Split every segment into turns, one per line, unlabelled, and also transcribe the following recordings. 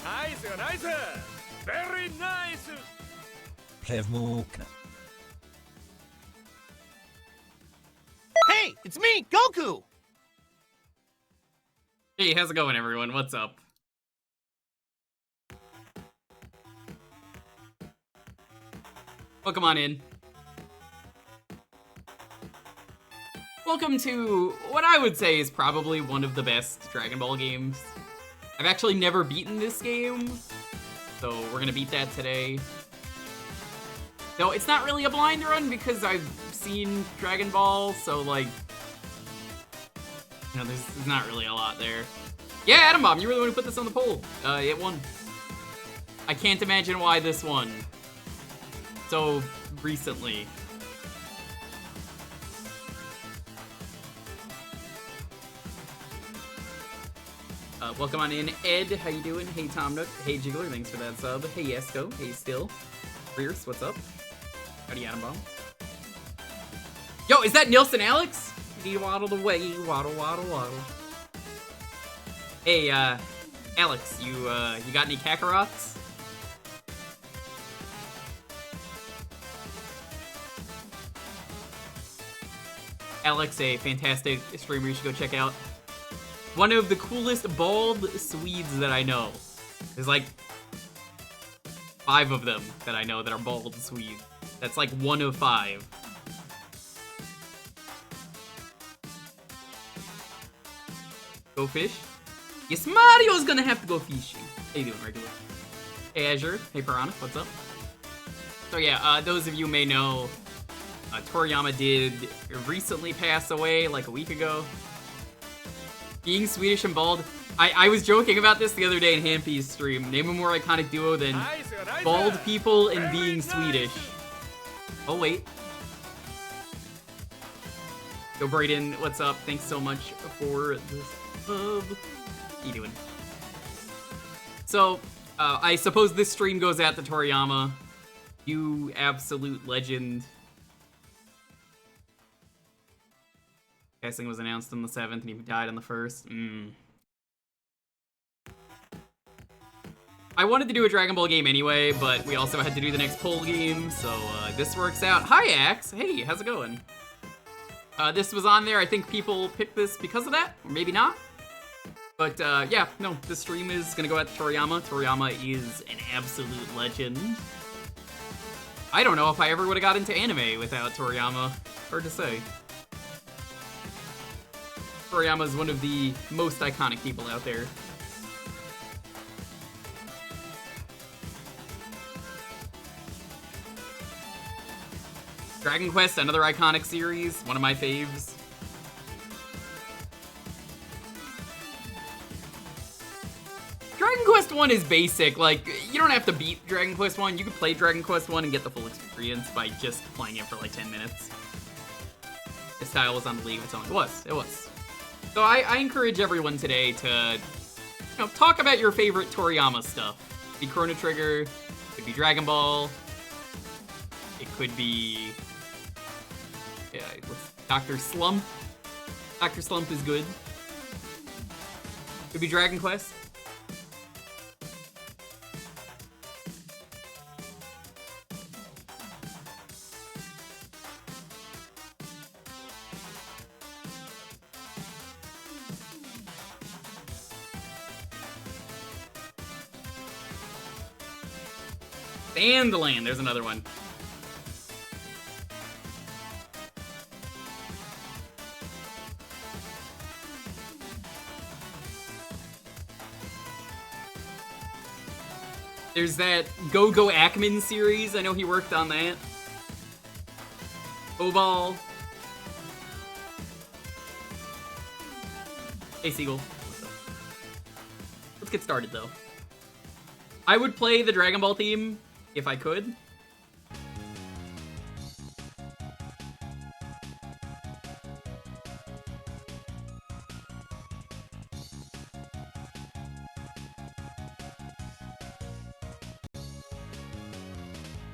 Nice, nice! Very nice!
Plevmokna.
Hey, it's me, Goku!
Hey, how's it going, everyone? What's up? Welcome on in. Welcome to what I would say is probably one of the best Dragon Ball games. I've actually never beaten this game, so we're gonna beat that today. No, it's not really a blind run because I've seen Dragon Ball, so like, you know, there's not really a lot there. Yeah, Atom Bomb, you were the one who put this on the poll. It won. I can't imagine why this won so recently. Welcome on in, Ed. How you doing? Hey, Tom Nook. Hey, Jiggler. Thanks for that sub. Hey, Esco. Hey, Still. Rears, what's up? Howdy, Atom Bomb. Yo, is that Nilson Alex? He waddled away. Waddle, waddle, waddle. Hey, Alex, you got any Kakarots? Alex, a fantastic streamer you should go check out. One of the coolest bald Swedes that I know. There's like 5 of them that I know that are bald Swedes. That's like 1 of 5. Go fish? Yes, Mario's gonna have to go fishing. How you doing, regular? Hey, Azure. Hey, Piranha. What's up? So yeah, those of you may know, Toriyama did recently pass away, like a week ago. Being Swedish and bald, I was joking about this the other day in Hampy's stream. Name a more iconic duo than bald people and being Swedish. Oh wait. Yo, Brayden, what's up? Thanks so much for this sub. How you doing? So, I suppose this stream goes out to Toriyama. You absolute legend. Casting was announced on the 7th and he died on the 1st. I wanted to do a Dragon Ball game anyway, but we also had to do the next poll game, so this works out. Hi, Axe! Hey, how's it going? This was on there. I think people picked this because of that, or maybe not. But yeah, no, the stream is gonna go out to Toriyama. Toriyama is an absolute legend. I don't know if I ever would have got into anime without Toriyama. Hard to say. Toriyama is one of the most iconic people out there. Dragon Quest, another iconic series, one of my faves. Dragon Quest 1 is basic, like, you don't have to beat Dragon Quest 1, you can play Dragon Quest 1 and get the full experience by just playing it for like 10 minutes. This style was on the League of its own. It was. So I encourage everyone today to, you know, talk about your favorite Toriyama stuff. It could be Chrono Trigger, it could be Dragon Ball, it could be, yeah, Dr. Slump. Dr. Slump is good. It could be Dragon Quest. Sandland, there's another one. There's that Go-Go Ackman series. I know he worked on that. Obal. Hey, Seagull. What's up? Let's get started, though. I would play the Dragon Ball theme if I could.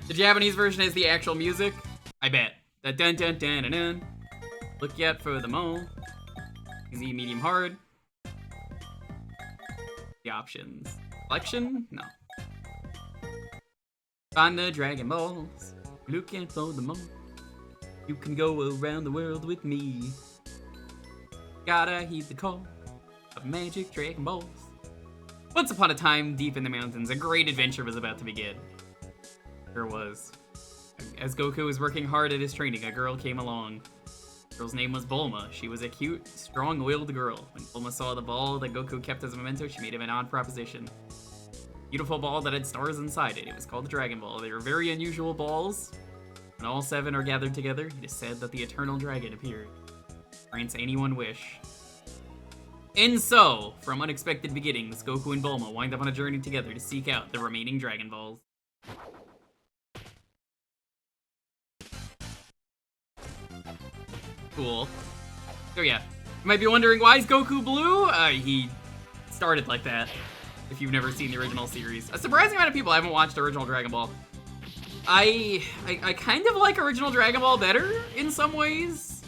The Japanese version is the actual music. I bet. Da dun dun dun dun dun. Look out for the mo. Easy, medium, hard. The options. Collection? No. Find the Dragon Balls. Looking for them all. You can go around the world with me. Gotta heed the call of magic Dragon Balls. Once upon a time, deep in the mountains, a great adventure was about to begin. There was. As Goku was working hard at his training, a girl came along. The girl's name was Bulma. She was a cute, strong-willed girl. When Bulma saw the ball that Goku kept as a memento, she made him an odd proposition. Beautiful ball that had stars inside it. It was called the Dragon Ball. They were very unusual balls. When all 7 are gathered together, it is said that the Eternal Dragon appeared. Grants anyone wish. And so, from unexpected beginnings, Goku and Bulma wind up on a journey together to seek out the remaining Dragon Balls. Cool. So yeah, you might be wondering, why is Goku blue? He started like that, if you've never seen the original series. A surprising amount of people haven't watched original Dragon Ball. I kind of like original Dragon Ball better in some ways.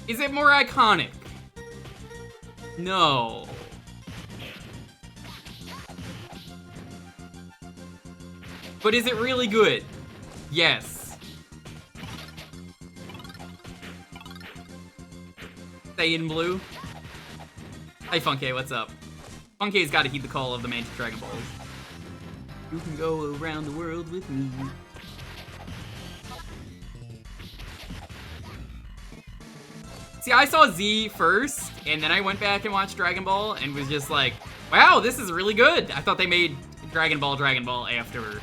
Is it more iconic? No. But is it really good? Yes. Stay in blue. Hey Funke, what's up? Funke's gotta heed the call of the Magic Dragon Balls. You can go around the world with me. See, I saw Z first, and then I went back and watched Dragon Ball, and was just like, wow, this is really good. I thought they made Dragon Ball after,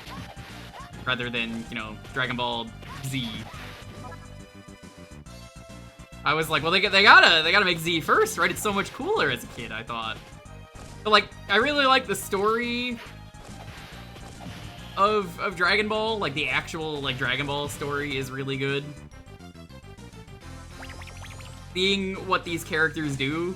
rather than, you know, Dragon Ball Z. I was like, well, they gotta make Z first, right? It's so much cooler as a kid, I thought. But like, I really like the story of Dragon Ball. Like, the actual, like, Dragon Ball story is really good. Being what these characters do.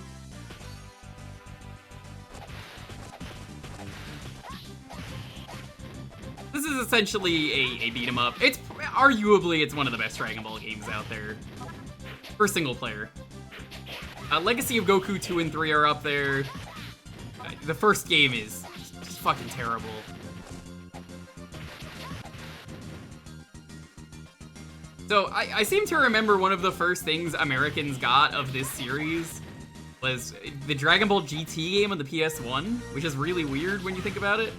This is essentially a beat 'em up. It's arguably, it's one of the best Dragon Ball games out there for single player. Legacy of Goku 2 and 3 are up there. The first game is just fucking terrible. So, I seem to remember one of the first things Americans got of this series was the Dragon Ball GT game on the PS1, which is really weird when you think about it.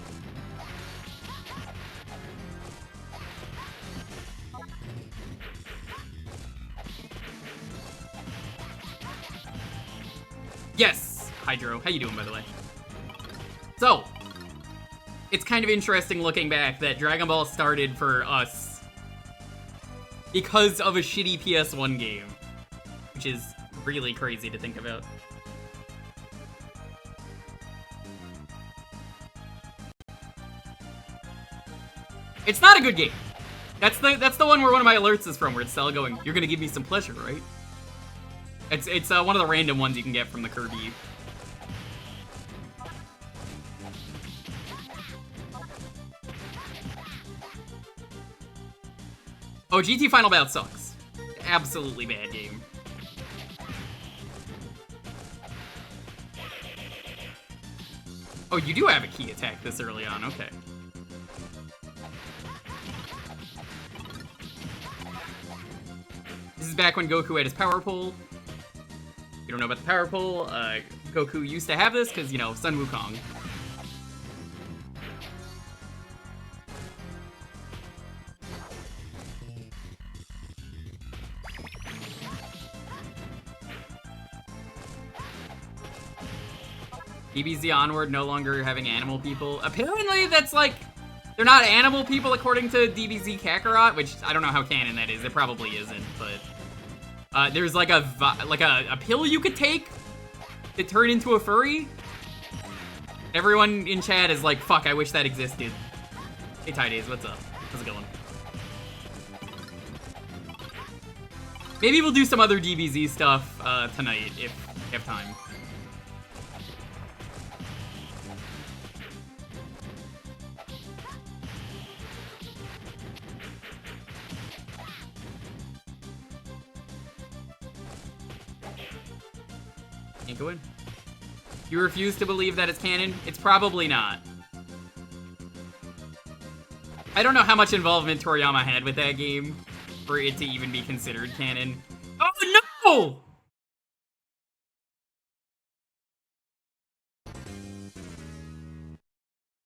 Yes! Hydro, how you doing, by the way? So, it's kind of interesting looking back that Dragon Ball started for us because of a shitty PS1 game, which is really crazy to think about. It's not a good game. That's the one where one of my alerts is from, where it's Cell going, "You're gonna give me some pleasure, right?" It's one of the random ones you can get from the Kirby. Oh, GT Final Bout sucks. Absolutely bad game. Oh, you do have a key attack this early on, okay. This is back when Goku had his power pole. You don't know about the power pole? Goku used to have this because, you know, Sun Wukong. DBZ Onward no longer having animal people. Apparently that's like, they're not animal people according to DBZ Kakarot, which I don't know how canon that is. It probably isn't, but there's like a pill you could take to turn into a furry. Everyone in chat is like, fuck, I wish that existed. Hey Tidays, what's up? How's it going? Maybe we'll do some other DBZ stuff tonight if we have time. Can't go in. You refuse to believe that it's canon? It's probably not. I don't know how much involvement Toriyama had with that game for it to even be considered canon. Oh no!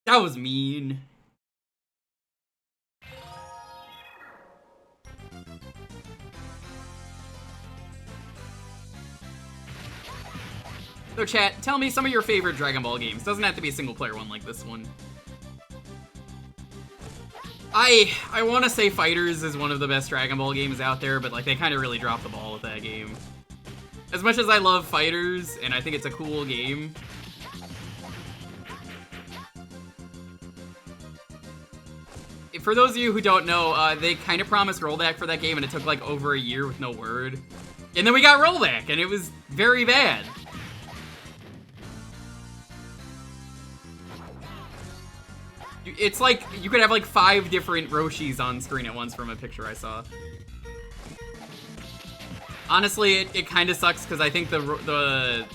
That was mean. So chat, tell me some of your favorite Dragon Ball games. Doesn't have to be a single player one like this one. I want to say Fighters is one of the best Dragon Ball games out there, but like they kind of really dropped the ball with that game. As much as I love Fighters, and I think it's a cool game. For those of you who don't know, they kind of promised rollback for that game, and it took like over a year with no word. And then we got rollback, and it was very bad. It's like, you could have like 5 different Roshis on screen at once from a picture I saw. Honestly, it kind of sucks because I think the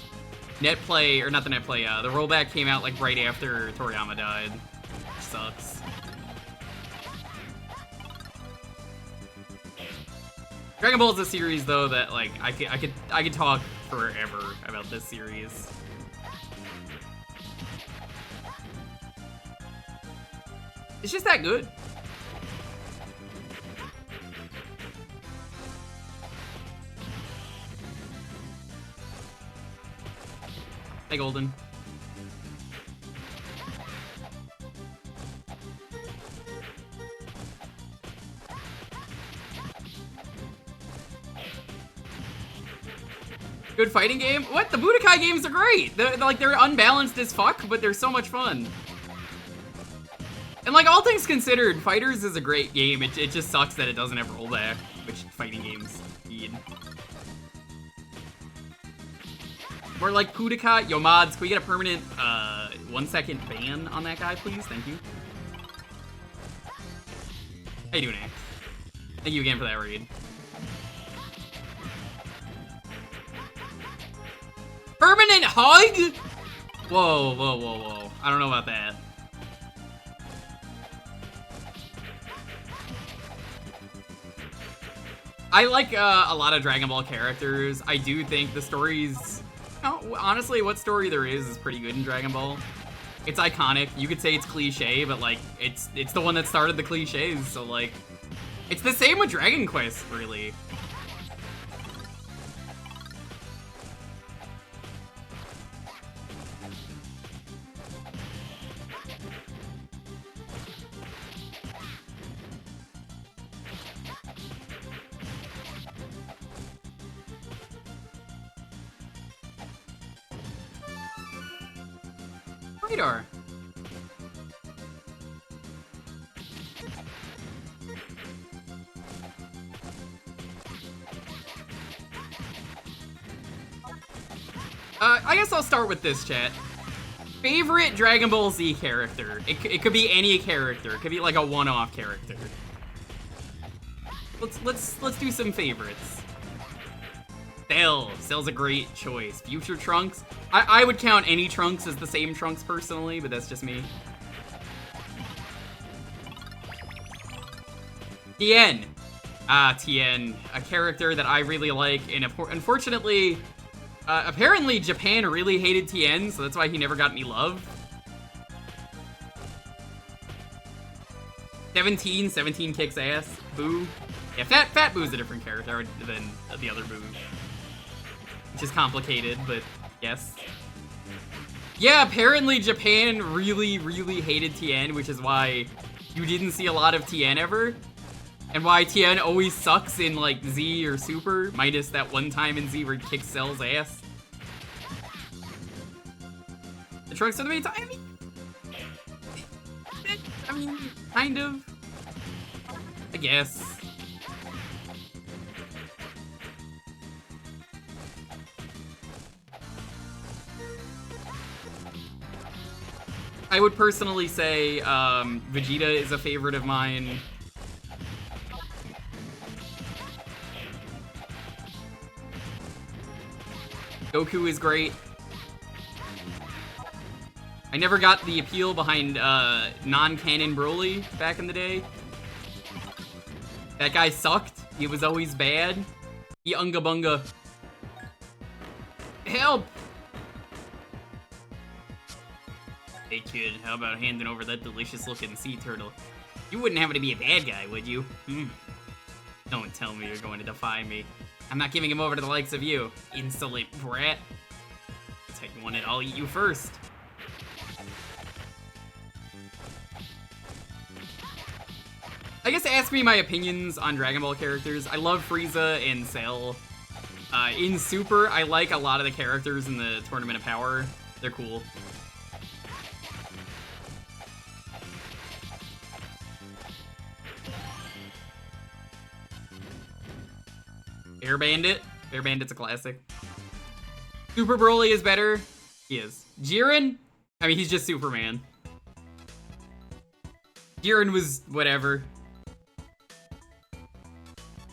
net play, or not the net play, the rollback came out like right after Toriyama died. Which sucks. Dragon Ball is a series though that like I could talk forever about this series. It's just that good. Hey, Golden. Good fighting game? What? The Budokai games are great! They're unbalanced as fuck, but they're so much fun. And like, all things considered, Fighters is a great game. It just sucks that it doesn't have rollback, which fighting games need. More like Budokai. Yo, mods, can we get a permanent 1-second ban on that guy, please? Thank you. How you doing, Axe? Thank you again for that raid. Permanent hug? Whoa, whoa, whoa, whoa. I don't know about that. I like a lot of Dragon Ball characters. I do think the stories... honestly, what story there is pretty good in Dragon Ball. It's iconic. You could say it's cliche, but like, it's the one that started the cliches, so like... It's the same with Dragon Quest, really. Radar. I guess I'll start with this, chat. Favorite Dragon Ball Z character. It could be any character. It could be like a one-off character. Let's do some favorites. Cell's a great choice. Future Trunks. I would count any Trunks as the same Trunks personally, but that's just me. Tien. Tien. A character that I really like, and unfortunately, apparently Japan really hated Tien, so that's why he never got any love. 17 kicks ass. Boo. Yeah, Fat Boo's a different character than the other Boo. Which is complicated, but yes. Yeah, apparently Japan really, really hated Tien, which is why you didn't see a lot of Tien ever. And why Tien always sucks in, like, Z or Super, minus that one time in Z where he kicks Cell's ass. The Trunks of the Main I mean, kind of. I guess. I would personally say Vegeta is a favorite of mine. Goku is great. I never got the appeal behind non-canon Broly back in the day. That guy sucked. He was always bad. He unga bunga. Help! Hey kid, how about handing over that delicious looking sea turtle? You wouldn't happen to be a bad guy, would you? Don't tell me you're going to defy me. I'm not giving him over to the likes of you, insolent brat. Take one and I'll eat you first. I guess ask me my opinions on Dragon Ball characters. I love Frieza and Cell. In Super, I like a lot of the characters in the Tournament of Power. They're cool. Air Bandit. Air Bandit's a classic. Super Broly is better. He is. Jiren? I mean, he's just Superman. Jiren was whatever.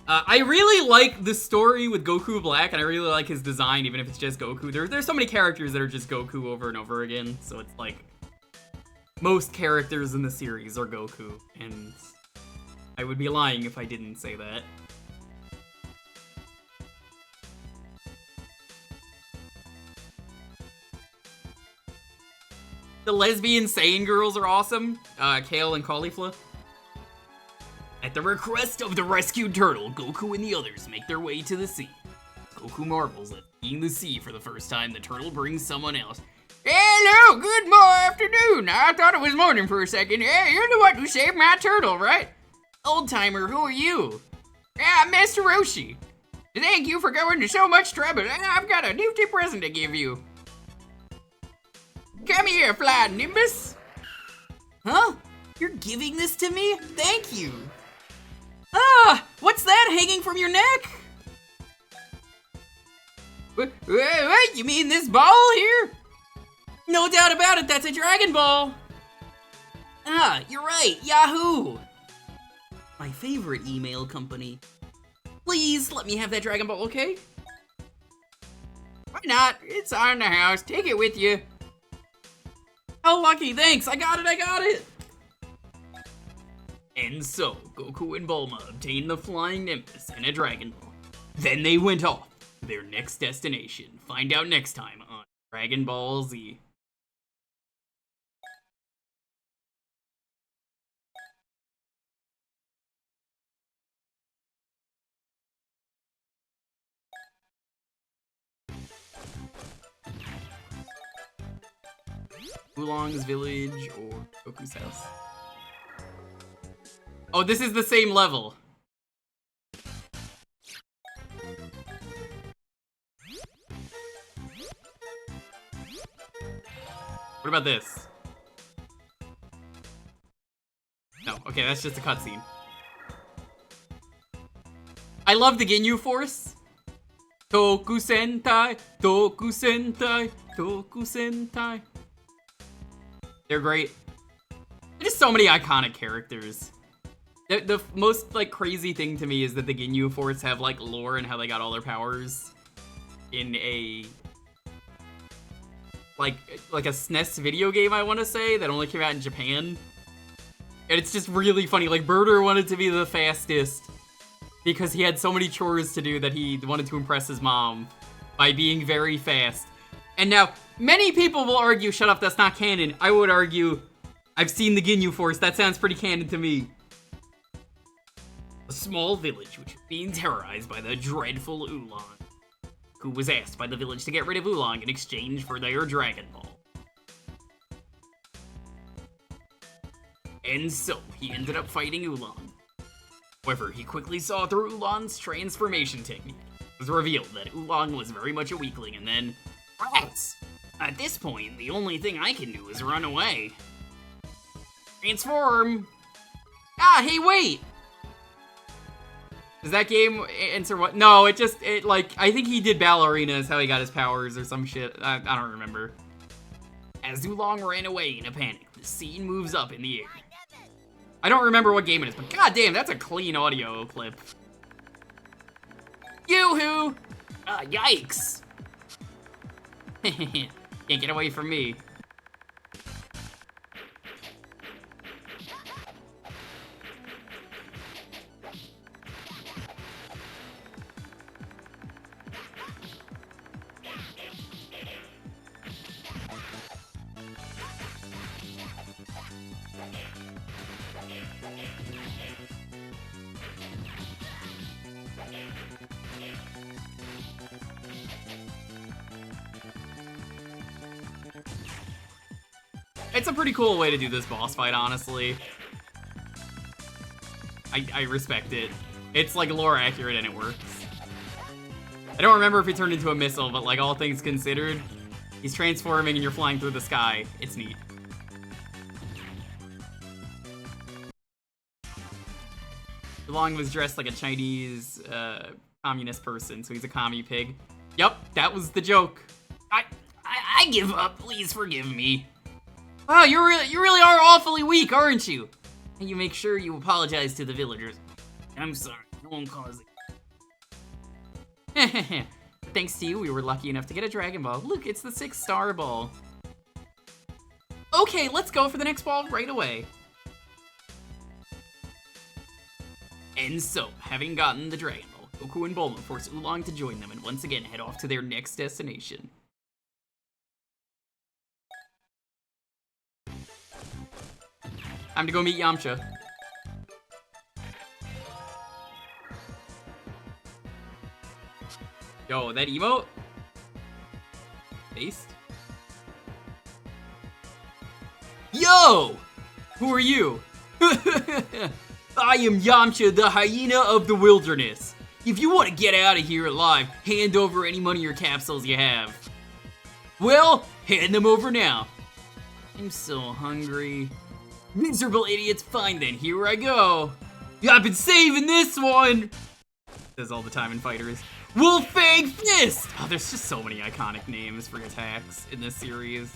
I really like the story with Goku Black, and I really like his design, even if it's just Goku. There's so many characters that are just Goku over and over again, so it's like most characters in the series are Goku, and I would be lying if I didn't say that. The lesbian Saiyan girls are awesome. Kale and Caulifla. At the request of the rescued turtle, Goku and the others make their way to the sea. Goku marvels at seeing the sea for the first time. The turtle brings someone else. Hello, good afternoon. I thought it was morning for a second. Hey, you're the one who saved my turtle, right? Old timer, who are you? I'm Master Roshi. Thank you for going to so much trouble. I've got a nifty present to give you. Come here, Flying Nimbus. Huh? You're giving this to me? Thank you. Ah, what's that hanging from your neck? What, you mean this ball here? No doubt about it, that's a Dragon Ball. Ah, you're right, Yahoo. My favorite email company. Please, let me have that Dragon Ball, okay? Why not? It's on the house, take it with you. Oh, lucky, thanks, I got it. And so, Goku and Bulma obtained the Flying Nimbus and a Dragon Ball. Then they went off to their next destination. Find out next time on Dragon Ball Z. Oolong's village or Goku's house. Oh, this is the same level. What about this? No, okay, that's just a cutscene. I love the Ginyu Force. Toku Sentai, Toku Sentai, Toku Sentai. They're great. There's just so many iconic characters. The most, like, crazy thing to me is that the Ginyu Force have, like, lore and how they got all their powers in a, like a SNES video game, I want to say, that only came out in Japan. And it's just really funny. Like, Birder wanted to be the fastest because he had so many chores to do that he wanted to impress his mom by being very fast. And now, many people will argue, shut up, that's not canon. I would argue, I've seen the Ginyu Force, that sounds pretty canon to me. A small village which was being terrorized by the dreadful Oolong, who was asked by the village to get rid of Oolong in exchange for their Dragon Ball. And so, he ended up fighting Oolong. However, he quickly saw through Oolong's transformation technique. It was revealed that Oolong was very much a weakling, and then, rats! At this point, the only thing I can do is run away. Transform! Ah, hey, wait! Does that game answer what? No, it like, I think he did Ballerina is how he got his powers or some shit. I don't remember. As Oolong ran away in a panic, the scene moves up in the air. I don't remember what game it is, but goddamn, that's a clean audio clip. Yoo-hoo! Yikes! Can't get away from me. It's a pretty cool way to do this boss fight, honestly. I respect it. It's like lore accurate and it works. I don't remember if he turned into a missile, but like all things considered, he's transforming and you're flying through the sky. It's neat. Long was dressed like a Chinese communist person, so he's a commie pig. Yup, that was the joke. I give up. Please forgive me. Wow, you really are awfully weak, aren't you? And you make sure you apologize to the villagers. I'm sorry, no one caused it. Thanks to you, we were lucky enough to get a Dragon Ball. Look, it's the 6-star ball. Okay, let's go for the next ball right away. And so, having gotten the Dragon Ball, Goku and Bulma force Oolong to join them and once again head off to their next destination. Time to go meet Yamcha. Yo, that emote? Based? Yo! Who are you? I am Yamcha, the hyena of the wilderness. If you want to get out of here alive, hand over any money or capsules you have. Well, hand them over now. I'm so hungry. Miserable idiots, fine then, here I go. I've been saving this one! Says all the time in fighters. Wolfang Fist! Oh, there's just so many iconic names for attacks in this series.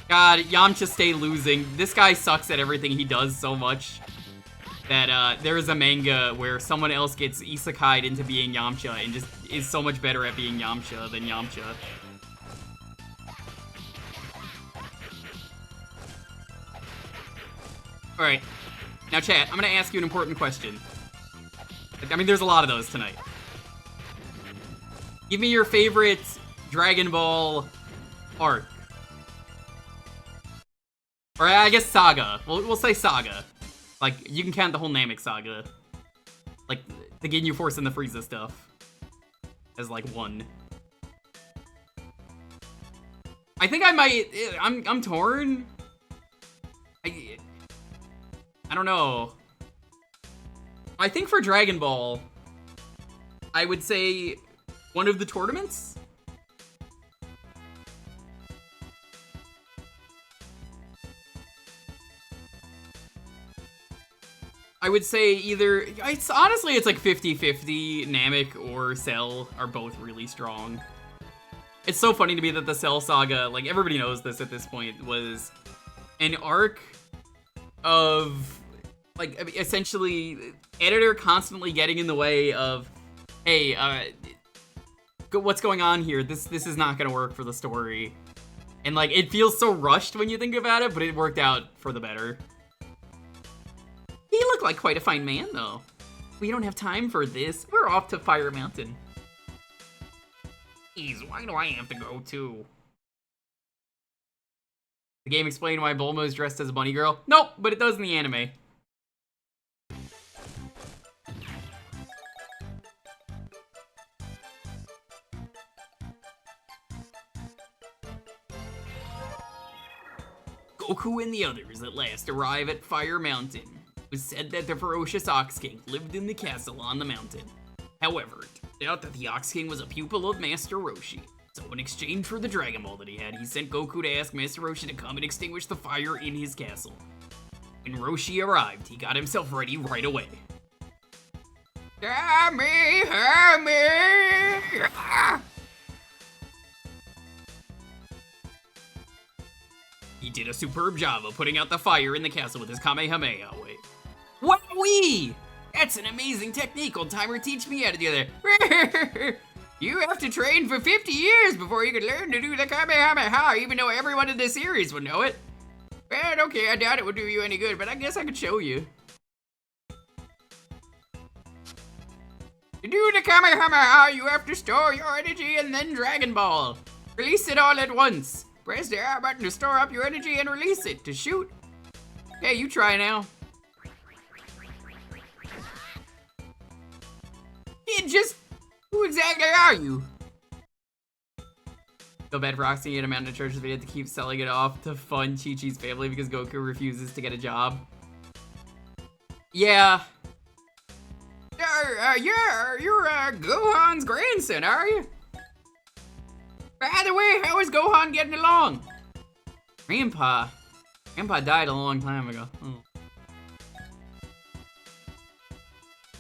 God, Yamcha stay losing. This guy sucks at everything he does so much that there is a manga where someone else gets isekai'd into being Yamcha and just is so much better at being Yamcha than Yamcha. Alright, now chat, I'm gonna ask you an important question. I mean, there's a lot of those tonight. Give me your favorite Dragon Ball arc. Or I guess saga. We'll say saga. Like, you can count the whole Namek saga. Like, the Ginyu Force and the Frieza stuff. As, like, one. I think I might... I'm torn. I don't know. I think for Dragon Ball, I would say one of the tournaments? I would say either, honestly, it's like 50-50. Namek or Cell are both really strong. It's so funny to me that the Cell saga, like everybody knows this at this point, was an arc of, like, essentially, editor constantly getting in the way of, hey, what's going on here? This is not gonna work for the story. And, like, it feels so rushed when you think about it, but it worked out for the better. He looked like quite a fine man, though. We don't have time for this. We're off to Fire Mountain. Jeez, why do I have to go, too? The game explained why Bulma is dressed as a bunny girl? Nope, but it does in the anime. Goku and the others at last arrive at Fire Mountain. It was said that the ferocious Ox King lived in the castle on the mountain. However, it turned out that the Ox King was a pupil of Master Roshi. So in exchange for the Dragon Ball that he had, he sent Goku to ask Master Roshi to come and extinguish the fire in his castle. When Roshi arrived, he got himself ready right away. Help me! Help me! He did a superb job of putting out the fire in the castle with his Kamehameha. Wait. Wowee! That's an amazing technique. Old timer, teach me how to do that. You have to train for 50 years before you can learn to do the Kamehameha, even though everyone in this series would know it. Well, okay, I doubt it would do you any good, but I guess I could show you. To do the Kamehameha, you have to store your energy and then Dragon Ball. Release it all at once. Press the R button to store up your energy and release it. To shoot. Hey, you try now. Just who exactly are you? Feel bad for Roxy and Amanda Church's video to keep selling it off to fund Chi-Chi's family because Goku refuses to get a job. Yeah. You're Gohan's grandson, are you? By the way, how is Gohan getting along? Grandpa died a long time ago. Oh.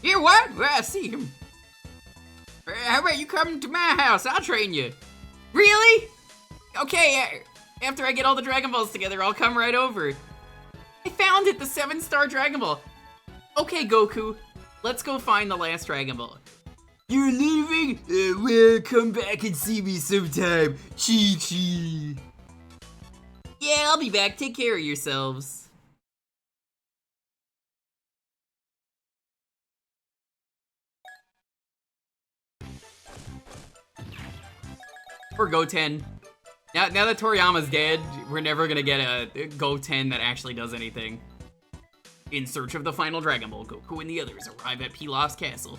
You what? Well, I see him. How about you come to my house? I'll train you. Really? Okay, after I get all the Dragon Balls together, I'll come right over. I found it, the 7-star Dragon Ball. Okay, Goku, let's go find the last Dragon Ball. You're leaving? Well, come back and see me sometime, Chi-Chi. Yeah, I'll be back. Take care of yourselves. Or Goten. Now that Toriyama's dead, we're never gonna get a Goten that actually does anything. In search of the final Dragon Ball, Goku and the others arrive at Pilaf's castle.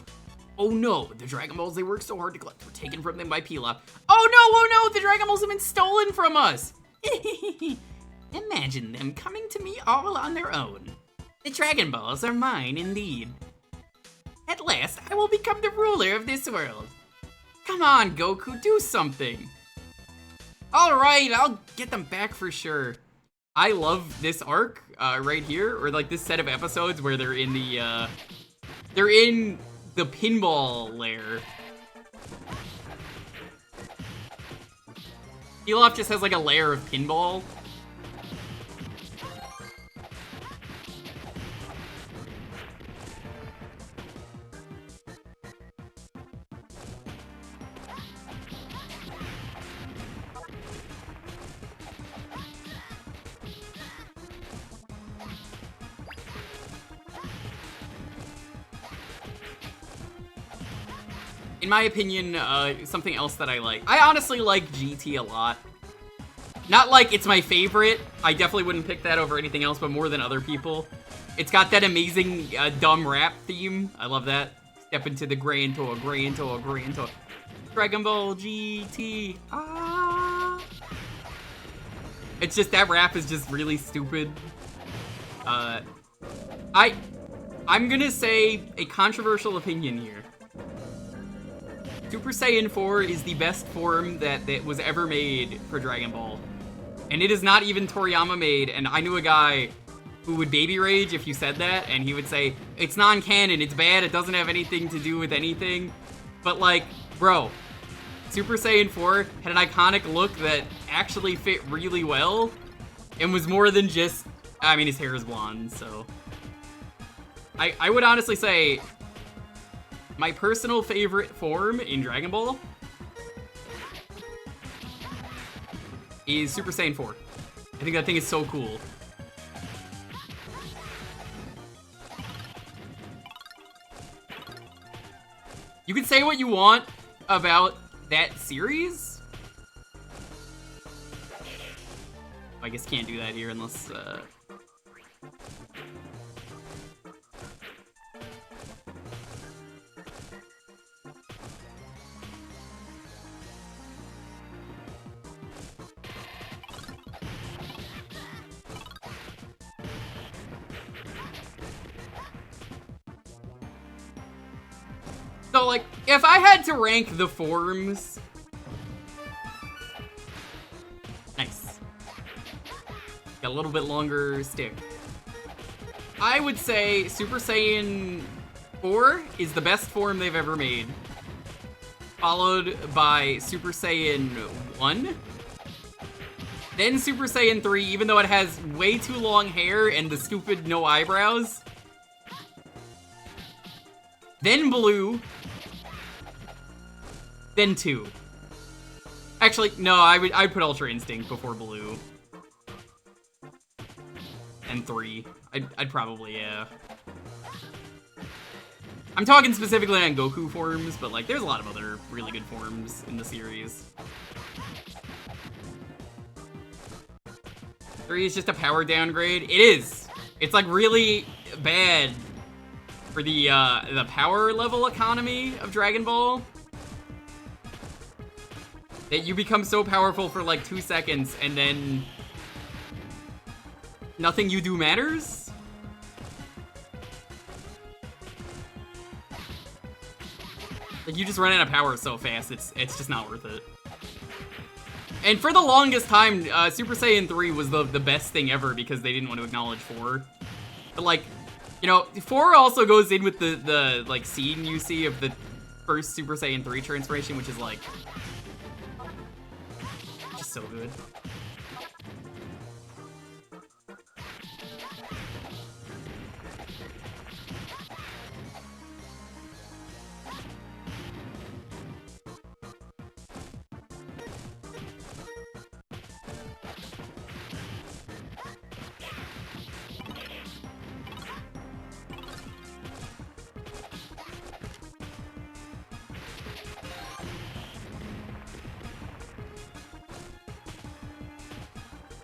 Oh no, the Dragon Balls they worked so hard to collect were taken from them by Pilaf. Oh no, the Dragon Balls have been stolen from us! Imagine them coming to me all on their own. The Dragon Balls are mine indeed. At last, I will become the ruler of this world. Come on, Goku, do something. Alright, I'll get them back for sure. I love this arc right here, or like this set of episodes where they're in the pinball lair. Pilaf just has like a lair of pinball. In my opinion, something else that I like. I honestly like GT a lot. Not like it's my favorite. I definitely wouldn't pick that over anything else, but more than other people. It's got that amazing dumb rap theme. I love that. Step into the Grand Tour, Grand Tour, Grand Tour. Dragon Ball GT. Ah. It's just that rap is just really stupid. I'm gonna say a controversial opinion here. Super Saiyan 4 is the best form that was ever made for Dragon Ball. And it is not even Toriyama made, and I knew a guy who would baby rage if you said that, and he would say, it's non-canon, it's bad, it doesn't have anything to do with anything. But like, bro, Super Saiyan 4 had an iconic look that actually fit really well, and was more than just, I mean, his hair is blonde, so. I would honestly say, my personal favorite form in Dragon Ball is Super Saiyan 4. I think that thing is so cool. You can say what you want about that series. I guess can't do that here unless, So, like, if I had to rank the forms... Nice. Got a little bit longer stick. I would say Super Saiyan 4 is the best form they've ever made. Followed by Super Saiyan 1. Then Super Saiyan 3, even though it has way too long hair and the stupid no eyebrows. Then Blue. Then 2. Actually, no, I'd put Ultra Instinct before Blue. And 3. I'd probably, yeah. I'm talking specifically on Goku forms, but like, there's a lot of other really good forms in the series. 3 is just a power downgrade. It is. It's like really bad. for the power level economy of Dragon Ball. That you become so powerful for like 2 seconds and then nothing you do matters? Like, you just run out of power so fast, it's just not worth it. And for the longest time, Super Saiyan 3 was the best thing ever because they didn't want to acknowledge 4. But like, you know, 4 also goes in with the like scene you see of the first Super Saiyan 3 transformation, which is like just so good.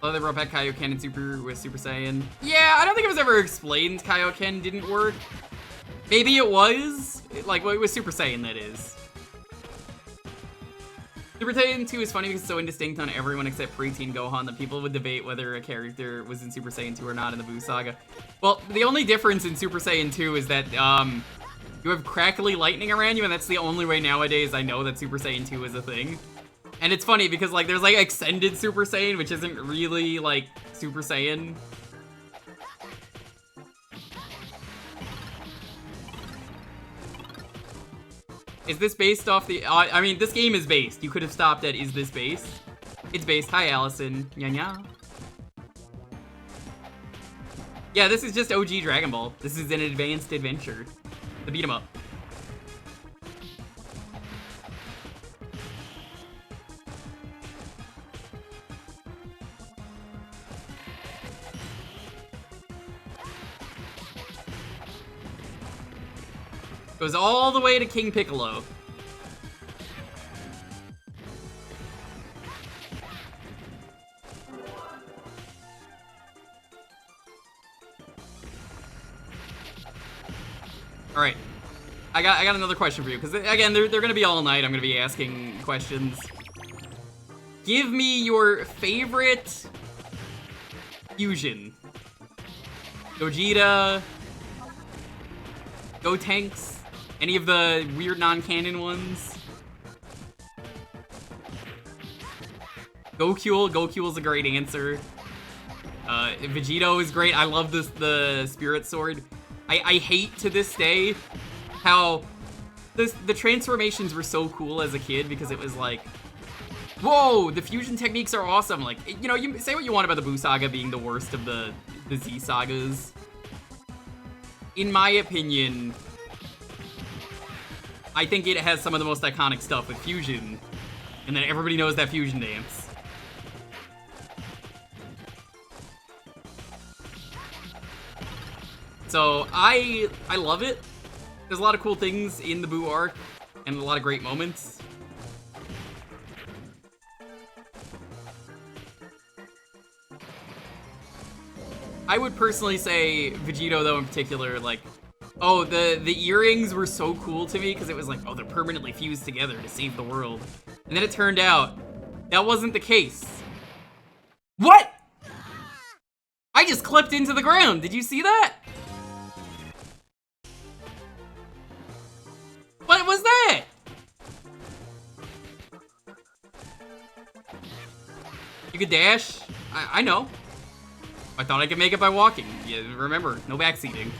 Oh, they brought back Kaioken and Super Saiyan. Yeah, I don't think it was ever explained Kaioken didn't work. Maybe it was. Like, well, it was Super Saiyan, that is. Super Saiyan 2 is funny because it's so indistinct on everyone except preteen Gohan that people would debate whether a character was in Super Saiyan 2 or not in the Buu Saga. Well, the only difference in Super Saiyan 2 is that, you have crackly lightning around you, and that's the only way nowadays I know that Super Saiyan 2 is a thing. And it's funny because, like, there's, like, Extended Super Saiyan, which isn't really, like, Super Saiyan. Is this based off the... I mean, this game is based. You could have stopped at, is this based? It's based. Hi, Allison. Nya. Yeah, this is just OG Dragon Ball. This is an advanced adventure. The beat 'em up. Goes all the way to King Piccolo. All right, I got another question for you because again they're gonna be all night. I'm gonna be asking questions. Give me your favorite fusion. Gogeta, Gotenks. Any of the weird non-canon ones? Goku's a great answer. Vegito is great. I love the Spirit Sword. I hate to this day how the transformations were so cool as a kid because it was like, whoa, the fusion techniques are awesome. Like, you know, you say what you want about the Buu Saga being the worst of the Z sagas. In my opinion, I think it has some of the most iconic stuff with fusion, and then everybody knows that fusion dance. So I love it. There's a lot of cool things in the Buu arc, and a lot of great moments. I would personally say Vegito, though, in particular, like, oh, the earrings were so cool to me because it was like, oh, they're permanently fused together to save the world. And then it turned out that wasn't the case. What? I just clipped into the ground. Did you see that? What was that? You could dash? I know. I thought I could make it by walking. Yeah, remember, no backseating.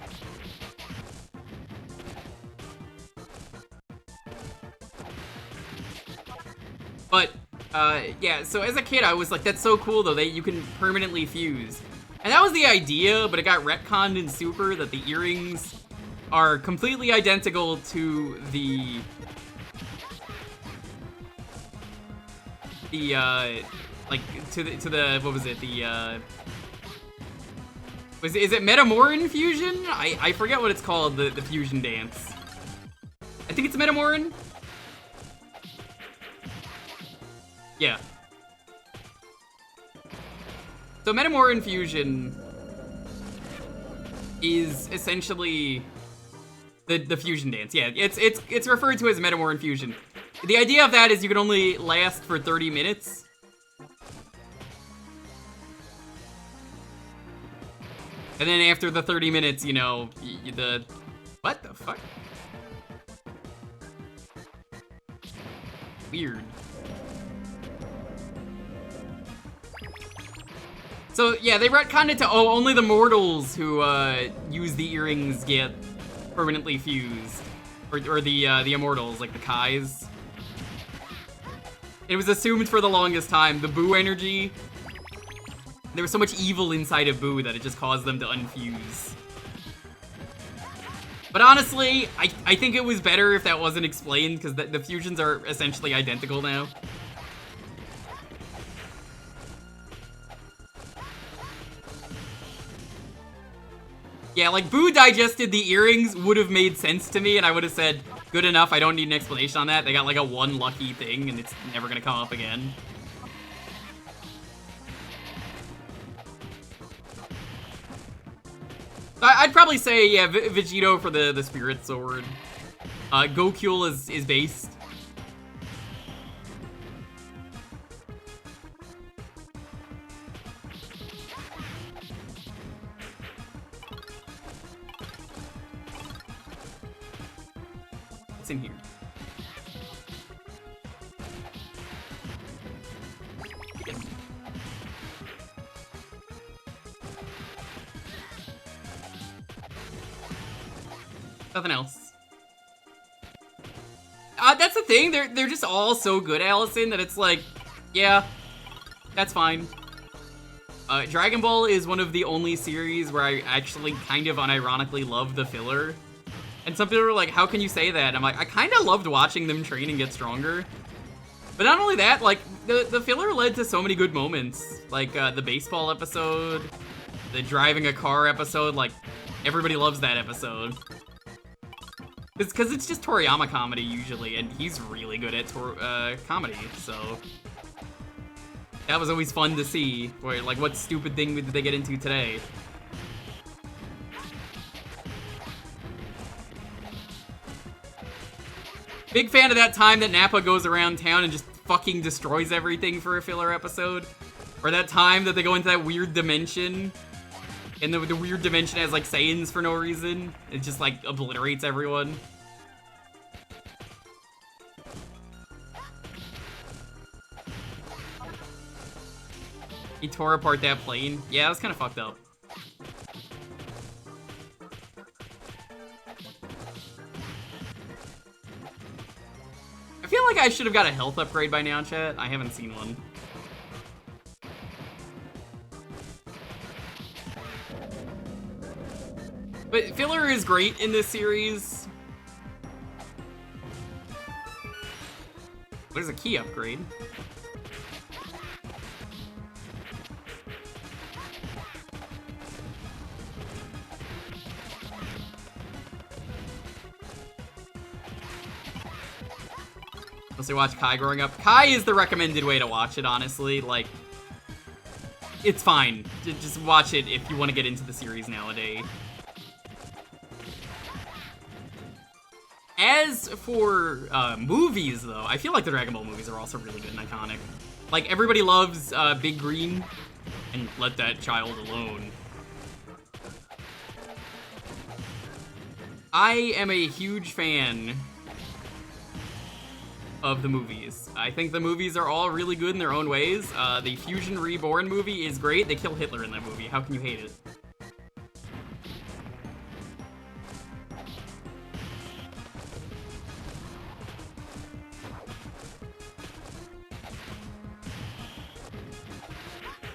But, yeah, so as a kid, I was like, that's so cool, though, that you can permanently fuse. And that was the idea, but it got retconned in Super that the earrings are completely identical to the like, to the, what was it, is it Metamoran fusion? I forget what it's called, the fusion dance. I think it's Metamoran? Yeah. So Metamoran fusion is essentially The fusion dance, yeah. It's referred to as Metamorph Infusion. The idea of that is you can only last for 30 minutes. And then after the 30 minutes, you know, what the fuck? Weird. So, yeah, they retconned it to, oh, only the mortals who, use the earrings get permanently fused. Or the immortals, like the Kais. It was assumed for the longest time, the Boo energy, there was so much evil inside of Boo that it just caused them to unfuse. But honestly, I think it was better if that wasn't explained, because the fusions are essentially identical now. Yeah, like, Boo digested the earrings would have made sense to me, and I would have said, good enough, I don't need an explanation on that. They got, like, a one lucky thing, and it's never gonna come up again. I'd probably say, yeah, Vegito for the Spirit Sword. Goku is based. What's in here? Nothing else. That's the thing. They're just all so good, Allison, that it's like, yeah, that's fine. Dragon Ball is one of the only series where I actually kind of unironically love the filler. And some people are like, how can you say that? I'm like, I kind of loved watching them train and get stronger. But not only that, like, the filler led to so many good moments. Like, the baseball episode, the driving a car episode, like, everybody loves that episode. It's because it's just Toriyama comedy usually, and he's really good at comedy, so that was always fun to see. Where, like, what stupid thing did they get into today? Big fan of that time that Nappa goes around town and just fucking destroys everything for a filler episode. Or that time that they go into that weird dimension, and the weird dimension has, like, Saiyans for no reason. It just, like, obliterates everyone. He tore apart that plane. Yeah, that was kind of fucked up. I feel like I should have got a health upgrade by now, chat. I haven't seen one. But filler is great in this series. What is a key upgrade? Mostly watch Kai growing up. Kai is the recommended way to watch it, honestly. Like, it's fine. Just watch it if you want to get into the series nowadays. As for movies, though, I feel like the Dragon Ball movies are also really good and iconic. Like, everybody loves Big Green, and Let That Child Alone. I am a huge fan of the movies. I think the movies are all really good in their own ways. The Fusion Reborn movie is great. They kill Hitler in that movie. How can you hate it?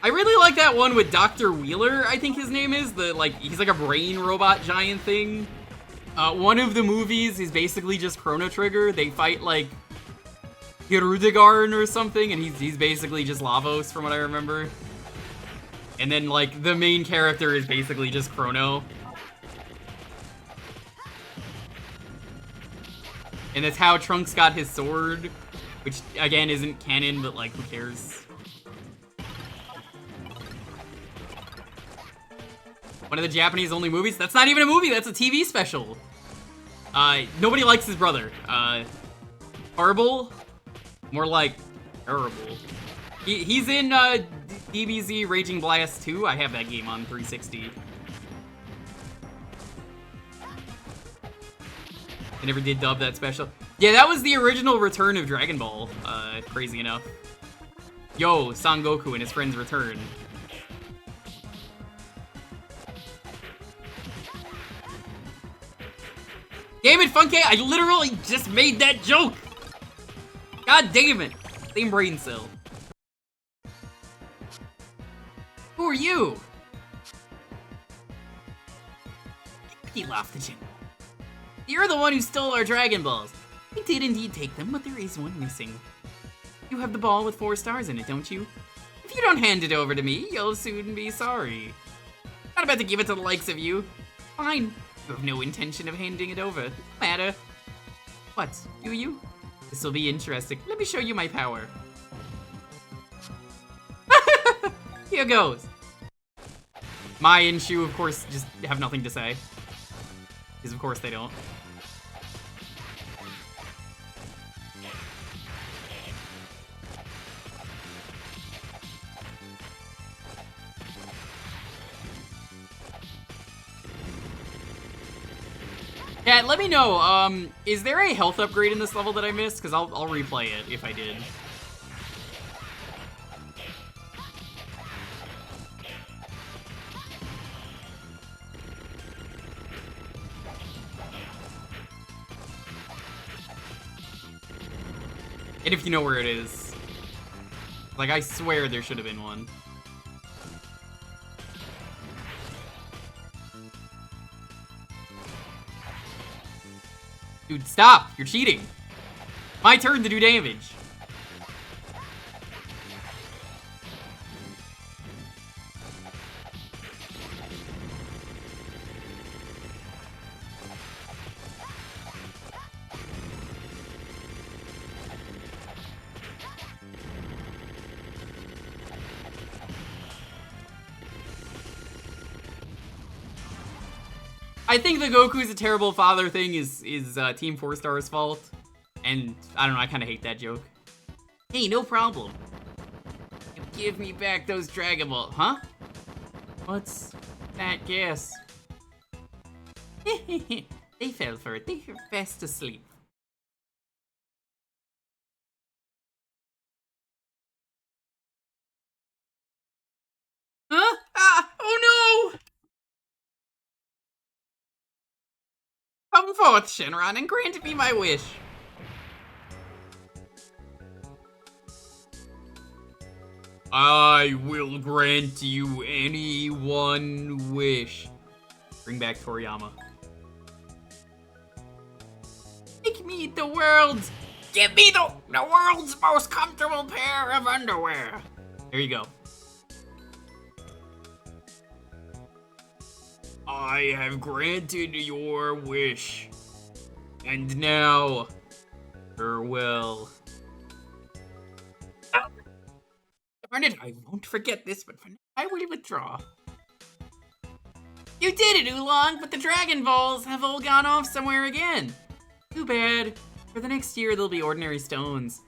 I really like that one with Dr. Wheeler, I think his name is. He's like a brain robot giant thing. One of the movies is basically just Chrono Trigger. They fight, like, Hirudegarn or something, and he's basically just Lavos, from what I remember. And then, like, the main character is basically just Chrono. And that's how Trunks got his sword, which, again, isn't canon, but, like, who cares? One of the Japanese-only movies? That's not even a movie, that's a TV special. Nobody likes his brother. Horrible? More like terrible. He's in DBZ Raging Blast 2. I have that game on 360. I never did dub that special. Yeah, that was the original return of Dragon Ball, crazy enough. Yo, Son Goku and his friends return. Damn it, Funke, I literally just made that joke! God damn it! Same brain cell. Who are you? He laughed at him. You're the one who stole our Dragon Balls. I did indeed take them, but there is one missing. You have the ball with 4 stars in it, don't you? If you don't hand it over to me, you'll soon be sorry. Not about to give it to the likes of you. Fine. You have no intention of handing it over. No matter. What, do you? This will be interesting. Let me show you my power. Here goes. Mai and Shu, of course, just have nothing to say. Because of course they don't. Yeah, let me know, is there a health upgrade in this level that I missed? Because I'll replay it if I did. And if you know where it is. Like, I swear there should have been one. Dude, stop! You're cheating! My turn to do damage! I think the Goku's a terrible father thing is Team 4 Star's fault. And, I don't know, I kind of hate that joke. Hey, no problem. Give me back those Dragon Balls. Huh? What's that gas? They fell for it. They were fast asleep. Huh? Ah! Oh no! Come forth, Shenron, and grant me my wish. I will grant you any one wish. Bring back Toriyama. Make me the world's... Give me the world's most comfortable pair of underwear. There you go. I have granted your wish. And now, farewell. Darn it, I won't forget this, but for now, I will withdraw. You did it, Oolong, but the Dragon Balls have all gone off somewhere again. Too bad. For the next year, they'll be ordinary stones.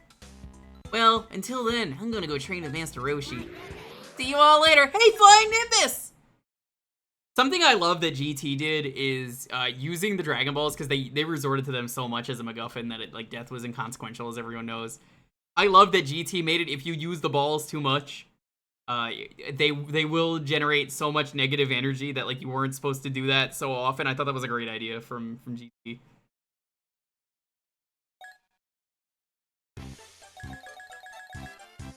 Well, until then, I'm gonna go train with Master Roshi. See you all later. Hey, Flying Nimbus! Something I love that GT did is using the Dragon Balls, because they resorted to them so much as a MacGuffin that like death was inconsequential, as everyone knows. I love that GT made it, if you use the balls too much, they will generate so much negative energy that like you weren't supposed to do that so often. I thought that was a great idea from GT.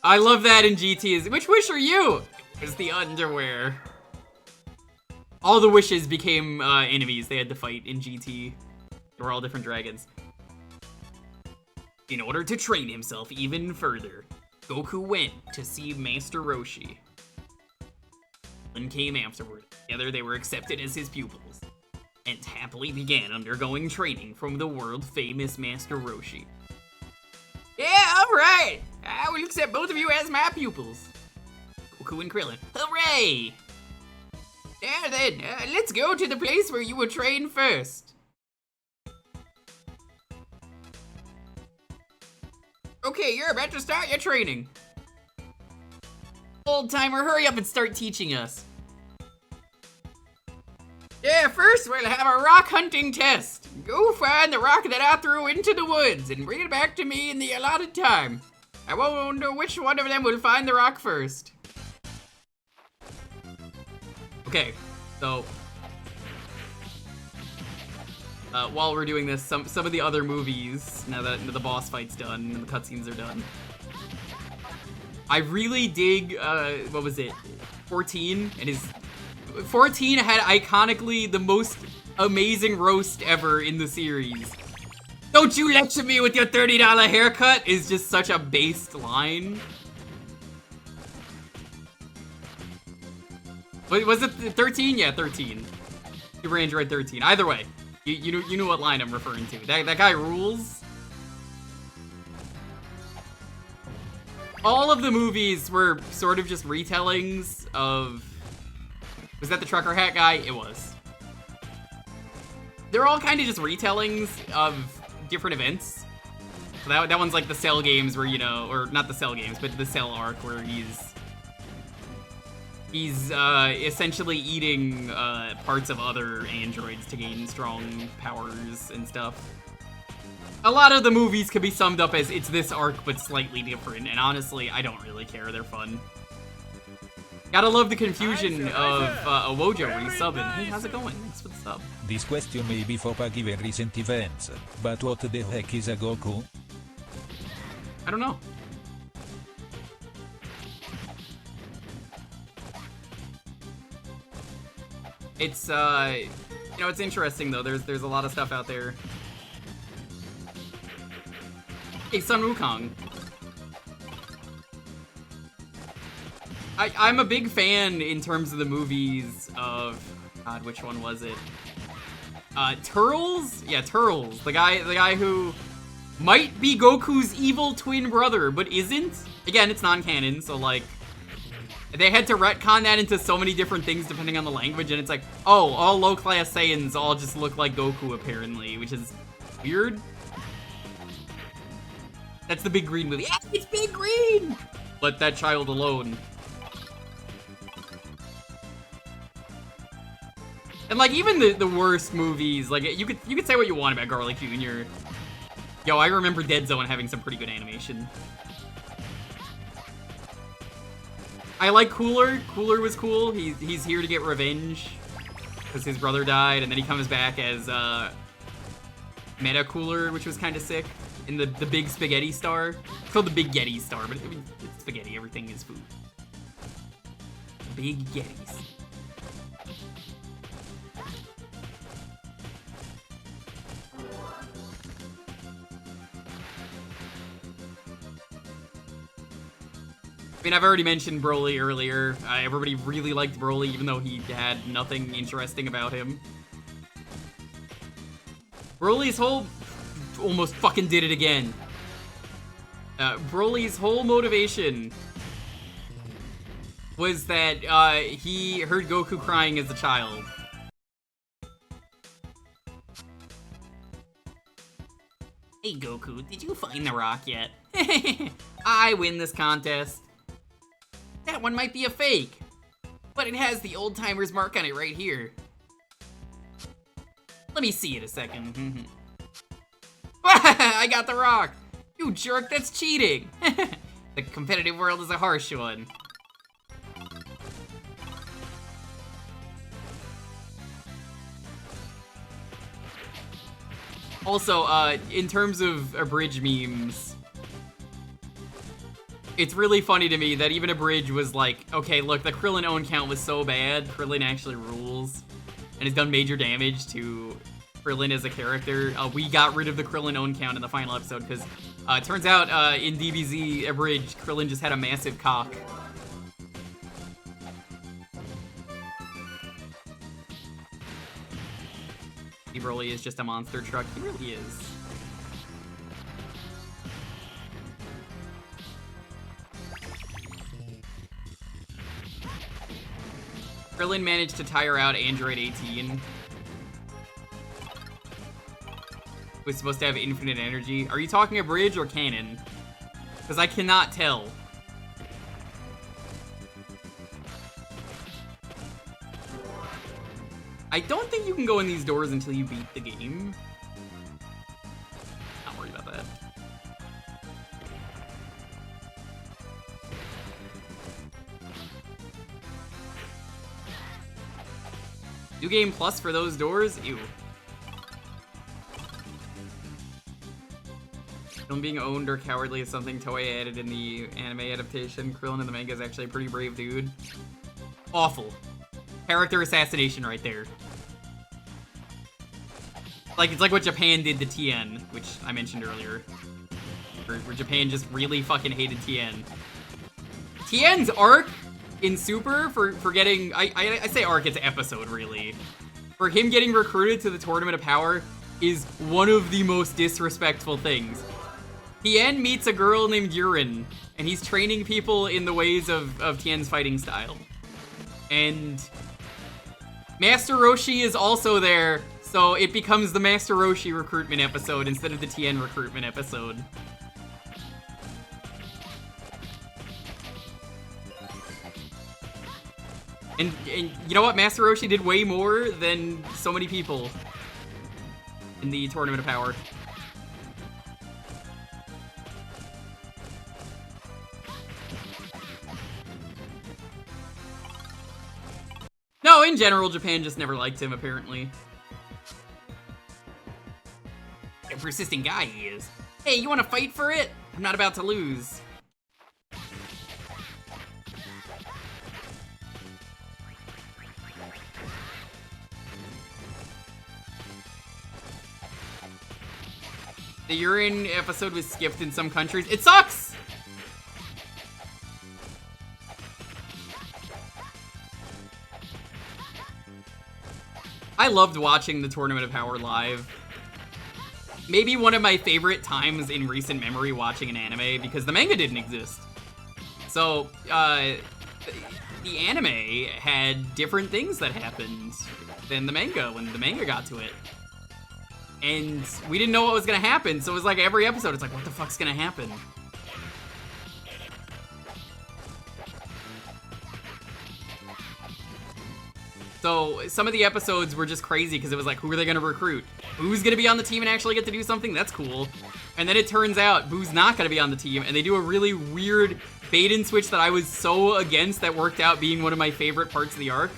I love that in GT is, which wish are you? It was the underwear. All the wishes became enemies they had to fight in GT. They were all different dragons. In order to train himself even further, Goku went to see Master Roshi. And came afterward. Together they were accepted as his pupils, and happily began undergoing training from the world-famous Master Roshi. Yeah, alright! I will accept both of you as my pupils. Goku and Krillin, hooray! There then, let's go to the place where you were trained first. Okay, you're about to start your training. Old timer, hurry up and start teaching us. Yeah, first we'll have a rock hunting test. Go find the rock that I threw into the woods and bring it back to me in the allotted time. I won't know which one of them will find the rock first. Okay, so while we're doing this, some of the other movies, now that the boss fight's done and the cutscenes are done, I really dig, what was it, 14? And his 14 had iconically the most amazing roast ever in the series. Don't you lecture me with your $30 haircut is just such a based line. Wait, was it 13? Yeah, 13. Super Android 13. Either way, you knew what line I'm referring to. That guy rules. All of the movies were sort of just retellings of... Was that the trucker hat guy? It was. They're all kind of just retellings of different events. So that one's like the Cell games where, you know, or not the Cell games, but the Cell arc where he's essentially eating parts of other androids to gain strong powers and stuff. A lot of the movies could be summed up as it's this arc but slightly different, and honestly, I don't really care. They're fun. Gotta love the confusion of Wojo resubbing. Hey, how's it going? Thanks for the sub.
This question may be for Paki recent events, but what the heck is a Goku?
I don't know. It's, you know, it's interesting though. There's a lot of stuff out there. Hey, Sun Wukong. I'm a big fan in terms of the movies of, God, which one was it? Turles? Yeah, Turles. The guy who might be Goku's evil twin brother, but isn't. Again, it's non-canon, so like, they had to retcon that into so many different things depending on the language, and it's like, oh, all low-class Saiyans all just look like Goku, apparently, which is weird. That's the Big Green movie. Yeah, it's Big Green! Let that child alone. And like, even the worst movies, like, you could say what you want about Garlic Jr. Yo, I remember Dead Zone having some pretty good animation. I like Cooler. Cooler was cool. He's here to get revenge because his brother died, and then he comes back as Meta Cooler, which was kind of sick. In the Big Spaghetti Star. It's called the Big Yeti Star, but I mean, it's spaghetti. Everything is food. Big Yetis. I mean, I've already mentioned Broly earlier. Everybody really liked Broly, even though he had nothing interesting about him. Broly's whole... Almost fucking did it again. Broly's whole motivation was that he heard Goku crying as a child. Hey Goku, did you find the rock yet? I win this contest. That one might be a fake, but it has the old timer's mark on it right here. Let me see it a second. I got the rock! You jerk, that's cheating! The competitive world is a harsh one. Also, in terms of abridged memes, it's really funny to me that even Abridged was like, okay, look, the Krillin own count was so bad, Krillin actually rules, and has done major damage to Krillin as a character. We got rid of the Krillin own count in the final episode because it turns out in DBZ Abridged, Krillin just had a massive cock. He really is just a monster truck. He really is. Krillin managed to tire out Android 18. Was supposed to have infinite energy. Are you talking a bridge or canon? Because I cannot tell. I don't think you can go in these doors until you beat the game. Not worried about that. New game plus for those doors? Ew. Film being owned or cowardly is something Toei added in the anime adaptation. Krillin in the manga is actually a pretty brave dude. Awful. Character assassination right there. Like, it's like what Japan did to Tien, which I mentioned earlier. Where Japan just really fucking hated Tien. Tien's arc in Super for getting... I say arc, it's episode, really. For him getting recruited to the Tournament of Power is one of the most disrespectful things. Tien meets a girl named Yurin, and he's training people in the ways of Tien's fighting style. And Master Roshi is also there, so it becomes the Master Roshi recruitment episode instead of the Tien recruitment episode. And you know what? Master Roshi did way more than so many people in the Tournament of Power. No, in general, Japan just never liked him, apparently. A persistent guy he is. Hey, you wanna fight for it? I'm not about to lose. The urine episode was skipped in some countries. It sucks! I loved watching the Tournament of Power live. Maybe one of my favorite times in recent memory watching an anime, because the manga didn't exist. So, the anime had different things that happened than the manga when the manga got to it. And we didn't know what was gonna happen, so it was like every episode, it's like, what the fuck's gonna happen? So some of the episodes were just crazy because it was like, who are they gonna recruit? Boo's gonna be on the team and actually get to do something? That's cool. And then it turns out Boo's not gonna be on the team, and they do a really weird bait and switch that I was so against that worked out being one of my favorite parts of the arc.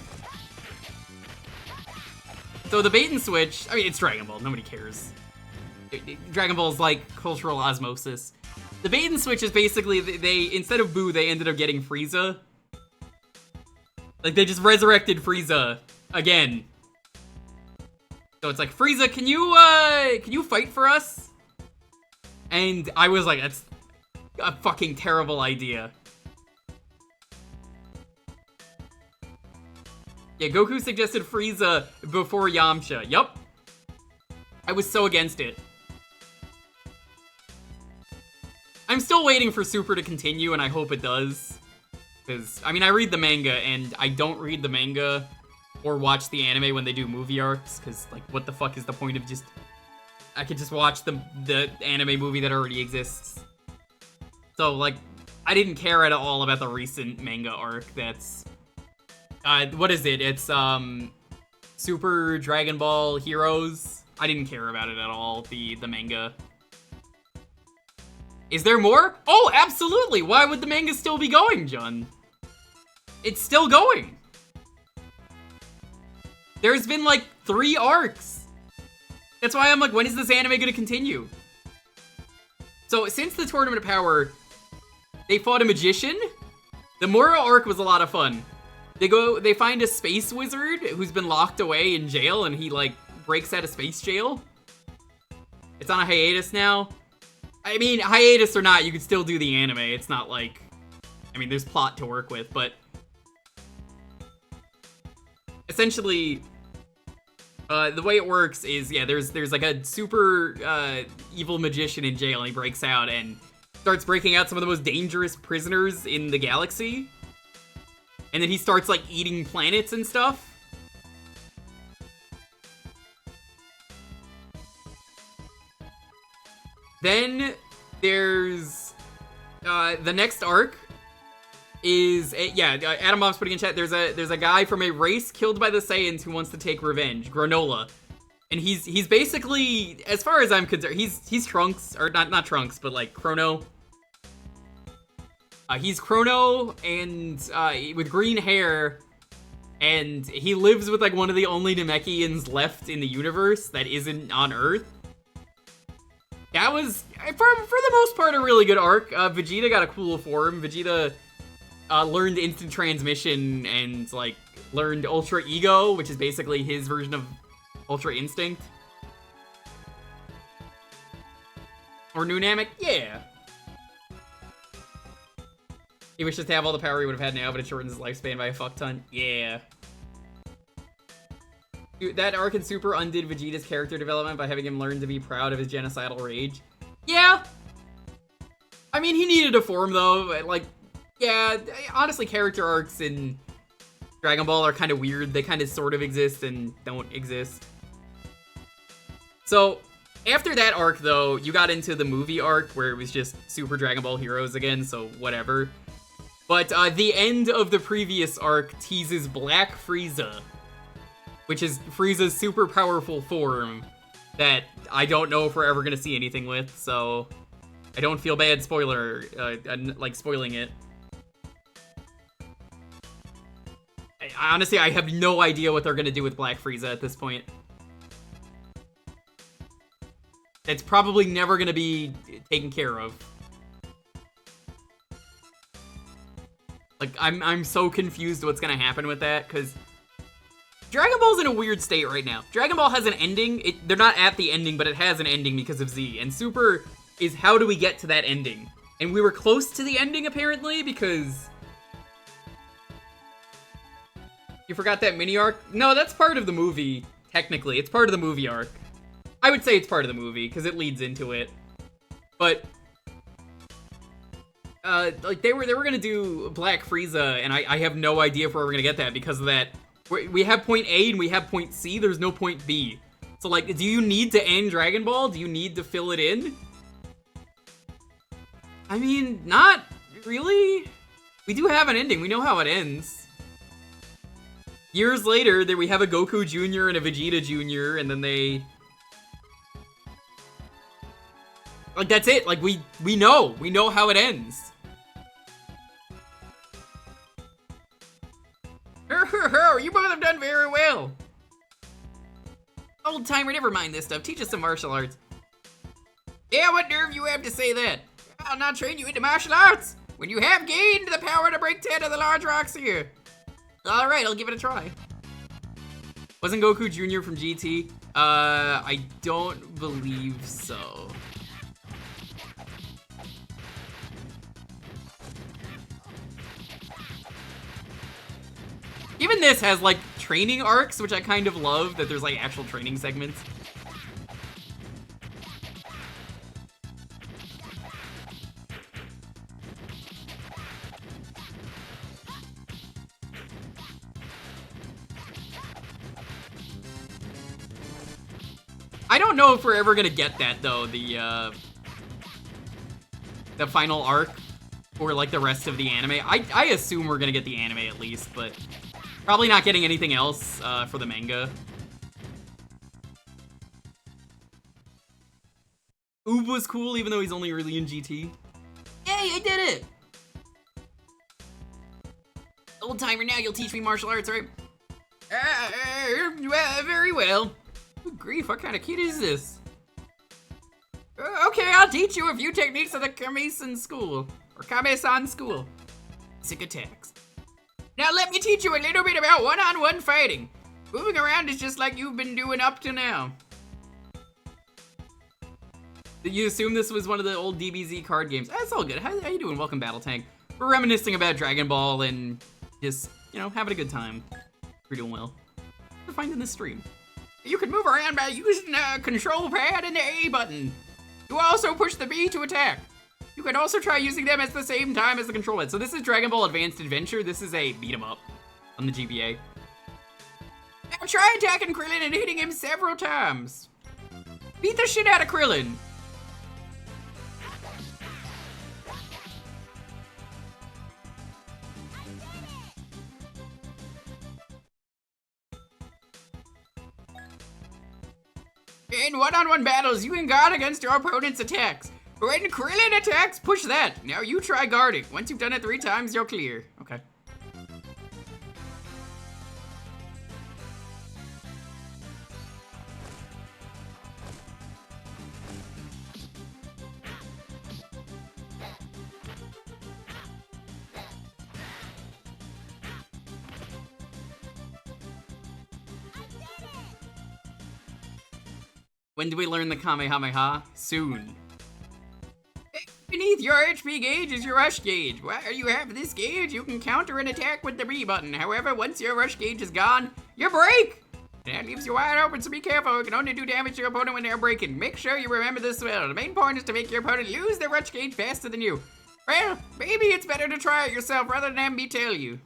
So the bait and switch, I mean, it's Dragon Ball, nobody cares. Dragon Ball's like cultural osmosis. The bait and switch is basically, they instead of Boo, they ended up getting Frieza. Like, they just resurrected Frieza again. So it's like, Frieza, can you fight for us? And I was like, that's a fucking terrible idea. Yeah, Goku suggested Frieza before Yamcha. Yup. I was so against it. I'm still waiting for Super to continue, and I hope it does. Because, I mean, I read the manga, and I don't read the manga or watch the anime when they do movie arcs, because, like, what the fuck is the point of just... I could just watch the anime movie that already exists. So, like, I didn't care at all about the recent manga arc that's... what is it? It's, Super Dragon Ball Heroes. I didn't care about it at all, the manga. Is there more? Oh, absolutely! Why would the manga still be going, John? It's still going! There's been, like, 3 arcs! That's why I'm like, when is this anime gonna continue? So, since the Tournament of Power, they fought a magician. The Mora arc was a lot of fun. They find a space wizard who's been locked away in jail, and he, like, breaks out of space jail. It's on a hiatus now. I mean, hiatus or not, you could still do the anime. It's not like... I mean, there's plot to work with, but... Essentially, the way it works is, yeah, there's like a super evil magician in jail, and he breaks out and starts breaking out some of the most dangerous prisoners in the galaxy. And then he starts, like, eating planets and stuff. Then there's The next arc is Adam Bob's putting in chat. There's a guy from a race killed by the Saiyans who wants to take revenge, Granola, and he's basically, as far as I'm concerned, he's Trunks, or not Trunks, but like Chrono. He's Chrono and with green hair, and he lives with like one of the only Namekians left in the universe that isn't on Earth. That was, for the most part, a really good arc. Vegeta got a cool form. Vegeta learned instant transmission and like learned Ultra Ego, which is basically his version of Ultra Instinct. Or New Namek, yeah. He wishes to have all the power he would have had now, but it shortens his lifespan by a fuck ton. Yeah. Dude, that arc in Super undid Vegeta's character development by having him learn to be proud of his genocidal rage. Yeah. I mean, he needed a form, though. Like, yeah, honestly, character arcs in Dragon Ball are kind of weird. They kind of sort of exist and don't exist. So, after that arc, though, you got into the movie arc, where it was just Super Dragon Ball Heroes again, so whatever. But the end of the previous arc teases Black Frieza, which is Frieza's super powerful form that I don't know if we're ever going to see anything with, so I don't feel bad spoiling it. Honestly, I have no idea what they're going to do with Black Frieza at this point. It's probably never going to be taken care of. Like, I'm so confused what's gonna happen with that, because Dragon Ball's in a weird state right now. Dragon Ball has an ending. They're not at the ending, but it has an ending because of Z. And Super is how do we get to that ending? And we were close to the ending, apparently, because... You forgot that mini arc? No, that's part of the movie, technically. It's part of the movie arc. I would say it's part of the movie, because it leads into it. But... like, they were gonna do Black Frieza, and I have no idea if we're gonna get that because of that. We have point A and we have point C, there's no point B. So, like, do you need to end Dragon Ball? Do you need to fill it in? I mean, not really. We do have an ending, we know how it ends. Years later, we have a Goku Jr. and a Vegeta Jr., and then they... Like, that's it, like, we know how it ends. You both have done very well. Old timer, never mind this stuff. Teach us some martial arts. Yeah, what nerve you have to say that? I'll not train you into martial arts when you have gained the power to break 10 of the large rocks here. Alright, I'll give it a try. Wasn't Goku Jr. from GT? I don't believe so. Even this has, like, training arcs, which I kind of love, that there's, like, actual training segments. I don't know if we're ever gonna get that, though, the final arc, or, like, the rest of the anime. I assume we're gonna get the anime at least, but... Probably not getting anything else for the manga. Oob was cool, even though he's only really in GT. Yay, I did it! Old timer, now you'll teach me martial arts, right? Very well. Good grief, what kind of kid is this? Okay, I'll teach you a few techniques of the Kame-san school. Or Kame-san school. Sick attacks. Now let me teach you a little bit about one-on-one fighting. Moving around is just like you've been doing up to now. Did you assume this was one of the old DBZ card games? That's all good. How you doing? Welcome, Battle Tank. We're reminiscing about Dragon Ball and just, you know, having a good time. We're doing well. We're finding this stream. You can move around by using the control pad and the A button. You also push the B to attack. You can also try using them at the same time as the control pad. So this is Dragon Ball Advanced Adventure. This is a beat 'em up on the GBA. Now try attacking Krillin and hitting him several times. Beat the shit out of Krillin. In one-on-one battles, you can guard against your opponent's attacks. When Krillin attacks, push that. Now you try guarding. Once you've done it 3 times, you're clear. Okay. When do we learn the Kamehameha? Soon. Beneath your HP gauge is your rush gauge. While you have this gauge, you can counter an attack with the B button. However, once your rush gauge is gone, you break! That leaves you wide open, so be careful. You can only do damage to your opponent when they're breaking. Make sure you remember this well. The main point is to make your opponent lose their rush gauge faster than you. Well, maybe it's better to try it yourself rather than me tell you.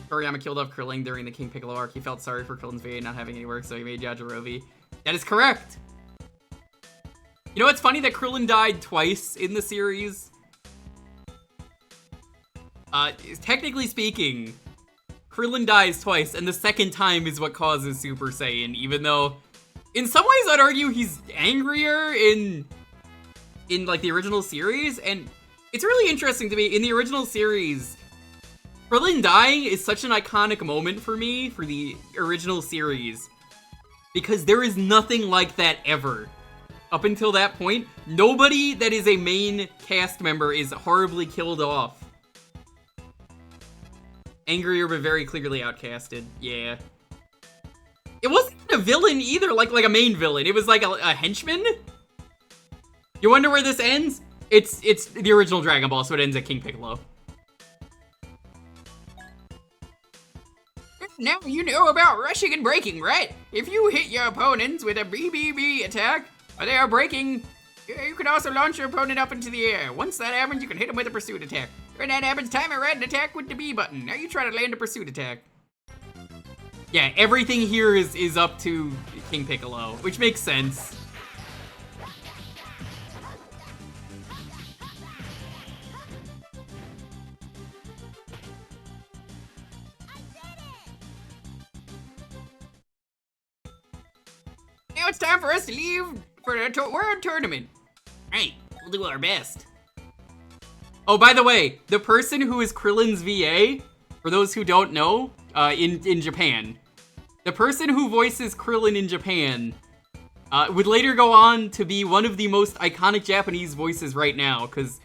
Toriyama killed off Krillin during the King Piccolo arc. He felt sorry for Krillin's VA not having any work, so he made Yajirobe. That is correct! You know what's funny? That Krillin died twice in the series. Technically speaking, Krillin dies twice, and the second time is what causes Super Saiyan, even though, in some ways, I'd argue he's angrier in like, the original series, and it's really interesting to me, in the original series, Krillin dying is such an iconic moment for me, for the original series, because there is nothing like that ever. Up until that point, nobody that is a main cast member is horribly killed off. Angrier but very clearly outcasted, yeah. It wasn't a villain either, like a main villain. It was like a henchman? You wonder where this ends? It's the original Dragon Ball, so it ends at King Piccolo. Now you know about rushing and breaking, right? If you hit your opponents with a BBB attack, or they are breaking, you can also launch your opponent up into the air. Once that happens, you can hit them with a pursuit attack. When that happens, time it right and attack with the B button. Now you try to land a pursuit attack. Yeah, everything here is up to King Piccolo, which makes sense. Now it's time for us to leave for the World Tournament. Right, we'll do our best. Oh, by the way, the person who is Krillin's VA, for those who don't know, in Japan, the person who voices Krillin in Japan would later go on to be one of the most iconic Japanese voices right now, because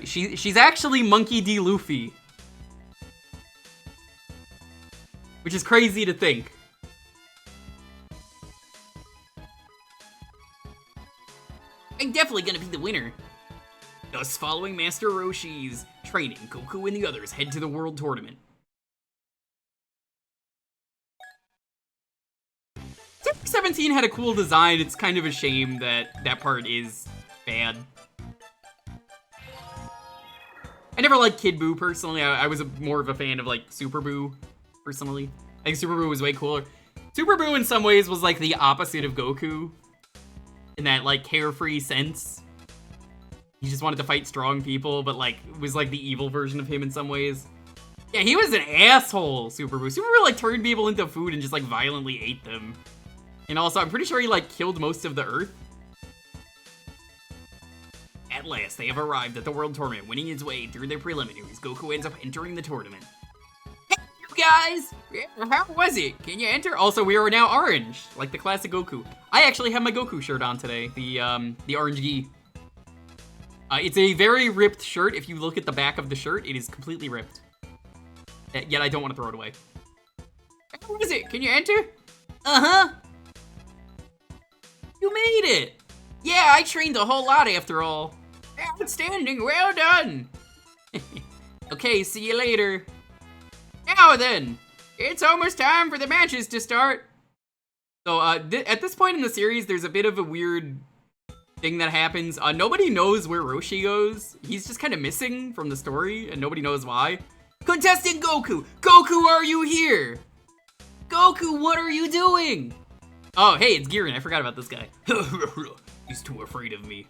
she's actually Monkey D. Luffy. Which is crazy to think. I'm definitely gonna be the winner. Thus, following Master Roshi's training, Goku and the others head to the World Tournament. Chapter 17 had a cool design. It's kind of a shame that that part is bad. I never liked Kid Buu, personally. I was more of a fan of, like, Super Buu, personally. I think Super Buu was way cooler. Super Buu, in some ways, was, like, the opposite of Goku. In that, like, carefree sense. He just wanted to fight strong people, but, like, was, like, the evil version of him in some ways. Yeah, he was an asshole, Super Buu. Super Buu, like, turned people into food and just, like, violently ate them. And also, I'm pretty sure he, like, killed most of the Earth. At last, they have arrived at the World Tournament, winning his way through their preliminaries. Goku ends up entering the tournament. Hey, you guys! How was it? Can you enter? Also, we are now orange, like the classic Goku. I actually have my Goku shirt on today, the orange gi. It's a very ripped shirt. If you look at the back of the shirt, it is completely ripped. Yet I don't want to throw it away. How was it? Can you enter? Uh-huh. You made it. Yeah, I trained a whole lot after all. Outstanding, well done. Okay, see you later. Now then, it's almost time for the matches to start. So, at this point in the series, there's a bit of a weird thing that happens. Nobody knows where Roshi goes. He's just kind of missing from the story, and nobody knows why. Contestant Goku! Goku, are you here? Goku, what are you doing? Oh, hey, it's Girin. I forgot about this guy. He's too afraid of me.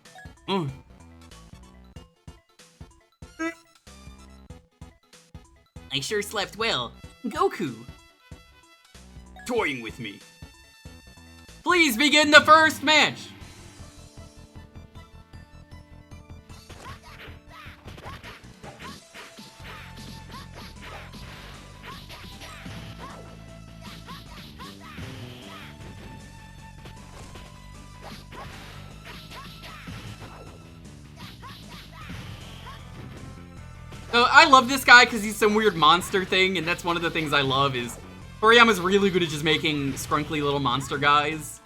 I sure slept well. Goku. Toying with me. Please begin the first match. I love this guy because he's some weird monster thing, and that's one of the things I love is Toriyama's really good at just making scrunkly little monster guys,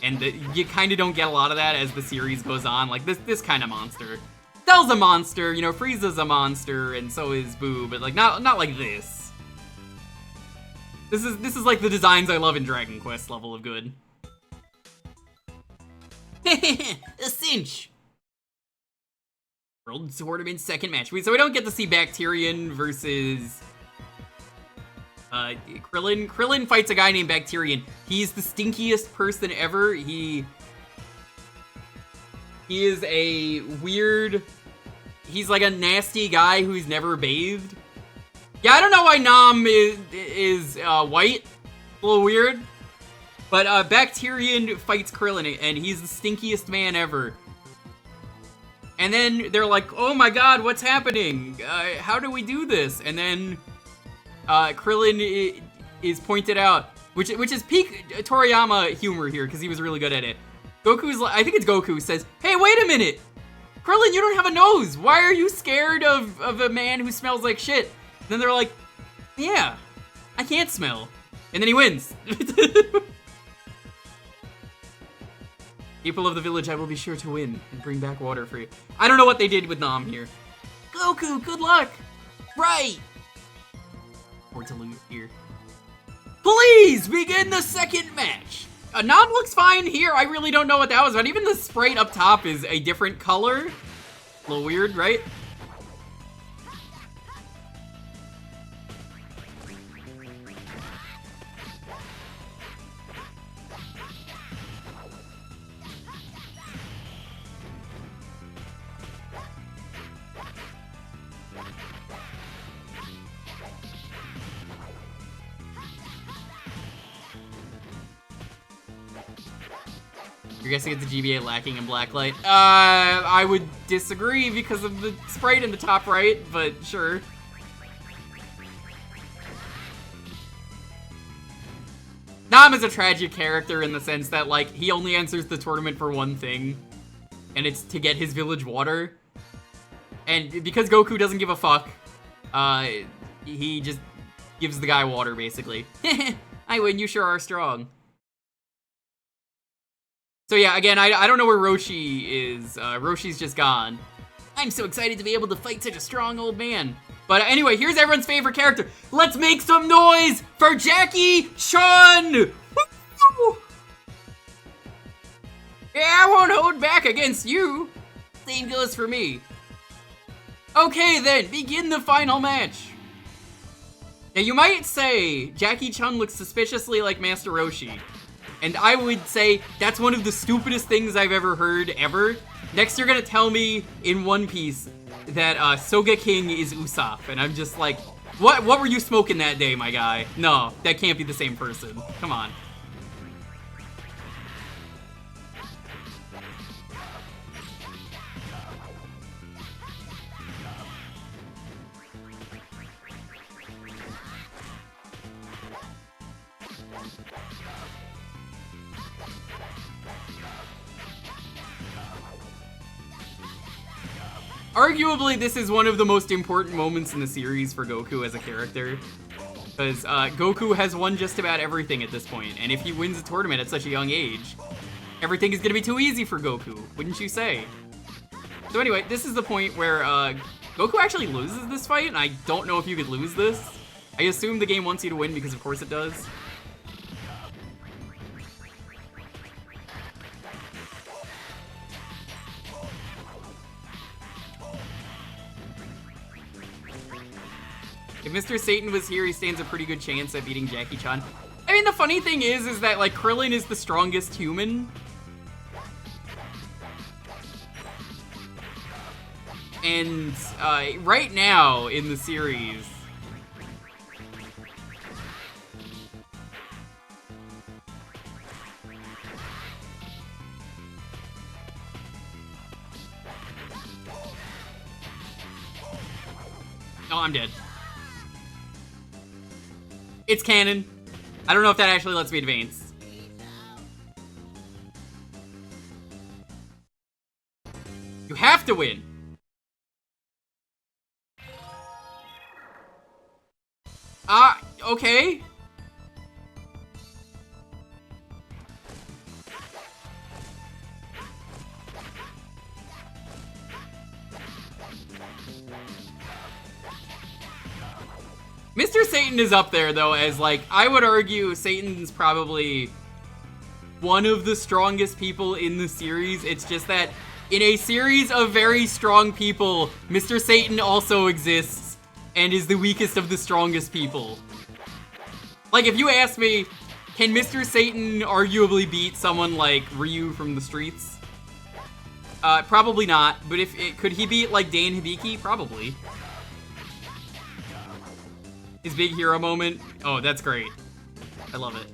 and you kind of don't get a lot of that as the series goes on. Like this kind of monster. Cell's a monster, you know, Frieza's a monster, and so is Boo, but like not like this. This is like the designs I love in Dragon Quest level of good. A cinch. World Tournament second match. So we don't get to see Bacterian versus Krillin. Krillin fights a guy named Bacterian. He's the stinkiest person ever. He is a weird... He's like a nasty guy who's never bathed. Yeah, I don't know why Nam is white. A little weird. But Bacterian fights Krillin, and he's the stinkiest man ever. And then they're like, oh my god, what's happening? How do we do this? And then Krillin is pointed out, which is peak Toriyama humor here, because he was really good at it. Goku's, I think it's Goku, says, hey, wait a minute! Krillin, you don't have a nose! Why are you scared of a man who smells like shit? And then they're like, yeah, I can't smell. And then he wins. People of the village, I will be sure to win and bring back water for you. I don't know what they did with Nam here. Goku, good luck! Right! Or to lose here. Please begin the second match! Nam looks fine here. I really don't know what that was, but even the sprite up top is a different color. A little weird, right? You're guessing it's the GBA lacking in blacklight? I would disagree because of the sprite in the top right, but sure. Nam is a tragic character in the sense that, like, he only enters the tournament for one thing, and it's to get his village water. And because Goku doesn't give a fuck, he just gives the guy water, basically. I win, you sure are strong. So yeah, again, I don't know where Roshi is. Roshi's just gone. I'm so excited to be able to fight such a strong old man. But anyway, here's everyone's favorite character. Let's make some noise for Jackie Chun! Woo! Yeah, I won't hold back against you. Same goes for me. Okay then, begin the final match. Now you might say Jackie Chun looks suspiciously like Master Roshi. And I would say that's one of the stupidest things I've ever heard, ever. Next, you're gonna tell me in One Piece that Soga King is Usopp, and I'm just like, what were you smoking that day, my guy? No, that can't be the same person. Come on. Arguably, this is one of the most important moments in the series for Goku as a character. Because Goku has won just about everything at this point, and if he wins a tournament at such a young age, everything is going to be too easy for Goku, wouldn't you say? So anyway, this is the point where Goku actually loses this fight, and I don't know if you could lose this. I assume the game wants you to win because of course it does. If Mr. Satan was here, he stands a pretty good chance at beating Jackie Chun. I mean, the funny thing is that, like, Krillin is the strongest human. And, right now, in the series, Oh, I'm dead. It's canon. I don't know if that actually lets me advance. You have to win. Okay. Mr. Satan is up there, though, as, like, I would argue Satan's probably one of the strongest people in the series. It's just that in a series of very strong people, Mr. Satan also exists and is the weakest of the strongest people. Like, if you ask me, can Mr. Satan arguably beat someone like Ryu from the streets? Probably not, but could he beat, like, Dan Hibiki? Probably. His big hero moment. Oh, that's great. I love it.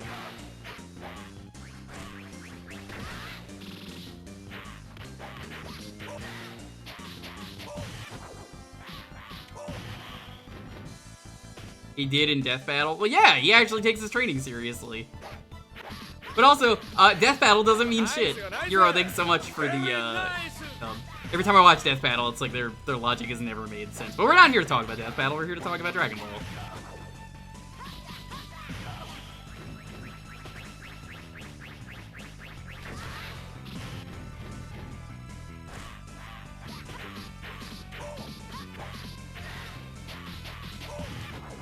He did in Death Battle? Well, yeah, he actually takes his training seriously. But also, Death Battle doesn't mean shit. Hero, thanks so much for the, every time I watch Death Battle, it's like their logic has never made sense. But we're not here to talk about Death Battle, we're here to talk about Dragon Ball.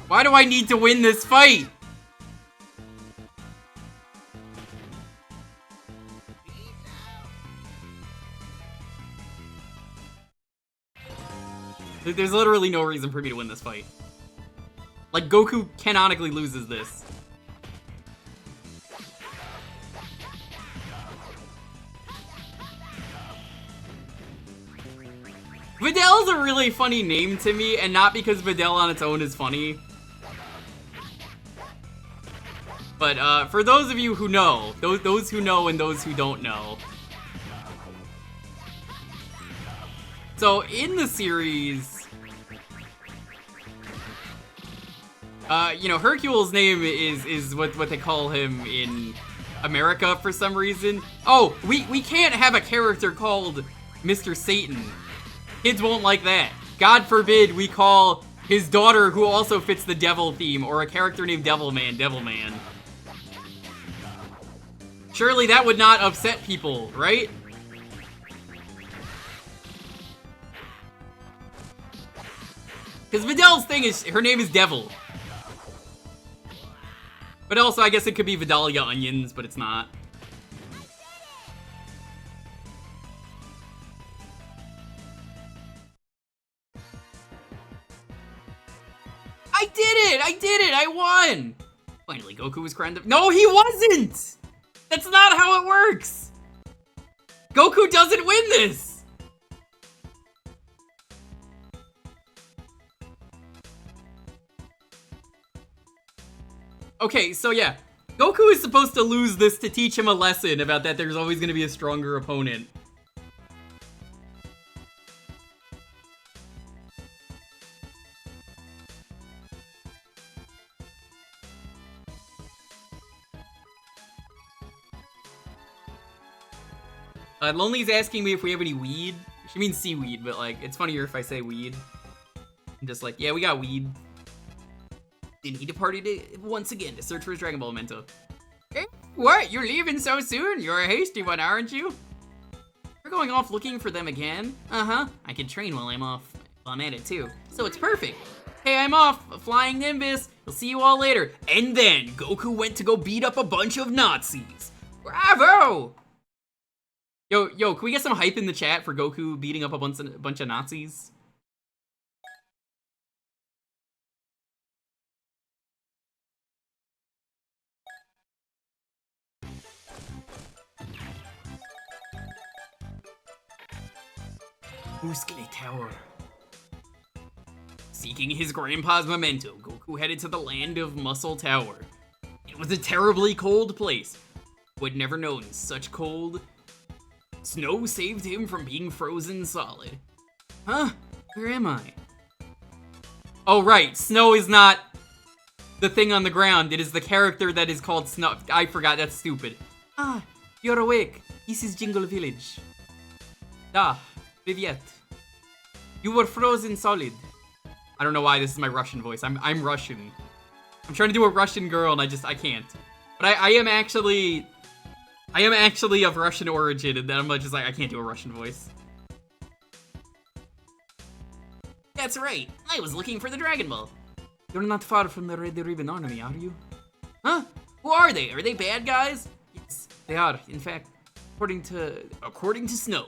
Why do I need to win this fight? There's literally no reason for me to win this fight. Like, Goku canonically loses this. Vidal's a really funny name to me, and not because Vidal on its own is funny. But for those of you who know, those who know and those who don't know. So in the series, you know, Hercule's name is what they call him in America for some reason. Oh, we can't have a character called Mr. Satan. Kids won't like that. God forbid we call his daughter, who also fits the devil theme, or a character named Devilman, Devilman. Surely that would not upset people, right? Because Vidal's thing is, her name is Devil. But also, I guess it could be Vidalia Onions, but it's not. I did it! I did it! I won! Finally, Goku was crowned up. No, he wasn't! That's not how it works! Goku doesn't win this! Okay, so yeah. Goku is supposed to lose this to teach him a lesson about that there's always gonna be a stronger opponent. Lonely's asking me if we have any weed. She means seaweed, but like, it's funnier if I say weed. I'm just like, yeah, we got weed. Then he departed once again to search for his Dragon Ball memento. Hey, what? You're leaving so soon? You're a hasty one, aren't you? You're going off looking for them again? Uh-huh. I can train while I'm off. Well, I'm at it too. So it's perfect. Hey, I'm off. Flying Nimbus. We'll see you all later. And then Goku went to go beat up a bunch of Nazis. Bravo! Yo, can we get some hype in the chat for Goku beating up a bunch of Nazis? Muskele Tower. Seeking his grandpa's memento, Goku headed to the land of Muscle Tower. It was a terribly cold place. Who had never known such cold? Snow saved him from being frozen solid. Huh? Where am I? Oh, right. Snow is not the thing on the ground. It is the character that is called Snow. I forgot. That's stupid. Ah, you're awake. This is Jingle Village. Ah, Viviette. You were frozen solid. I don't know why this is my Russian voice. I'm Russian. I'm trying to do a Russian girl and I can't. But I am actually of Russian origin, and then I'm just like, I can't do a Russian voice. That's right. I was looking for the Dragon Ball. You're not far from the Red Ribbon Army, are you? Huh? Who are they? Are they bad guys? Yes, they are. In fact, according to Snow,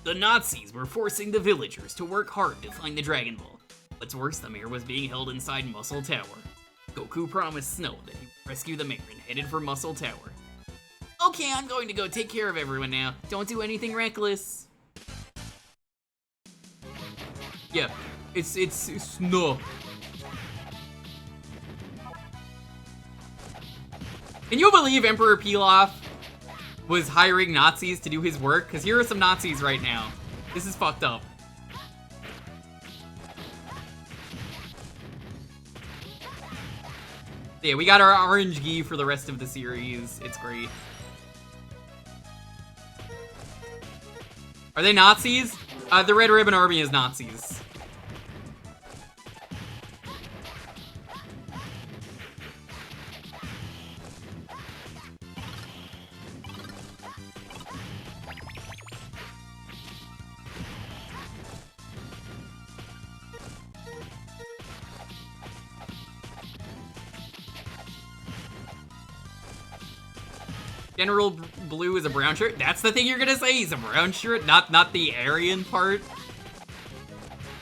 the Nazis were forcing the villagers to work hard to find the Dragon Ball. What's worse, the mayor was being held inside Muscle Tower. Goku promised Snow that he would rescue the mayor and headed for Muscle Tower. Okay, I'm going to go take care of everyone now. Don't do anything reckless. Yeah, it's Snow. Can you believe Emperor Pilaf was hiring Nazis to do his work? Because here are some Nazis right now. This is fucked up. Yeah, we got our orange gi for the rest of the series. It's great. Are they Nazis? The Red Ribbon Army is Nazis. General Blue is a brown shirt? That's the thing you're gonna say? He's a brown shirt? Not the Aryan part?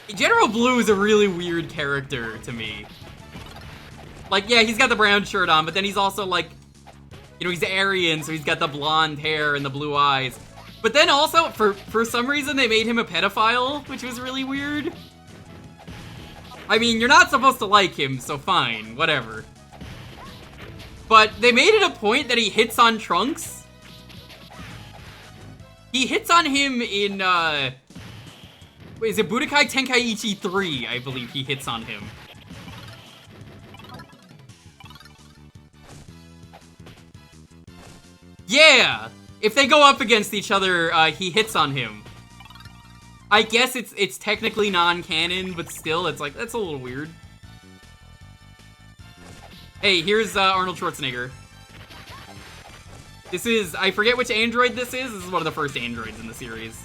General Blue is a really weird character to me. Like, yeah, he's got the brown shirt on, but then he's also like, you know, he's Aryan, so he's got the blonde hair and the blue eyes. But then also, for some reason, they made him a pedophile, which was really weird. I mean, you're not supposed to like him, so fine, whatever. But they made it a point that he hits on Trunks. He hits on him in, wait, is it Budokai Tenkaichi 3, I believe he hits on him. Yeah! If they go up against each other, he hits on him. I guess it's technically non-canon, but still, it's like, that's a little weird. Hey, here's Arnold Schwarzenegger. This is, I forget which android this is. This is one of the first androids in the series.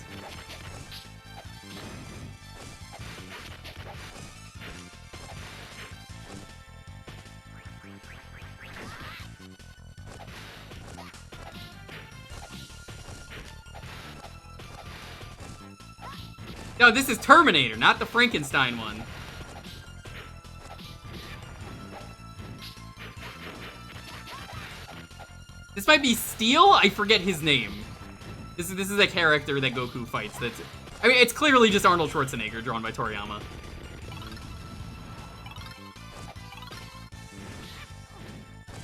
No, this is Terminator, not the Frankenstein one. This might be Steel? I forget his name. This is a character that Goku fights. I mean, it's clearly just Arnold Schwarzenegger drawn by Toriyama.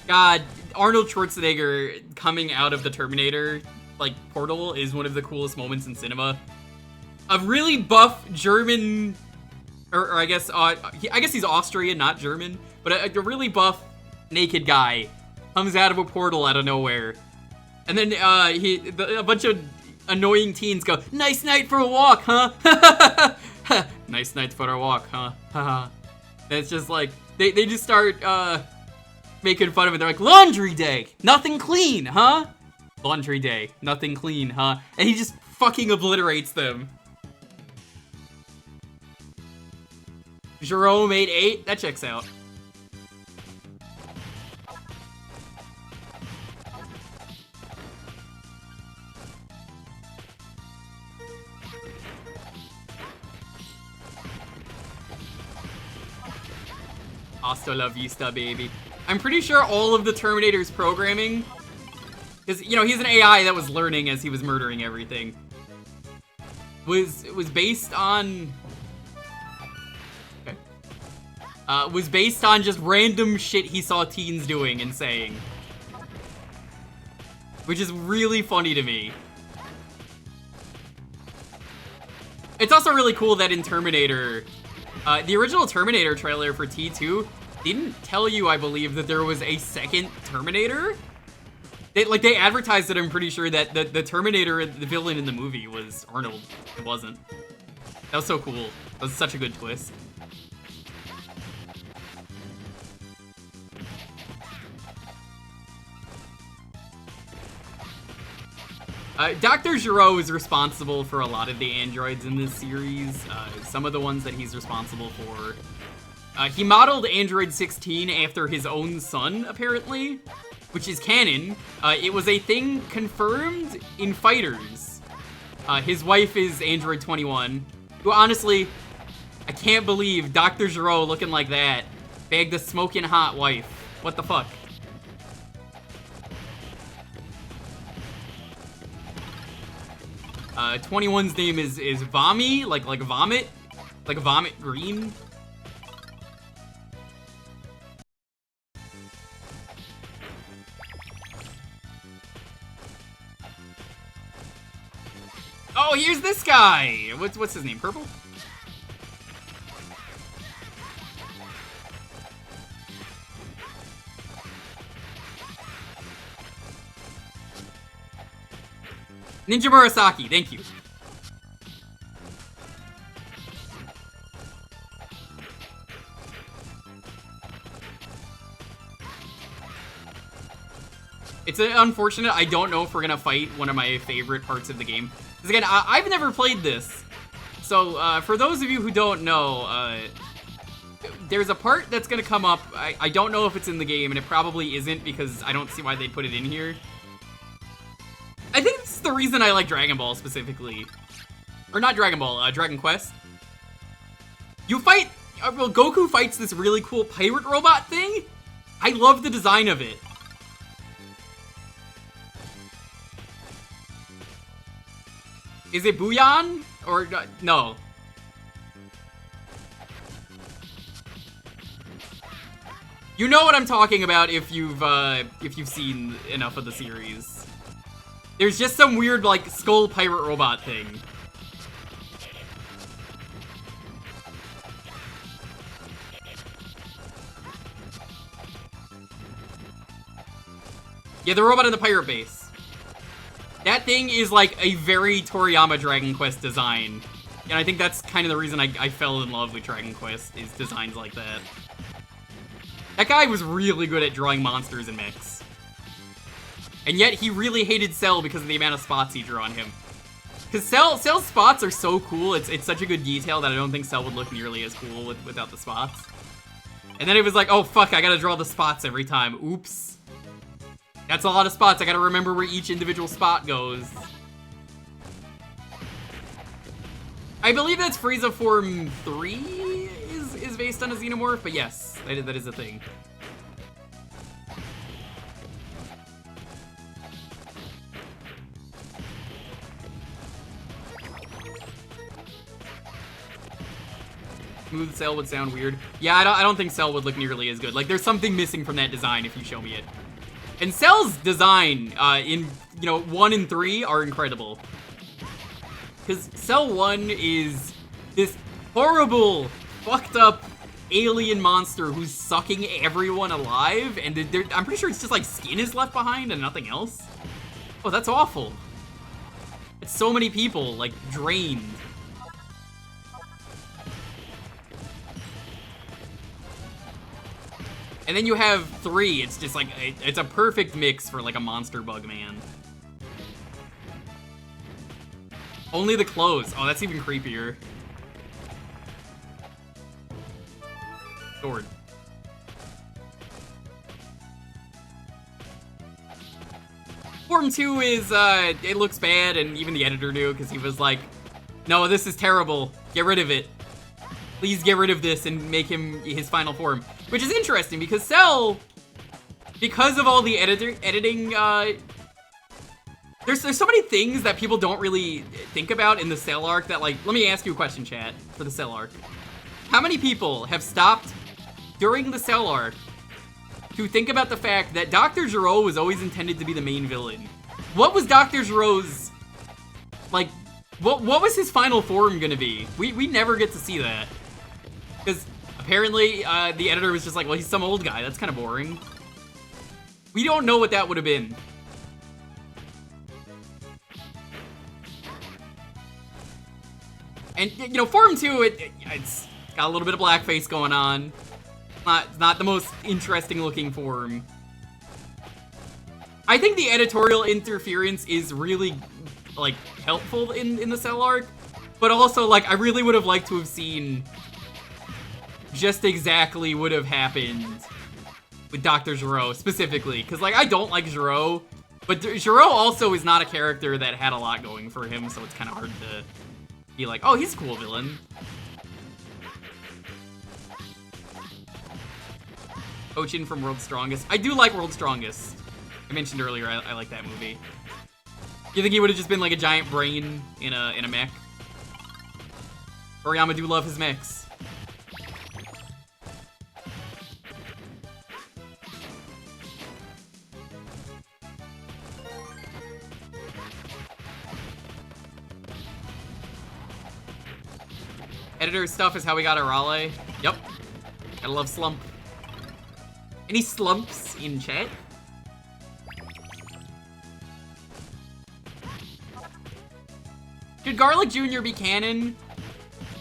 God, Arnold Schwarzenegger coming out of the Terminator, like, portal is one of the coolest moments in cinema. A really buff German, or I guess he's Austrian, not German, but a really buff naked guy comes out of a portal out of nowhere. And then a bunch of annoying teens go, "Nice night for a walk, huh?" Nice night for a walk, huh? And it's just like, they just start making fun of it. They're like, "Laundry day, nothing clean, huh? Laundry day, nothing clean, huh?" And he just fucking obliterates them. Jerome 88, that checks out. Hasta la vista, baby. I'm pretty sure all of the Terminator's programming, because, you know, he's an AI that was learning as he was murdering everything, was based on... Okay. Was based on just random shit he saw teens doing and saying. Which is really funny to me. It's also really cool that in Terminator, The original Terminator trailer for T2 didn't tell you, I believe, that there was a second Terminator. They advertised it, I'm pretty sure, that the Terminator, the villain in the movie, was Arnold. It wasn't. That was so cool. That was such a good twist. Dr. Gero is responsible for a lot of the androids in this series. Some of the ones that he's responsible for. He modeled Android 16 after his own son, apparently, which is canon. It was a thing confirmed in Fighters. His wife is Android 21, who honestly, I can't believe Dr. Gero looking like that bagged a smoking hot wife. What the fuck? 21's name is Vommy, like vomit, like vomit green. Oh, here's this guy. What's his name? Purple? Ninja Murasaki, thank you. It's unfortunate. I don't know if we're gonna fight one of my favorite parts of the game. Because again, I've never played this. So, for those of you who don't know, there's a part that's gonna come up. I don't know if it's in the game, and it probably isn't because I don't see why they'd put it in here. I think this is the reason I like Dragon Ball specifically. Or not Dragon Ball, Dragon Quest. You fight, well, Goku fights this really cool pirate robot thing. I love the design of it. Is it Booyan? Or, no. You know what I'm talking about if you've seen enough of the series. There's just some weird, like, skull pirate robot thing. Yeah, the robot in the pirate base. That thing is, like, a very Toriyama Dragon Quest design. And I think that's kind of the reason I fell in love with Dragon Quest, is designs like that. That guy was really good at drawing monsters and mechs. And yet, he really hated Cell because of the amount of spots he drew on him. Because Cell's spots are so cool, it's such a good detail that I don't think Cell would look nearly as cool without the spots. And then it was like, oh fuck, I gotta draw the spots every time. Oops. That's a lot of spots, I gotta remember where each individual spot goes. I believe that's Frieza Form 3 is based on a Xenomorph, but yes, that is a thing. Smooth Cell would sound weird. Yeah, I don't think Cell would look nearly as good. Like, there's something missing from that design if you show me it. And Cell's design in, 1 and 3 are incredible. Because Cell 1 is this horrible, fucked up alien monster who's sucking everyone alive. And I'm pretty sure it's just like skin is left behind and nothing else. Oh, that's awful. It's so many people, like, drained. And then you have 3, it's just like, it's a perfect mix for like a monster bug man. Only the clothes. Oh, that's even creepier. Sword. Form 2 is, it looks bad, and even the editor knew, because he was like, no, this is terrible. Get rid of it. Please get rid of this and make him his final form. Which is interesting, because Cell, because of all the editing, there's so many things that people don't really think about in the Cell arc that, like, let me ask you a question, chat, for the Cell arc. How many people have stopped during the Cell arc to think about the fact that Dr. Gero was always intended to be the main villain? What was Dr. Gero's, like, what was his final form gonna be? We never get to see that. Because apparently the editor was just like, well, he's some old guy. That's kind of boring. We don't know what that would have been. And, you know, Form 2, it's got a little bit of blackface going on. Not the most interesting looking form. I think the editorial interference is really, like, helpful in the Cell arc. But also, like, I really would have liked to have seen just exactly what would have happened with Dr. Gero, specifically. Because, like, I don't like Gero, but Gero also is not a character that had a lot going for him, so it's kind of hard to be like, oh, he's a cool villain. Ochin from World's Strongest. I do like World's Strongest. I mentioned earlier I like that movie. You think he would have just been like a giant brain in a mech? Toriyama do love his mechs. Editor stuff is how we got Arale. Yep. Gotta love Slump. Any slumps in chat? Should Garlic Jr. be canon?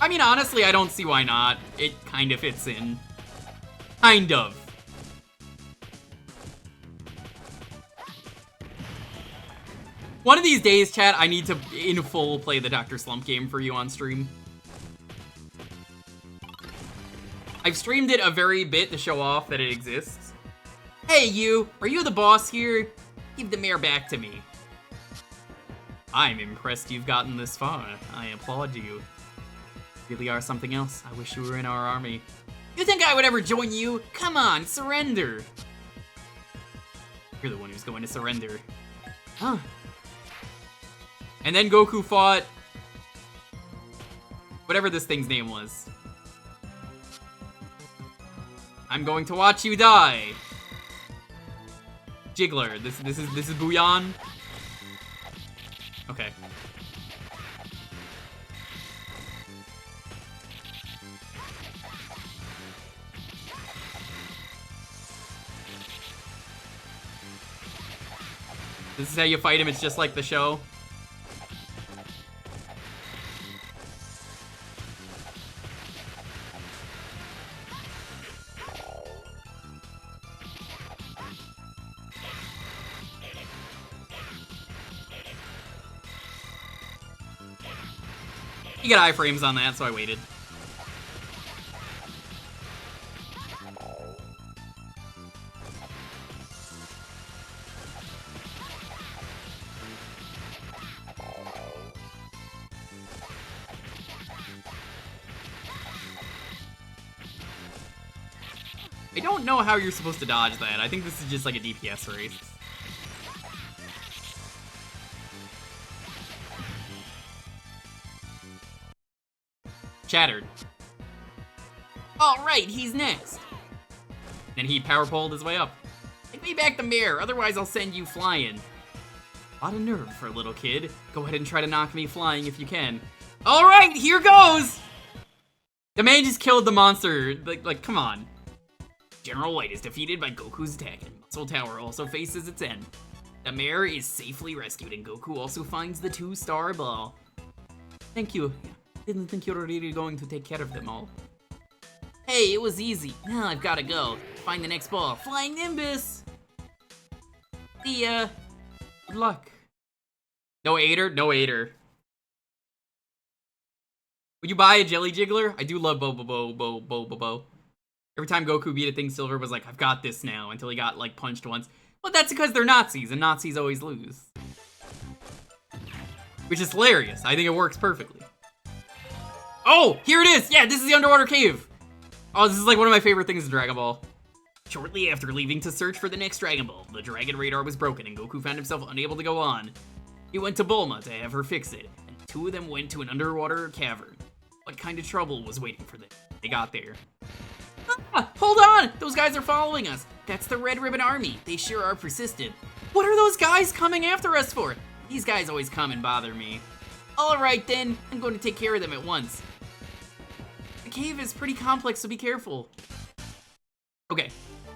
I mean, honestly, I don't see why not. It kind of fits in. Kind of. One of these days, chat, I need to, in full, play the Dr. Slump game for you on stream. I've streamed it a very bit to show off that it exists. Hey, you! Are you the boss here? Give the mare back to me. I'm impressed you've gotten this far. I applaud you. You really are something else. I wish you were in our army. You think I would ever join you? Come on, surrender! You're the one who's going to surrender. Huh. And then Goku fought whatever this thing's name was. I'm going to watch you die. Jiggler. This is Bouillon. Okay. This is how you fight him. It's just like the show. You get iframes on that, so I waited. I don't know how you're supposed to dodge that. I think this is just like a DPS race. Shattered. Alright, he's next. Then he power pulled his way up. Take me back the mirror, otherwise I'll send you flying. A lot of nerve for a little kid. Go ahead and try to knock me flying if you can. Alright, here goes! The man just killed the monster. Like, come on. General White is defeated by Goku's attack, and Muscle Tower also faces its end. The mayor is safely rescued, and Goku also finds the 2-star ball. Thank you. Didn't think you were really going to take care of them all. Hey, it was easy. Now I've gotta go. Find the next ball. Flying Nimbus! See ya. Good luck. No aider? No aider. Would you buy a Jelly Jiggler? I do love Bo. Every time Goku beat a thing, Silver was like, I've got this now, until he got, like, punched once. But that's because they're Nazis, and Nazis always lose. Which is hilarious. I think it works perfectly. Oh, here it is! Yeah, this is the underwater cave! Oh, this is like one of my favorite things in Dragon Ball. Shortly after leaving to search for the next Dragon Ball, the Dragon Radar was broken and Goku found himself unable to go on. He went to Bulma to have her fix it, and the two of them went to an underwater cavern. What kind of trouble was waiting for them? They got there. Ah, hold on! Those guys are following us! That's the Red Ribbon Army. They sure are persistent. What are those guys coming after us for? These guys always come and bother me. Alright then, I'm going to take care of them at once. The cave is pretty complex, so be careful. Okay.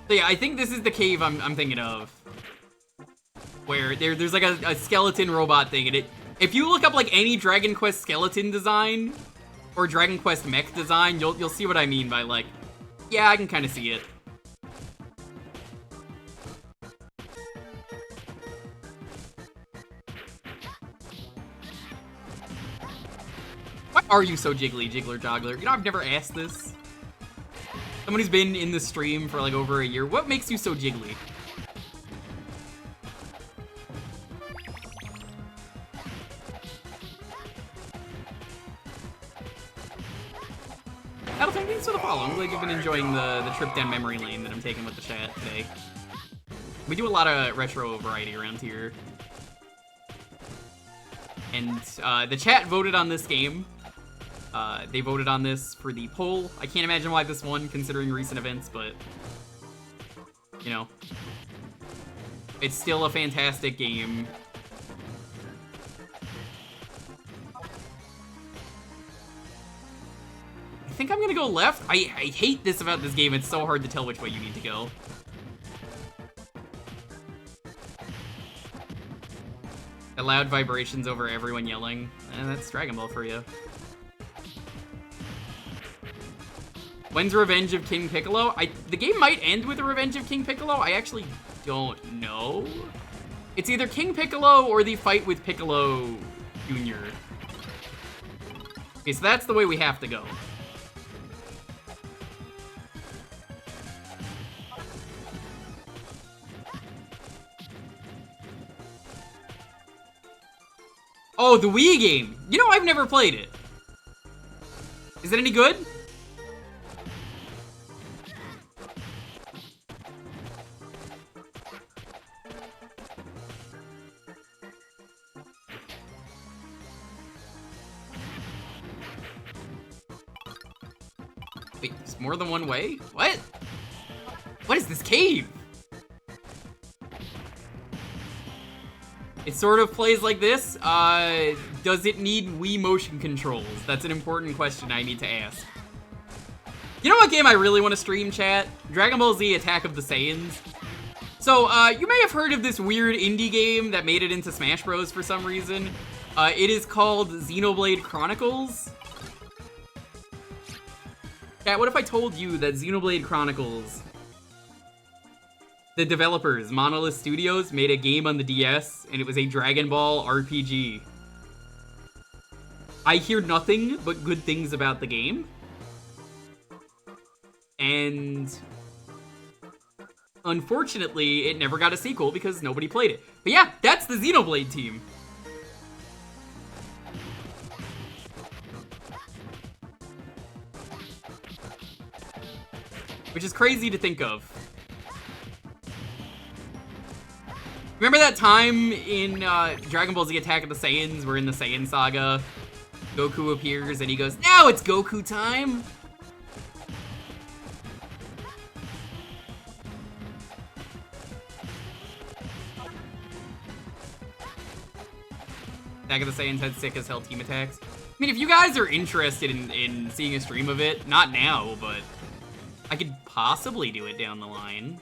So yeah, I think this is the cave I'm thinking of. Where there's like a skeleton robot thing, and if you look up like any Dragon Quest skeleton design or Dragon Quest mech design, you'll see what I mean by like, yeah, I can kind of see it. Why are you so jiggly, Jiggler Joggler? You know, I've never asked this. Someone who's been in the stream for like over a year, what makes you so jiggly? Battletime, thanks for the follow. I'm glad you've been enjoying the trip down memory lane that I'm taking with the chat today. We do a lot of retro variety around here. And the chat voted on this game. They voted on this for the poll. I can't imagine why this won, considering recent events, but, you know, it's still a fantastic game. I think I'm gonna go left. I hate this about this game. It's so hard to tell which way you need to go. The loud vibrations over everyone yelling. That's Dragon Ball for you. When's Revenge of King Piccolo? The game might end with a Revenge of King Piccolo. I actually don't know. It's either King Piccolo or the fight with Piccolo Jr. Okay, so that's the way we have to go. Oh, the Wii game. You know, I've never played it. Is it any good? Wait, there's more than one way? What? What is this cave? It sort of plays like this. Does it need Wii motion controls? That's an important question I need to ask. You know what game I really want to stream, chat? Dragon Ball Z Attack of the Saiyans. So, you may have heard of this weird indie game that made it into Smash Bros. For some reason. It is called Xenoblade Chronicles. Chat, what if I told you that Xenoblade Chronicles, the developers, Monolith Studios, made a game on the DS, and it was a Dragon Ball RPG. I hear nothing but good things about the game. And unfortunately, it never got a sequel because nobody played it. But yeah, that's the Xenoblade team. Which is crazy to think of. Remember that time in Dragon Ball Z Attack of the Saiyans, where in the Saiyan Saga, Goku appears and he goes, "Now it's Goku time!" Attack of the Saiyans had sick as hell team attacks. I mean, if you guys are interested in seeing a stream of it, not now, but I could possibly do it down the line.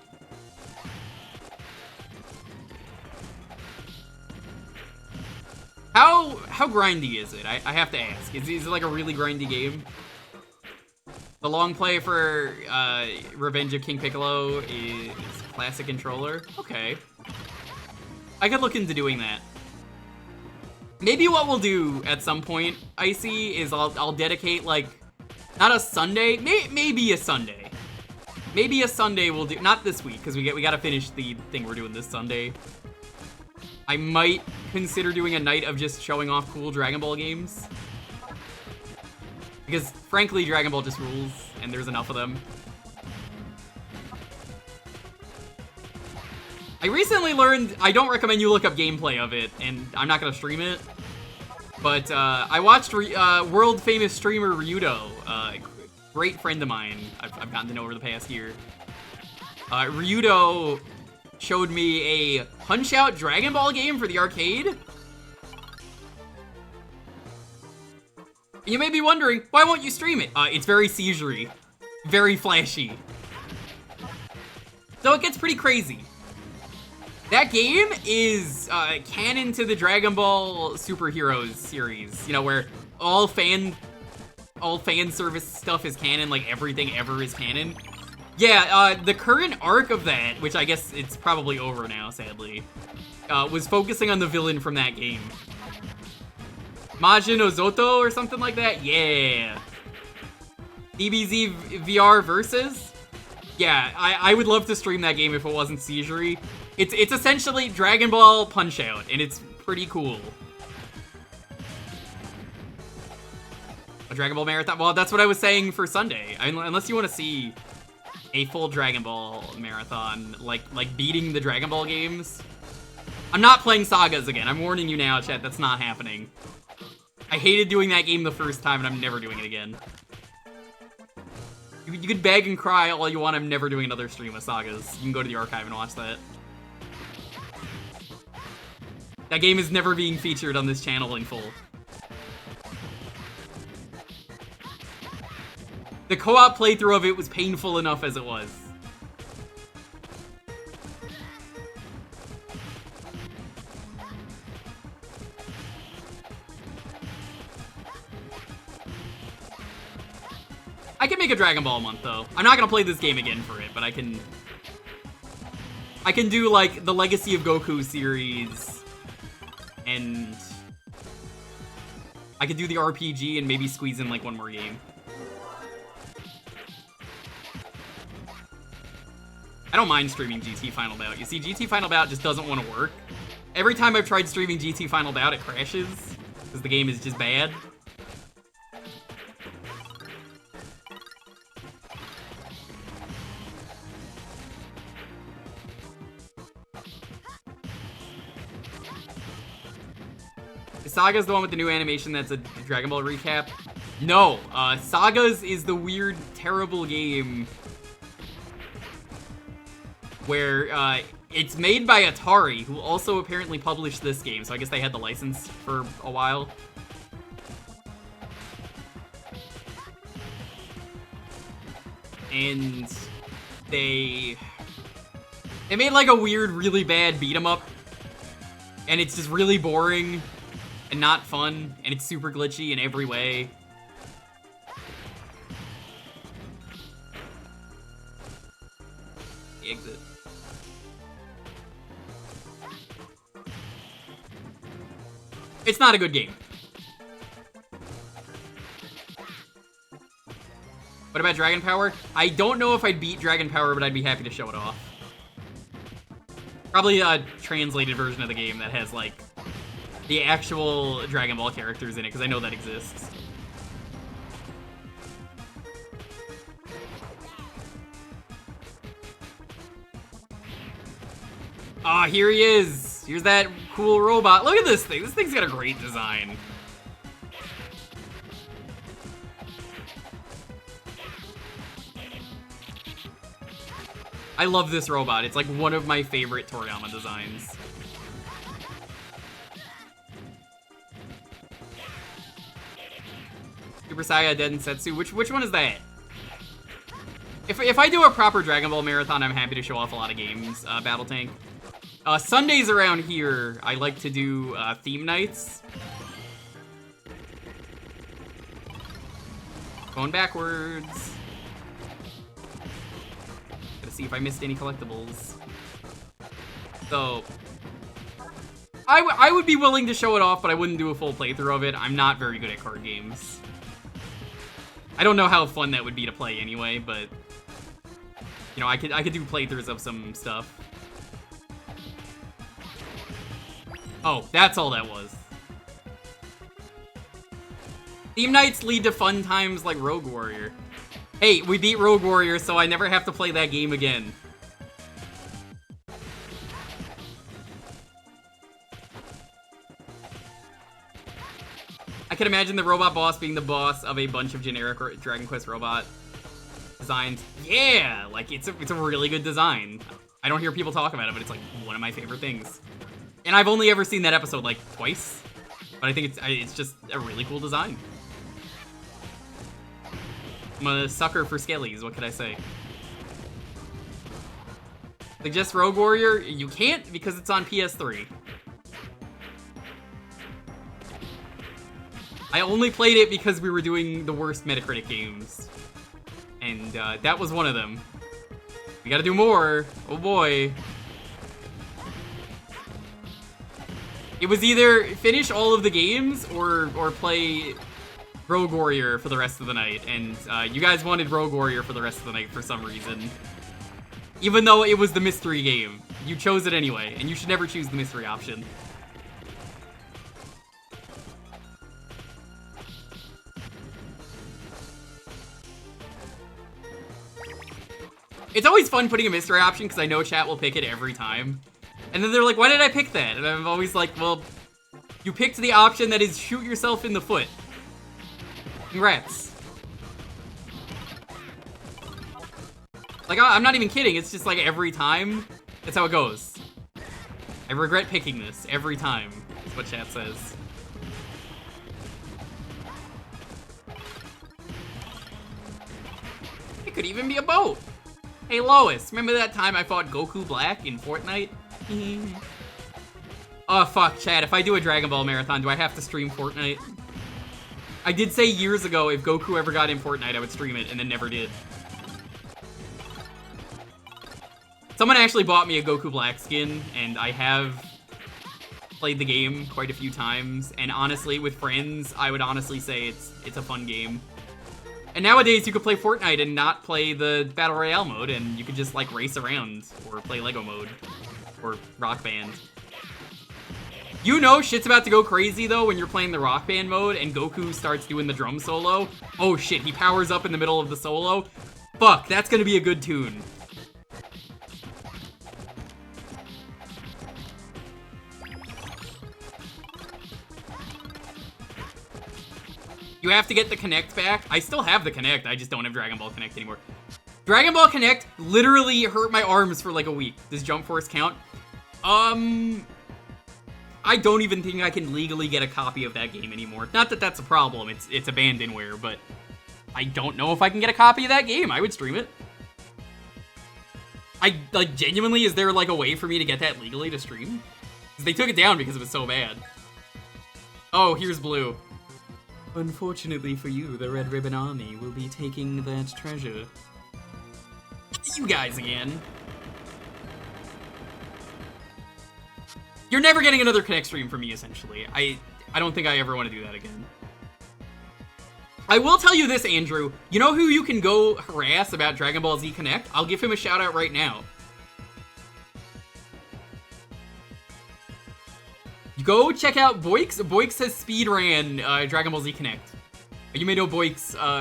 How grindy is it? I have to ask. Is it like a really grindy game? The long play for Revenge of King Piccolo is classic controller. Okay. I could look into doing that. Maybe what we'll do at some point, Icy, is I'll dedicate like, not a Sunday, maybe a Sunday. Maybe a Sunday we'll do, not this week, because we gotta finish the thing we're doing this Sunday. I might consider doing a night of just showing off cool Dragon Ball games. Because, frankly, Dragon Ball just rules, and there's enough of them. I recently learned, I don't recommend you look up gameplay of it, and I'm not gonna stream it. But, I watched world-famous streamer Ryudo, great friend of mine I've gotten to know over the past year. Ryudo showed me a Punch-Out Dragon Ball game for the arcade. You may be wondering, why won't you stream it? It's very seizure-y. Very flashy. So it gets pretty crazy. That game is canon to the Dragon Ball Superheroes series. You know, where all fan service stuff is canon, like everything ever is canon. Yeah, the current arc of that, which I guess it's probably over now, sadly, was focusing on the villain from that game. Majin Ozoto or something like that? Yeah. DBZ VR Versus? Yeah, I would love to stream that game if it wasn't seizure-y. It's essentially Dragon Ball Punch-Out, and it's pretty cool. A Dragon Ball marathon? Well, that's what I was saying for Sunday. I mean, unless you want to see a full Dragon Ball marathon, like beating the Dragon Ball games. I'm not playing Sagas again. I'm warning you now, chat. That's not happening. I hated doing that game the first time, and I'm never doing it again. You could beg and cry all you want. I'm never doing another stream of Sagas. You can go to the archive and watch that. That game is never being featured on this channel in full. The co-op playthrough of it was painful enough as it was. I can make a Dragon Ball month, though. I'm not gonna play this game again for it, but I can do, like, the Legacy of Goku series, and I could do the RPG and maybe squeeze in, like, one more game. I don't mind streaming GT Final Bout. You see, GT Final Bout just doesn't want to work. Every time I've tried streaming GT Final Bout, it crashes, because the game is just bad. Saga's the one with the new animation that's a Dragon Ball recap? No, Sagas is the weird, terrible game where it's made by Atari, who also apparently published this game, so I guess they had the license for a while. And they made like a weird, really bad beat 'em up, and it's just really boring and not fun, and it's super glitchy in every way. Exit. It's not a good game. What about Dragon Power? I don't know if I'd beat Dragon Power, but I'd be happy to show it off. Probably a translated version of the game that has, like, the actual Dragon Ball characters in it, because I know that exists. Ah, here he is! Here's that cool robot. Look at this thing. This thing's got a great design. I love this robot. It's like one of my favorite Toriyama designs. Super Saiya Densetsu. Which one is that? If I do a proper Dragon Ball marathon, I'm happy to show off a lot of games. Battle Tank. Sundays around here, I like to do theme nights. Going backwards. Gotta see if I missed any collectibles. So, I would be willing to show it off, but I wouldn't do a full playthrough of it. I'm not very good at card games. I don't know how fun that would be to play anyway, but you know, I could do playthroughs of some stuff. Oh, that's all that was. Theme nights lead to fun times like Rogue Warrior. Hey, we beat Rogue Warrior, so I never have to play that game again. I can imagine the robot boss being the boss of a bunch of generic Dragon Quest robot designs. Yeah, like it's a really good design. I don't hear people talk about it, but it's like one of my favorite things. And I've only ever seen that episode like twice, but I think it's just a really cool design. I'm a sucker for skellies, what can I say? Suggest Rogue Warrior? You can't because it's on PS3. I only played it because we were doing the worst Metacritic games. And that was one of them. We gotta do more. Oh boy. It was either finish all of the games or play Rogue Warrior for the rest of the night. And you guys wanted Rogue Warrior for the rest of the night for some reason. Even though it was the mystery game. You chose it anyway, and you should never choose the mystery option. It's always fun putting a mystery option because I know chat will pick it every time. And then they're like, why did I pick that? And I'm always like, well, you picked the option that is shoot yourself in the foot. Congrats. Like, I'm not even kidding. It's just like every time. That's how it goes. I regret picking this every time. That's what chat says. It could even be a boat. Hey Lois, remember that time I fought Goku Black in Fortnite? Oh fuck, chat, if I do a Dragon Ball marathon, do I have to stream Fortnite? I did say years ago if Goku ever got in Fortnite, I would stream it, and then never did. Someone actually bought me a Goku Black skin, and I have played the game quite a few times, and honestly, with friends, I would honestly say it's a fun game. And nowadays, you could play Fortnite and not play the Battle Royale mode, and you could just, like, race around, or play Lego mode, or Rock Band. You know shit's about to go crazy, though, when you're playing the Rock Band mode, and Goku starts doing the drum solo. Oh shit, he powers up in the middle of the solo. Fuck, that's gonna be a good tune. You have to get the Connect back. I still have the Connect, I just don't have Dragon Ball Connect anymore. Dragon Ball Connect literally hurt my arms for like a week. Does Jump Force count? I don't even think I can legally get a copy of that game anymore. Not that that's a problem, it's abandonware, but I don't know if I can get a copy of that game. I would stream it. Like, genuinely, is there like a way for me to get that legally to stream? Because they took it down because it was so bad. Oh, here's Blue. Unfortunately for you, the Red Ribbon Army will be taking that treasure. You guys again. You're never getting another Connect stream from me, essentially. I don't think I ever want to do that again. I will tell you this, Andrew. You know who you can go harass about Dragon Ball Z Connect? I'll give him a shout out right now. Go check out Boix. Boix has speedran Dragon Ball Z Connect. You may know Boix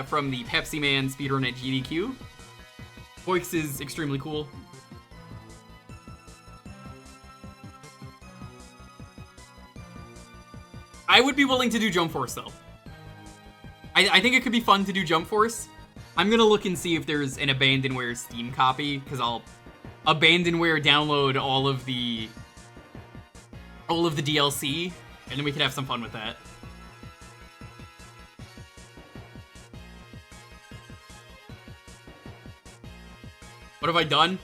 from the Pepsi Man speedrun at GDQ. Boix is extremely cool. I would be willing to do Jump Force, though. I think it could be fun to do Jump Force. I'm gonna look and see if there's an Abandonware Steam copy, because I'll Abandonware download all of the DLC, and then we could have some fun with that. What have I done?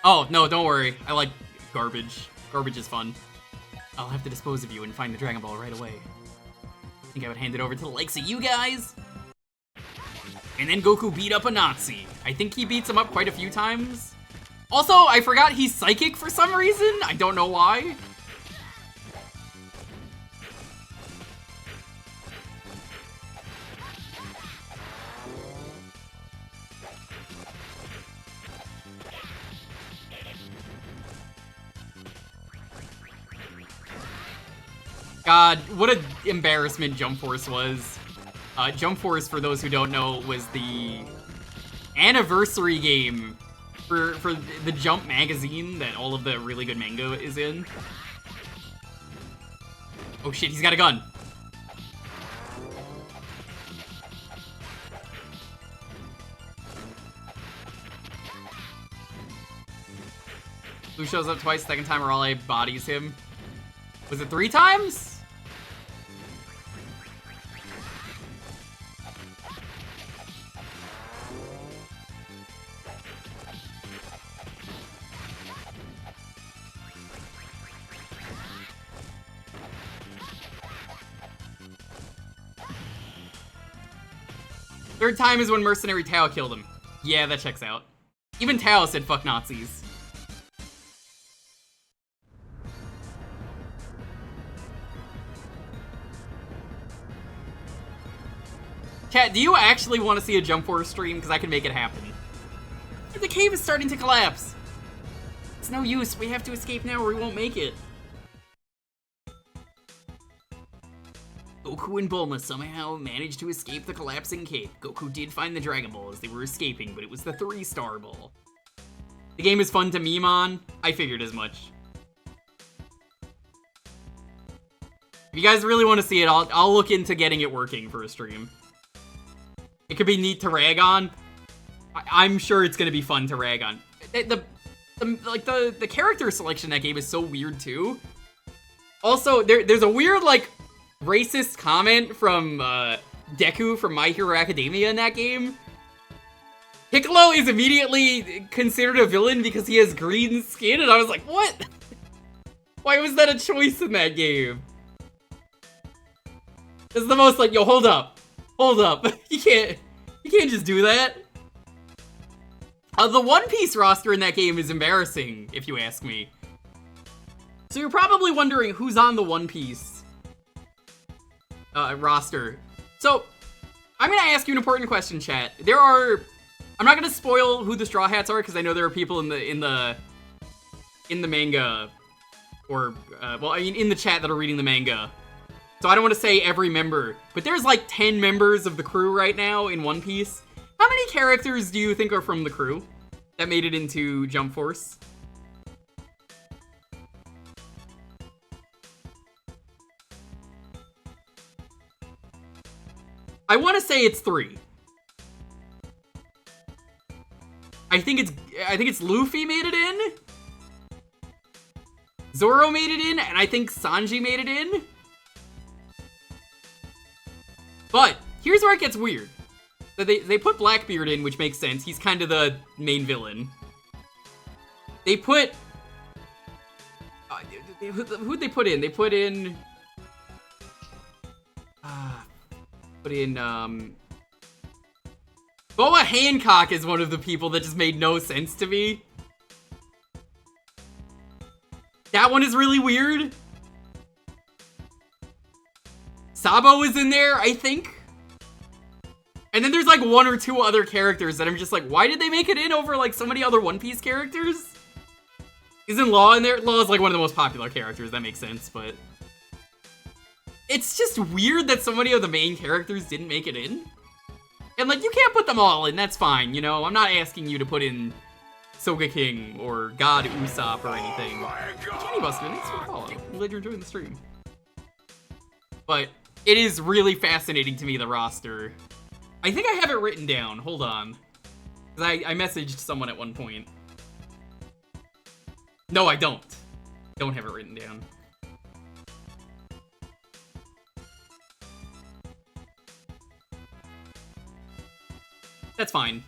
Oh, no, don't worry. I like garbage. Garbage is fun. I'll have to dispose of you and find the Dragon Ball right away. I think I would hand it over to the likes of you guys. And then Goku beat up a Nazi. I think he beats him up quite a few times. Also, I forgot he's psychic for some reason. I don't know why. God, what an embarrassment Jump Force was. Jump Force, for those who don't know, was the anniversary game for the Jump magazine that all of the really good manga is in. Oh shit, he's got a gun. Blue shows up twice, second time Raleigh bodies him. Was it 3 times? Third time is when Mercenary Tao killed him. Yeah, that checks out. Even Tao said fuck Nazis. Chat, do you actually want to see a Jump Force stream? Because I can make it happen. The cave is starting to collapse. It's no use. We have to escape now or we won't make it. Goku and Bulma somehow managed to escape the collapsing cave. Goku did find the Dragon Ball as they were escaping, but it was the 3-star ball. The game is fun to meme on. I figured as much. If you guys really want to see it, I'll look into getting it working for a stream. It could be neat to rag on. I'm sure it's gonna be fun to rag on. The character selection in that game is so weird too. Also, there's a weird like racist comment from Deku from My Hero Academia in that game. Piccolo is immediately considered a villain because he has green skin, and I was like, what? Why was that a choice in that game? This is the most like, yo, hold up. You can't just do that. The One Piece roster in that game is embarrassing, if you ask me. So you're probably wondering who's on the One Piece roster. So, I'm gonna ask you an important question, chat. I'm not gonna spoil who the Straw Hats are, because I know there are people in the manga, or, well, I mean, in the chat that are reading the manga. So I don't want to say every member, but there's like 10 members of the crew right now in One Piece. How many characters do you think are from the crew that made it into Jump Force? I want to say it's 3. I think it's Luffy made it in. Zoro made it in, and I think Sanji made it in. But here's where it gets weird. They put Blackbeard in, which makes sense. He's kind of the main villain. They put... who'd they put in? They put in... Boa Hancock is one of the people that just made no sense to me. That one is really weird. Sabo is in there, I think. And then there's like 1 or 2 other characters that I'm just like, why did they make it in over like so many other One Piece characters? Isn't Law in there? Law is like one of the most popular characters, that makes sense, but... It's just weird that so many of the main characters didn't make it in. And like, you can't put them all in, that's fine, you know? I'm not asking you to put in Soga King or God Usopp or anything. Kenny Bustin, thanks for the follow. I'm glad you're enjoying the stream. But it is really fascinating to me, the roster. I think I have it written down. Hold on. Because I messaged someone at one point. No, I don't. Don't have it written down. That's fine.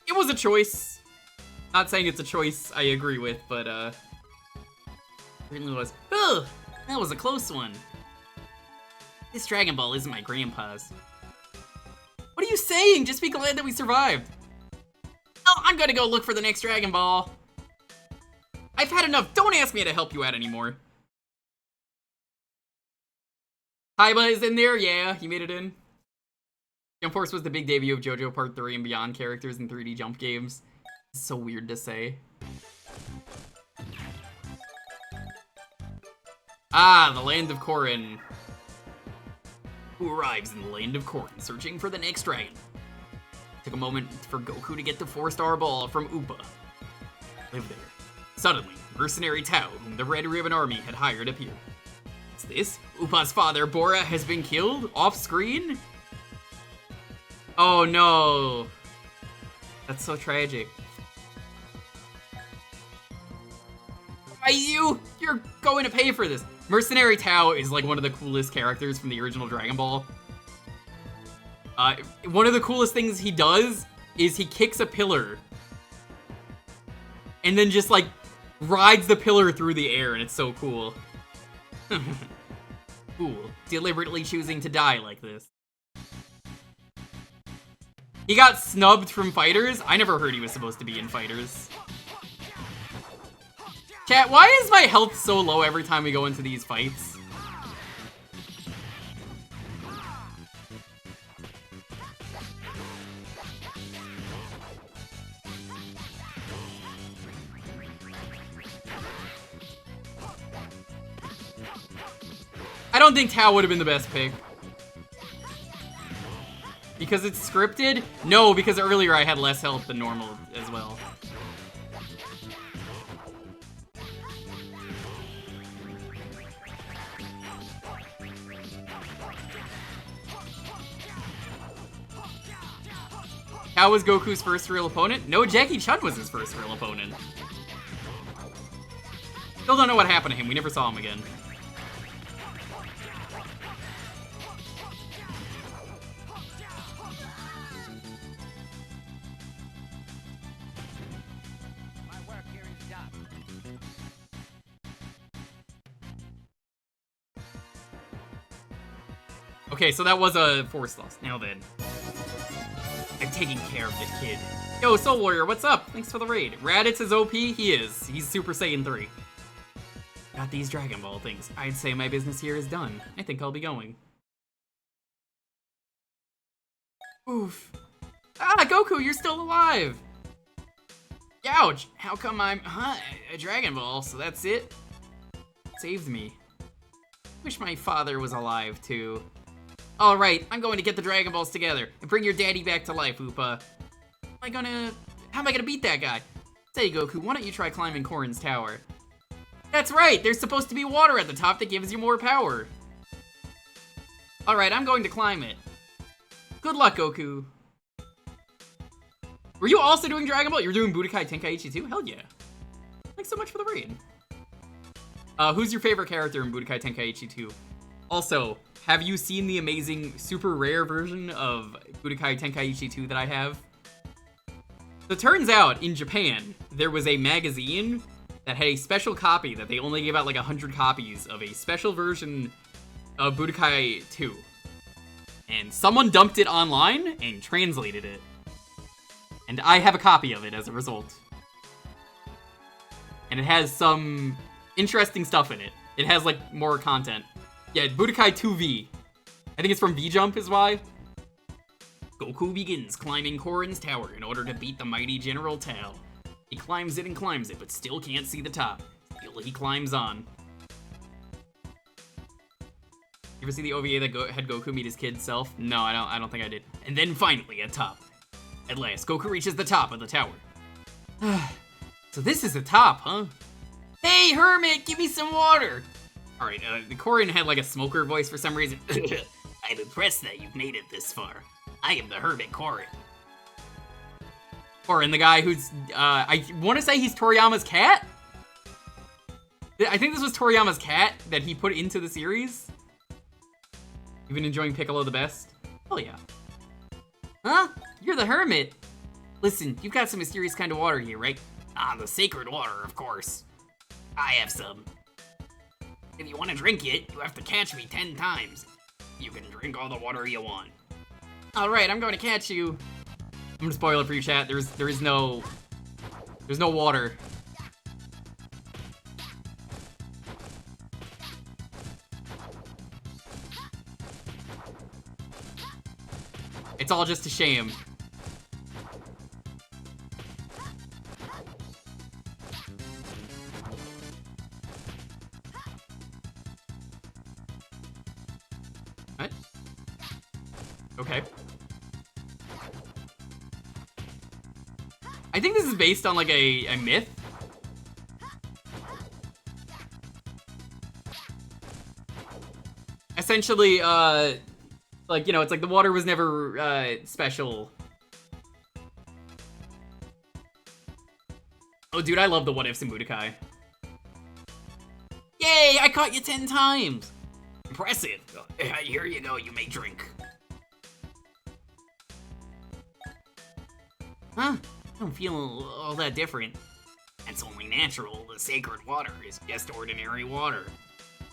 It was a choice. Not saying it's a choice I agree with, but it really was. Ugh, that was a close one. This Dragon Ball isn't my grandpa's. What are you saying? Just be glad that we survived. Oh, I'm gonna go look for the next Dragon Ball. I've had enough. Don't ask me to help you out anymore. Kaiba is in there. Yeah, he made it in. Jump Force was the big debut of JoJo Part 3 and beyond characters in 3D jump games. It's so weird to say. Ah, the land of Korin. Who arrives in the land of Korin searching for the next dragon? Took a moment for Goku to get the 4-star ball from Upa. Live there. Suddenly, mercenary Tao, whom the Red Ribbon Army had hired, appeared. What's this? Upa's father, Bora, has been killed? Off screen? Oh no. That's so tragic. Why you're going to pay for this. Mercenary Tao is like one of the coolest characters from the original Dragon Ball. One of the coolest things he does is he kicks a pillar and then just like rides the pillar through the air, and it's so cool. Fool, deliberately choosing to die like this. He got snubbed from Fighters? I never heard he was supposed to be in Fighters. Chat, why is my health so low every time we go into these fights? I don't think Tao would have been the best pick. Because it's scripted? No, because earlier I had less health than normal as well. How was Goku's first real opponent? No, Jackie Chun was his first real opponent. Still don't know what happened to him. We never saw him again. Okay, so that was a force loss. Now then. I'm taking care of this kid. Yo, Soul Warrior, what's up? Thanks for the raid. Raditz is OP? He is. He's Super Saiyan 3. Got these Dragon Ball things. I'd say my business here is done. I think I'll be going. Oof. Ah, Goku, you're still alive! Ouch! How come I'm, a Dragon Ball, so that's it? Saved me. Wish my father was alive, too. Alright, I'm going to get the Dragon Balls together and bring your daddy back to life, Oopa. How am I gonna beat that guy? Say, Goku, why don't you try climbing Korin's tower? That's right, there's supposed to be water at the top that gives you more power. Alright, I'm going to climb it. Good luck, Goku. Were you also doing Dragon Ball? You're doing Budokai Tenkaichi too? Hell yeah. Thanks so much for the raid. Who's your favorite character in Budokai Tenkaichi 2? Also, have you seen the amazing super rare version of Budokai Tenkaichi 2 that I have? So it turns out, in Japan, there was a magazine that had a special copy that they only gave out like 100 copies of a special version of Budokai 2. And someone dumped it online and translated it. And I have a copy of it as a result. And it has some interesting stuff in it. It has like more content. Yeah, Budokai 2V. I think it's from V-Jump is why. Goku begins climbing Korin's tower in order to beat the mighty General Tao. He climbs it and climbs it, but still can't see the top. Still he climbs on. You ever see the OVA that had Goku meet his kid self? No, I don't think I did. And then finally at top. At last, Goku reaches the top of the tower. So this is the top, huh? Hey, Hermit, give me some water! Alright, the Korean had like a smoker voice for some reason. I'm impressed that you've made it this far. I am the Hermit Korin. Korin, the guy who's, I want to say he's Toriyama's cat? I think this was Toriyama's cat that he put into the series. You've been enjoying Piccolo the best? Oh yeah. Huh? You're the Hermit. Listen, you've got some mysterious kind of water here, right? Ah, the sacred water, of course. I have some. If you want to drink it, you have to catch me 10 times. You can drink all the water you want. Alright, I'm going to catch you. I'm gonna spoil it for you, chat. There's no water. It's all just a shame. What? Okay. I think this is based on like a myth. Essentially, like, you know, it's like the water was never special. Oh, dude, I love the what ifs in Budokai. Yay, I caught you 10 times. Impressive. Here you go, you may drink. Huh? I don't feel all that different. That's only natural. The sacred water is just ordinary water.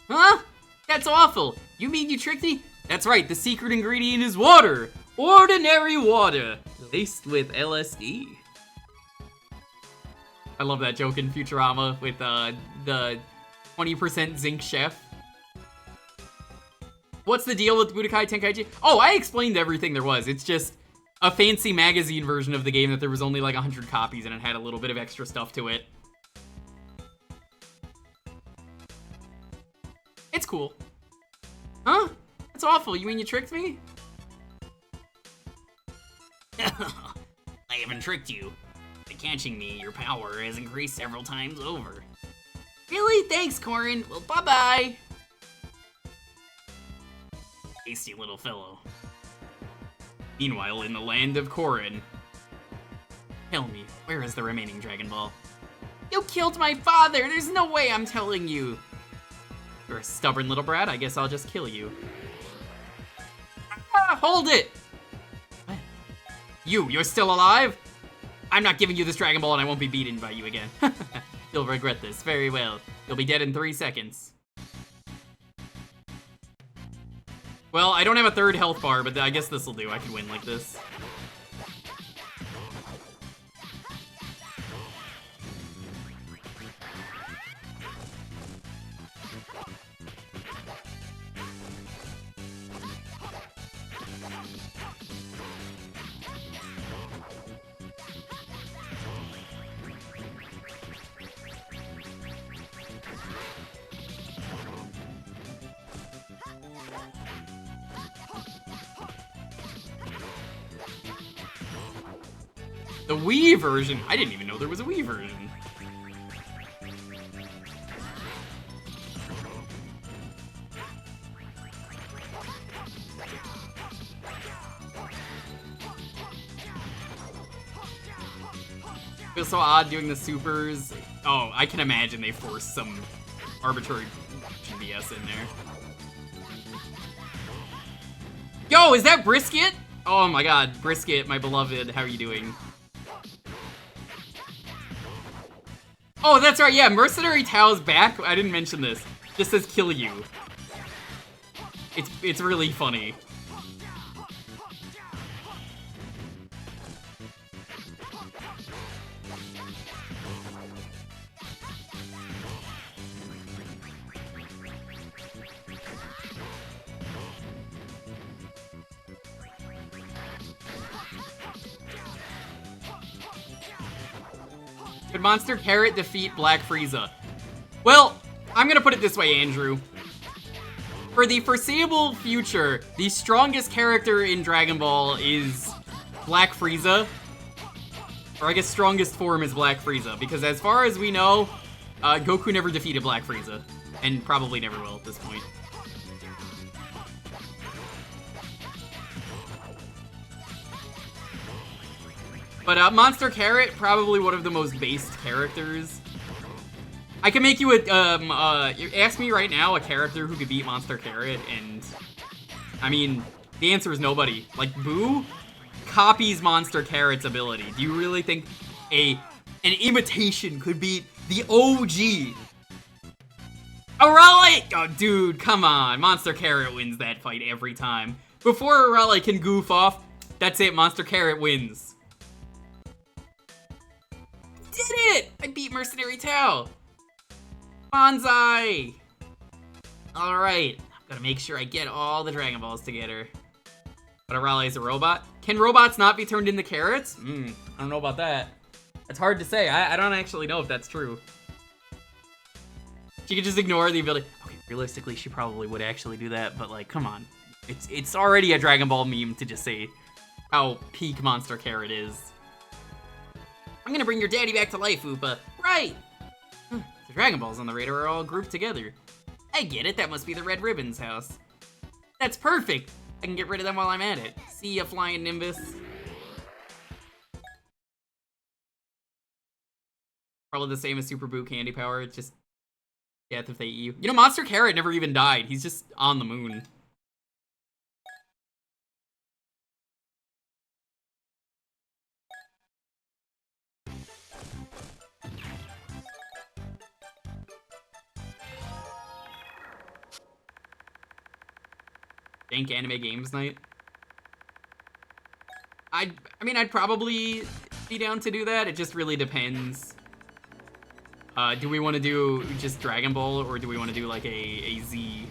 Huh? That's awful. You mean you tricked me? That's right, the secret ingredient is water. Ordinary water, laced with LSD. I love that joke in Futurama with the 20% zinc chef. What's the deal with Budokai Tenkaichi? Oh, I explained everything there was. It's just a fancy magazine version of the game that there was only like 100 copies and it had a little bit of extra stuff to it. It's cool. Huh? That's awful. You mean you tricked me? I haven't tricked you. By catching me, your power has increased several times over. Really? Thanks, Corin. Well, bye-bye. Tasty little fellow. Meanwhile, in the land of Corin. Tell me, where is the remaining Dragon Ball? You killed my father! There's no way I'm telling you! You're a stubborn little brat, I guess I'll just kill you. Ah, hold it! What? You're still alive? I'm not giving you this Dragon Ball and I won't be beaten by you again. You'll regret this, very well. You'll be dead in 3 seconds. Well, I don't have a third health bar, but I guess this'll do. I can win like this. The Wii version? I didn't even know there was a Wii version. It was so odd doing the supers. Oh, I can imagine they forced some arbitrary GBS in there. Yo, is that Brisket? Oh my god, Brisket, my beloved, how are you doing? Oh, that's right, yeah, Mercenary Tao's back. I didn't mention this. Just says kill you. It's really funny. Could Monster Carrot defeat Black Frieza? Well, I'm gonna put it this way, Andrew. For the foreseeable future, the strongest character in Dragon Ball is Black Frieza. Or I guess strongest form is Black Frieza, because as far as we know, Goku never defeated Black Frieza. And probably never will at this point. But Monster Carrot, probably one of the most based characters. I can make you ask me right now a character who could beat Monster Carrot, and I mean, the answer is nobody. Like, Boo copies Monster Carrot's ability. Do you really think an imitation could beat the OG? Arale! Oh, dude, come on. Monster Carrot wins that fight every time. Before Arale can goof off, that's it, Monster Carrot wins. Did it! I beat Mercenary Tao! Bonsai! Alright, I'm gonna make sure I get all the Dragon Balls together. But Arale is a robot? Can robots not be turned into carrots? I don't know about that. It's hard to say. I don't actually know if that's true. She could just ignore the ability. Okay, realistically, she probably would actually do that, but like, come on. It's already a Dragon Ball meme to just say how peak Monster Carrot is. I'm gonna bring your daddy back to life, Oopa. Right! The Dragon Balls on the radar are all grouped together. I get it, that must be the Red Ribbon's house. That's perfect! I can get rid of them while I'm at it. See ya, flying Nimbus. Probably the same as Super Boo Candy Power, it's just death if they eat you. You know, Monster Carrot never even died, he's just on the moon. Dank Anime Games Night. I mean, I'd probably be down to do that. It just really depends. Do we want to do just Dragon Ball, or do we want to do like a Z?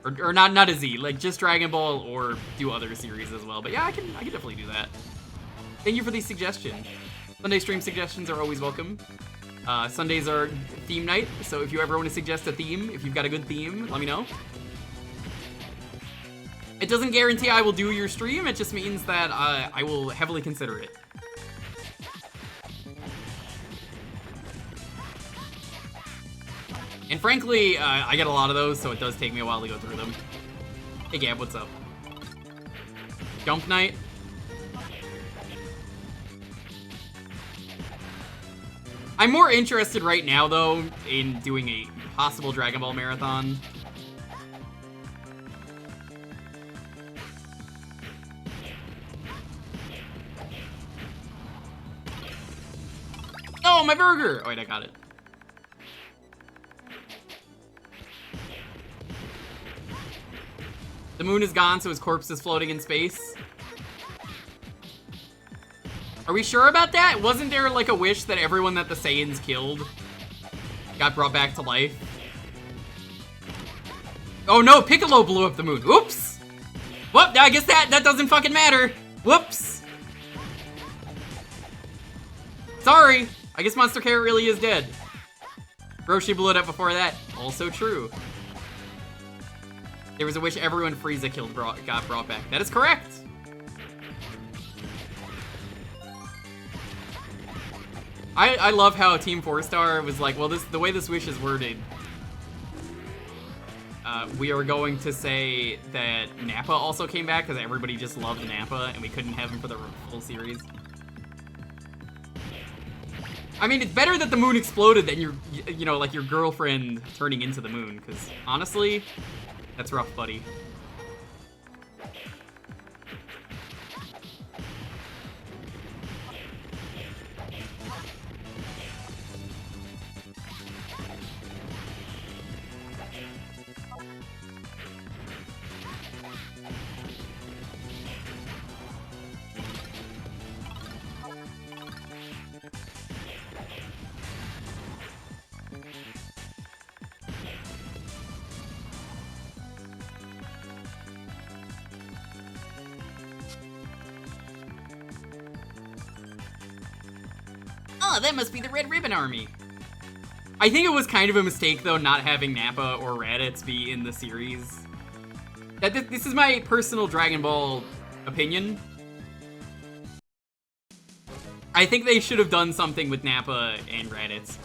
Or not a Z, like just Dragon Ball, or do other series as well. But yeah, I can definitely do that. Thank you for the suggestion. Sunday stream suggestions are always welcome. Sundays are theme night, so if you ever want to suggest a theme, if you've got a good theme, let me know. It doesn't guarantee I will do your stream, it just means that I will heavily consider it. And frankly, I get a lot of those, so it does take me a while to go through them. Hey Gab, what's up? Jump night? I'm more interested right now, though, in doing a possible Dragon Ball marathon. Oh, my burger! Oh, wait, I got it. The moon is gone, so his corpse is floating in space. Are we sure about that? Wasn't there like a wish that everyone that the Saiyans killed got brought back to life? Oh no, Piccolo blew up the moon. Oops! Whoop, I guess that doesn't fucking matter. Whoops! Sorry, I guess Monster Carrot really is dead. Roshi blew it up before that. Also true. There was a wish everyone Frieza killed got brought back. That is correct! I love how Team 4-Star was like, well, the way this wish is worded, we are going to say that Nappa also came back because everybody just loved Nappa and we couldn't have him for the full series. I mean, it's better that the moon exploded than like your girlfriend turning into the moon, because honestly, that's rough, buddy. Oh, that must be the Red Ribbon Army. I think it was kind of a mistake, though, not having Nappa or Raditz be in the series. This is my personal Dragon Ball opinion. I think they should have done something with Nappa and Raditz.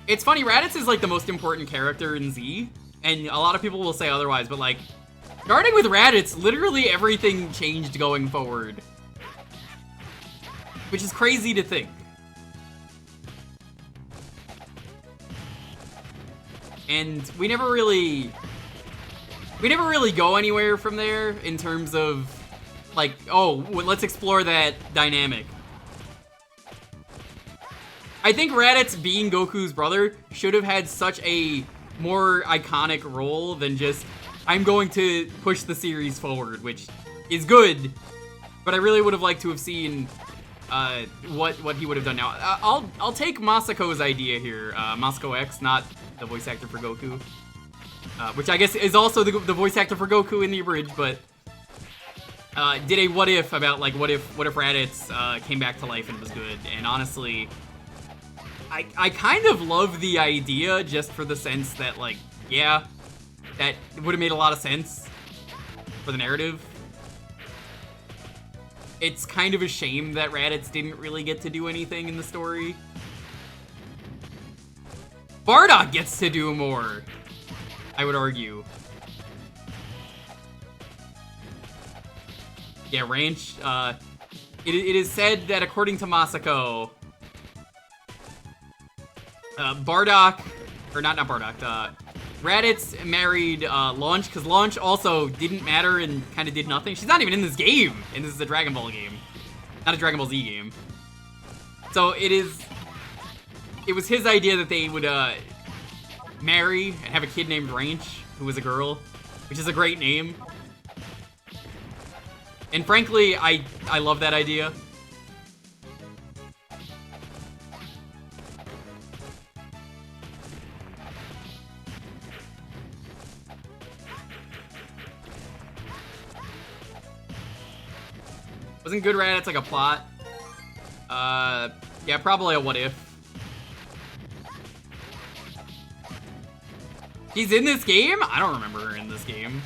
It's funny, Raditz is like the most important character in Z, and a lot of people will say otherwise, but like, starting with Raditz, literally everything changed going forward. Which is crazy to think. And we never really go anywhere from there in terms of, like, oh, let's explore that dynamic. I think Raditz being Goku's brother should have had such a more iconic role than just, I'm going to push the series forward, which is good, but I really would have liked to have seen what he would have done now. I'll take Masako's idea here, Masako X, not the voice actor for Goku, which I guess is also the voice actor for Goku in the Abridged, but did a what if about like what if Raditz came back to life and was good. And honestly, I kind of love the idea just for the sense that, like, yeah, that would have made a lot of sense for the narrative. It's kind of a shame that Raditz didn't really get to do anything in the story. Bardock gets to do more, I would argue. Yeah, Ranch, it is said that according to Masako, Bardock, or not Bardock, Raditz married Launch, because Launch also didn't matter and kind of did nothing. She's not even in this game, and this is a Dragon Ball game, not a Dragon Ball Z game. So it was his idea that they would marry and have a kid named Ranch, who was a girl, which is a great name. And frankly, I love that idea. Wasn't good Raditz like a plot? Yeah, probably a what if. He's in this game? I don't remember her in this game.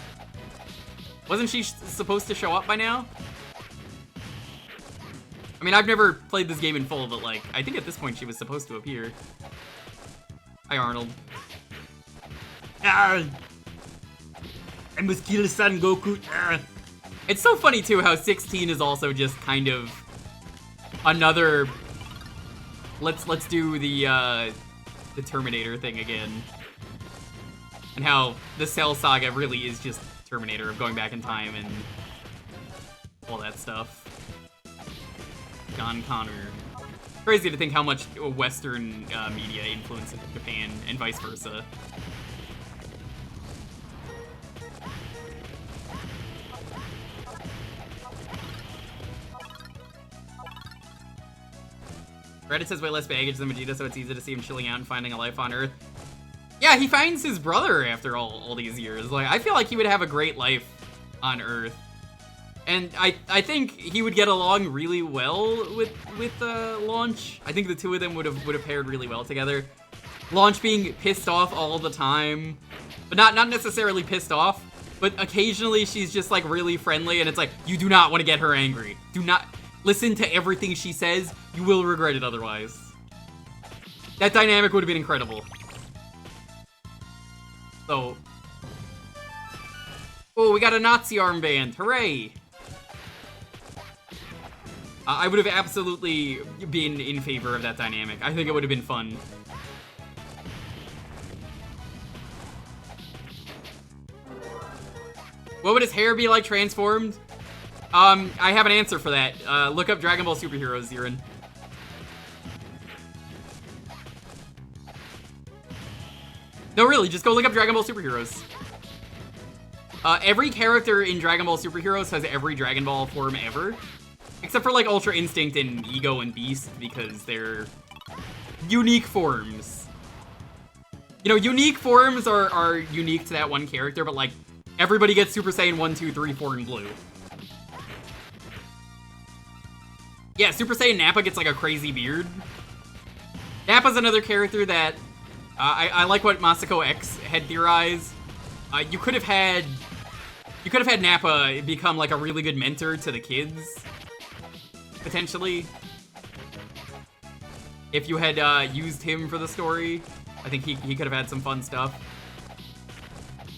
Wasn't she supposed to show up by now? I mean, I've never played this game in full, but like, I think at this point she was supposed to appear. Hi, Arnold. I must kill Son Goku. It's so funny too how 16 is also just kind of another let's do the Terminator thing again. And how the Cell Saga really is just Terminator of going back in time and all that stuff. John Connor. Crazy to think how much Western media influenced Japan and vice versa. Reddit says way less baggage than Vegeta, so it's easy to see him chilling out and finding a life on Earth. Yeah, he finds his brother after all these years. Like, I feel like he would have a great life on Earth. And I think he would get along really well with Launch. I think the two of them would have paired really well together. Launch being pissed off all the time, but not necessarily pissed off, but occasionally she's just like really friendly, and it's like, you do not want to get her angry. Do not listen to everything she says. You will regret it otherwise. That dynamic would have been incredible. So, oh, we got a Nazi armband. Hooray! I would have absolutely been in favor of that dynamic. I think it would have been fun. What would his hair be like transformed? I have an answer for that. Look up Dragon Ball Superheroes, Zirin. No, really, just go look up Dragon Ball Superheroes. Every character in Dragon Ball Superheroes has every Dragon Ball form ever. Except for, like, Ultra Instinct and Ego and Beast, because they're unique forms. You know, unique forms are unique to that one character, but, like, everybody gets Super Saiyan 1, 2, 3, 4, and Blue. Yeah, Super Saiyan Nappa gets, like, a crazy beard. Nappa's another character that I like what Masako X had theorized. You could have had Nappa become like a really good mentor to the kids, potentially. If you had used him for the story, I think he could have had some fun stuff.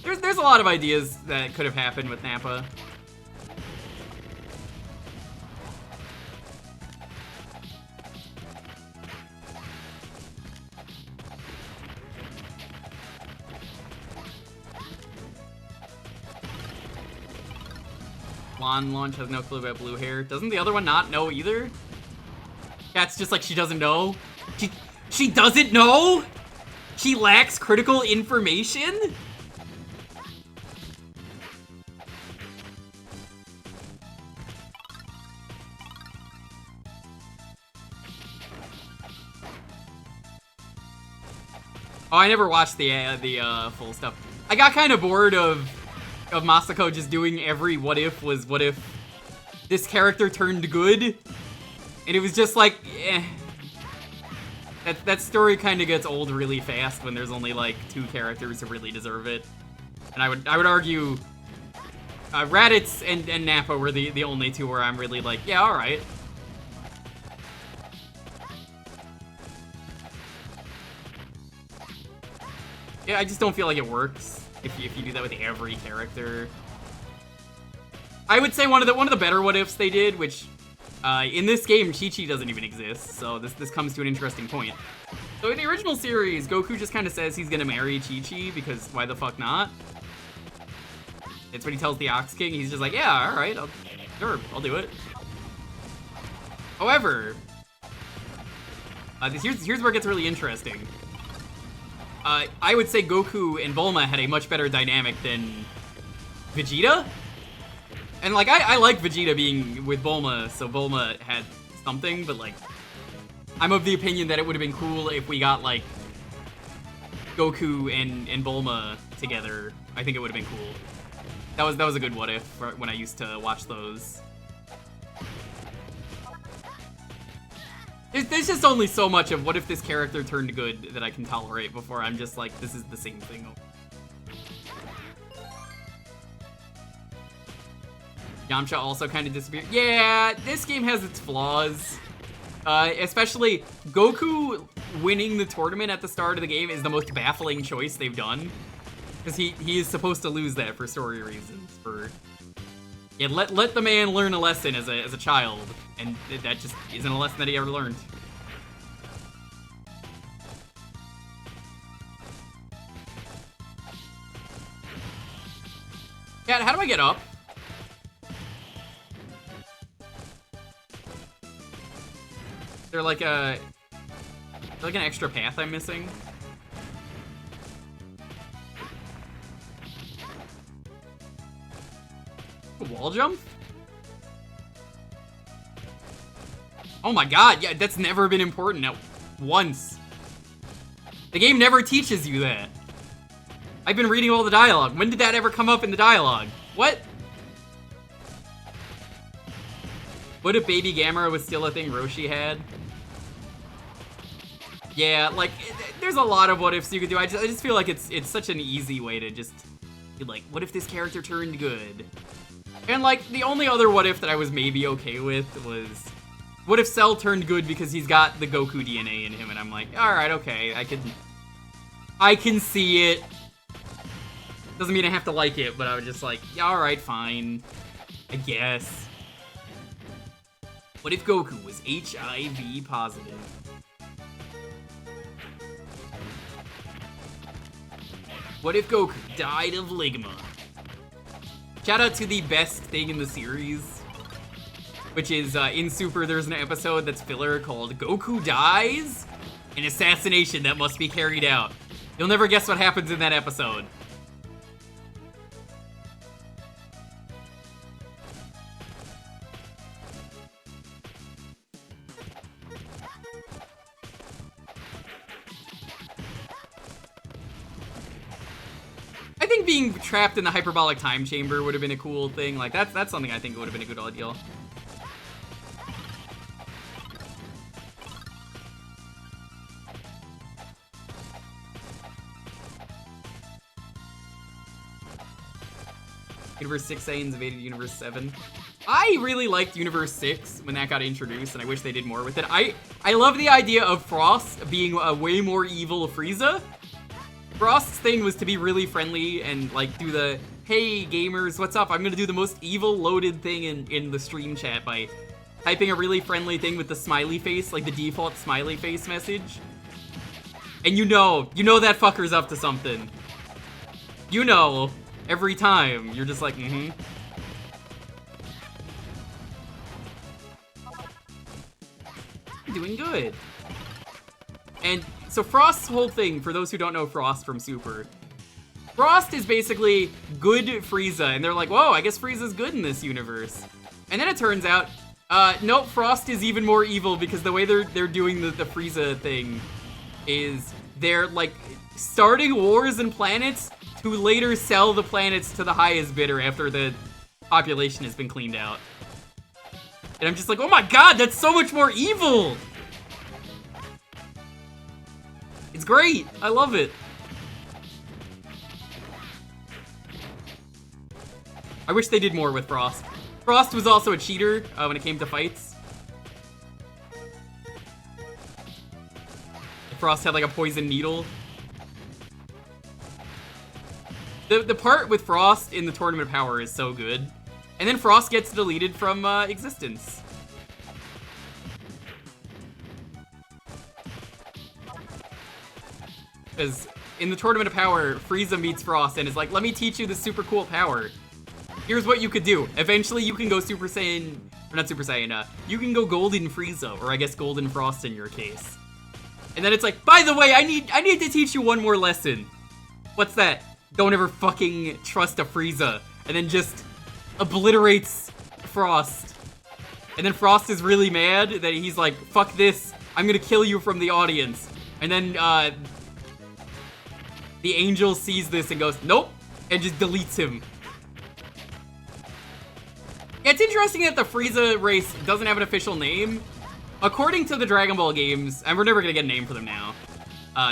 There's a lot of ideas that could have happened with Nappa. Launch has no clue about blue hair. Doesn't the other one not know either? Cat's just like, she doesn't know. She doesn't know? She lacks critical information? Oh, I never watched the full stuff. I got kind of bored of Masako just doing every what if this character turned good, and it was just like, eh. That story kind of gets old really fast when there's only like 2 characters who really deserve it, and I would argue Raditz and Nappa were the only 2 where I'm really like, yeah, all right. Yeah, I just don't feel like it works if you do that with every character. I would say one of the better what ifs they did, which in this game Chi-Chi doesn't even exist, so this comes to an interesting point. So in the original series, Goku just kind of says he's gonna marry Chi-Chi because why the fuck not? It's what he tells the Ox King. He's just like, yeah, all right, I'll do it. However, here's where it gets really interesting. I would say Goku and Bulma had a much better dynamic than Vegeta. And, like, I like Vegeta being with Bulma, so Bulma had something, but, like, I'm of the opinion that it would have been cool if we got, like, Goku and Bulma together. I think it would have been cool. That was a good what if when I used to watch those. There's just only so much of what if this character turned good that I can tolerate before I'm just like, this is the same thing. Yamcha also kind of disappeared. Yeah, this game has its flaws. Especially Goku winning the tournament at the start of the game is the most baffling choice they've done. Because he is supposed to lose that for story reasons. Yeah, let the man learn a lesson as a child. And that just isn't a lesson that he ever learned. Cat, how do I get up? Is there like an extra path I'm missing? A wall jump? Oh my god, yeah, that's never been important at once. The game never teaches you that. I've been reading all the dialogue. When did that ever come up in the dialogue? What? What if Baby Gamera was still a thing Roshi had? Yeah, like, there's a lot of what ifs you could do. I just feel like it's such an easy way to just be like, what if this character turned good? And, like, the only other what if that I was maybe okay with was, what if Cell turned good because he's got the Goku DNA in him? And I'm like, alright, okay, I can see it. Doesn't mean I have to like it, but I was just like, yeah, alright, fine. I guess. What if Goku was HIV positive? What if Goku died of Ligma? Shout out to the best thing in the series, which is in Super there's an episode that's filler called Goku Dies? An assassination that must be carried out. You'll never guess what happens in that episode. I think being trapped in the hyperbolic time chamber would have been a cool thing. Like, that's something I think would have been a good ideal. Universe 6 Saiyans invaded Universe 7. I really liked Universe 6 when that got introduced, and I wish they did more with it. I love the idea of Frost being a way more evil Frieza. Frost's thing was to be really friendly and, like, do the, hey, gamers, what's up? I'm gonna do the most evil loaded thing in the stream chat by typing a really friendly thing with the smiley face, like the default smiley face message. And you know that fucker's up to something. You know, every time. You're just like, mm-hmm. Doing good. And so Frost's whole thing, for those who don't know Frost from Super, Frost is basically good Frieza, and they're like, whoa, I guess Frieza's good in this universe. And then it turns out, nope, Frost is even more evil because the way they're doing the Frieza thing is they're, like, starting wars and planets to later sell the planets to the highest bidder after the population has been cleaned out. And I'm just like, oh my god, that's so much more evil! It's great! I love it! I wish they did more with Frost. Frost was also a cheater when it came to fights. Frost had like a poison needle. The part with Frost in the Tournament of Power is so good. And then Frost gets deleted from existence. Because in the Tournament of Power, Frieza meets Frost and is like, let me teach you this super cool power. Here's what you could do. Eventually you can go Super Saiyan, or not Super Saiyan, you can go Golden Frieza, or I guess Golden Frost in your case. And then it's like, by the way, I need to teach you one more lesson. What's that? Don't ever fucking trust a Frieza. And then just obliterates Frost. And then Frost is really mad that he's like, fuck this, I'm gonna kill you from the audience. And then the angel sees this and goes, nope, and just deletes him. Yeah, it's interesting that the Frieza race doesn't have an official name. According to the Dragon Ball games, and we're never gonna get a name for them now,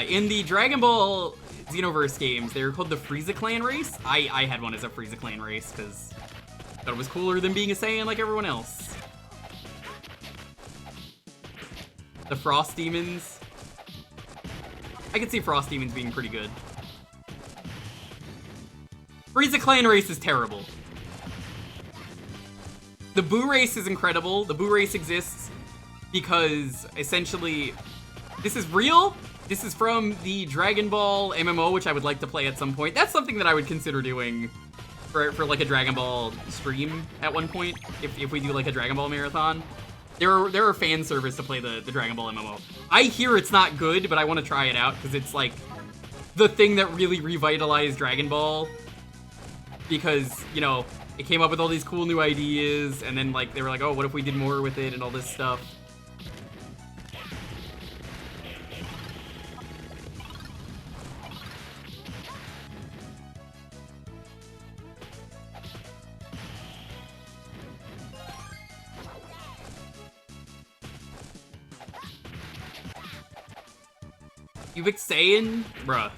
in the Dragon Ball Xenoverse games, they were called the Frieza Clan race. I had one as a Frieza Clan race, because I thought it was cooler than being a Saiyan like everyone else. The Frost Demons. I could see Frost Demons being pretty good. Frieza Clan race is terrible. The Boo race is incredible. The Boo race exists because, essentially, this is real. This is from the Dragon Ball MMO, which I would like to play at some point. That's something that I would consider doing for like a Dragon Ball stream at one point, if we do like a Dragon Ball marathon. There are fan servers to play the Dragon Ball MMO. I hear it's not good, but I want to try it out because it's like the thing that really revitalized Dragon Ball. Because, you know, it came up with all these cool new ideas, and then like they were like, oh, what if we did more with it and all this stuff. You picked Saiyan? Bruh.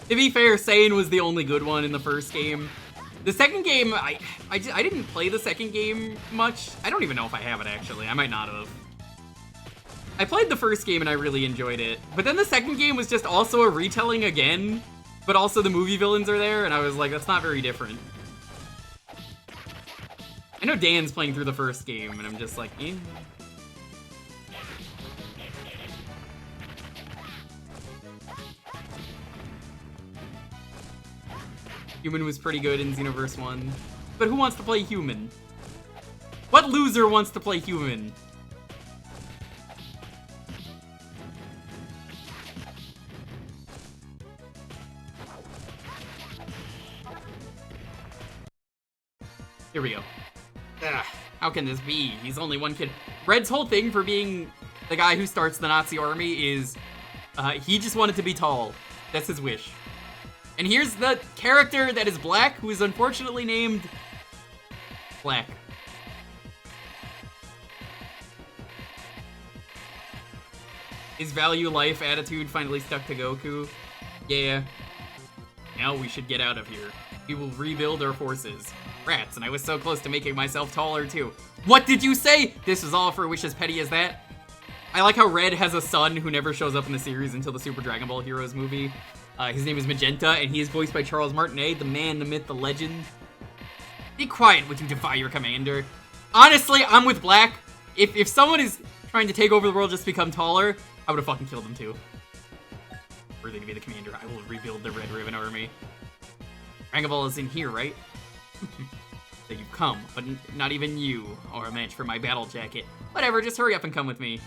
To be fair, Saiyan was the only good one in the first game. The second game, I didn't play the second game much. I don't even know if I have it, actually. I might not have. I played the first game and I really enjoyed it. But then the second game was just also a retelling again, but also the movie villains are there, and I was like, that's not very different. I know Dan's playing through the first game, and I'm just like, eh. Human was pretty good in Xenoverse 1. But who wants to play Human? What loser wants to play Human? Here we go. Ugh, how can this be? He's only one kid. Red's whole thing for being the guy who starts the Nazi army is he just wanted to be tall. That's his wish. And here's the character that is black, who is unfortunately named Black. His value life attitude finally stuck to Goku. Yeah. Now we should get out of here. We will rebuild our forces. Rats, and I was so close to making myself taller too. What did you say? This was all for a wish as petty as that? I like how Red has a son who never shows up in the series until the Super Dragon Ball Heroes movie. His name is Magenta, and he is voiced by Charles Martinet, the man, the myth, the legend. Be quiet, would you defy your commander? Honestly, I'm with Black. If someone is trying to take over the world just to become taller, I would have fucking killed him too. Worthy to be the commander, I will rebuild the Red Ribbon Army. Dragon Ball is in here, right? So you've come, but not even you are a match for my battle jacket. Whatever, just hurry up and come with me.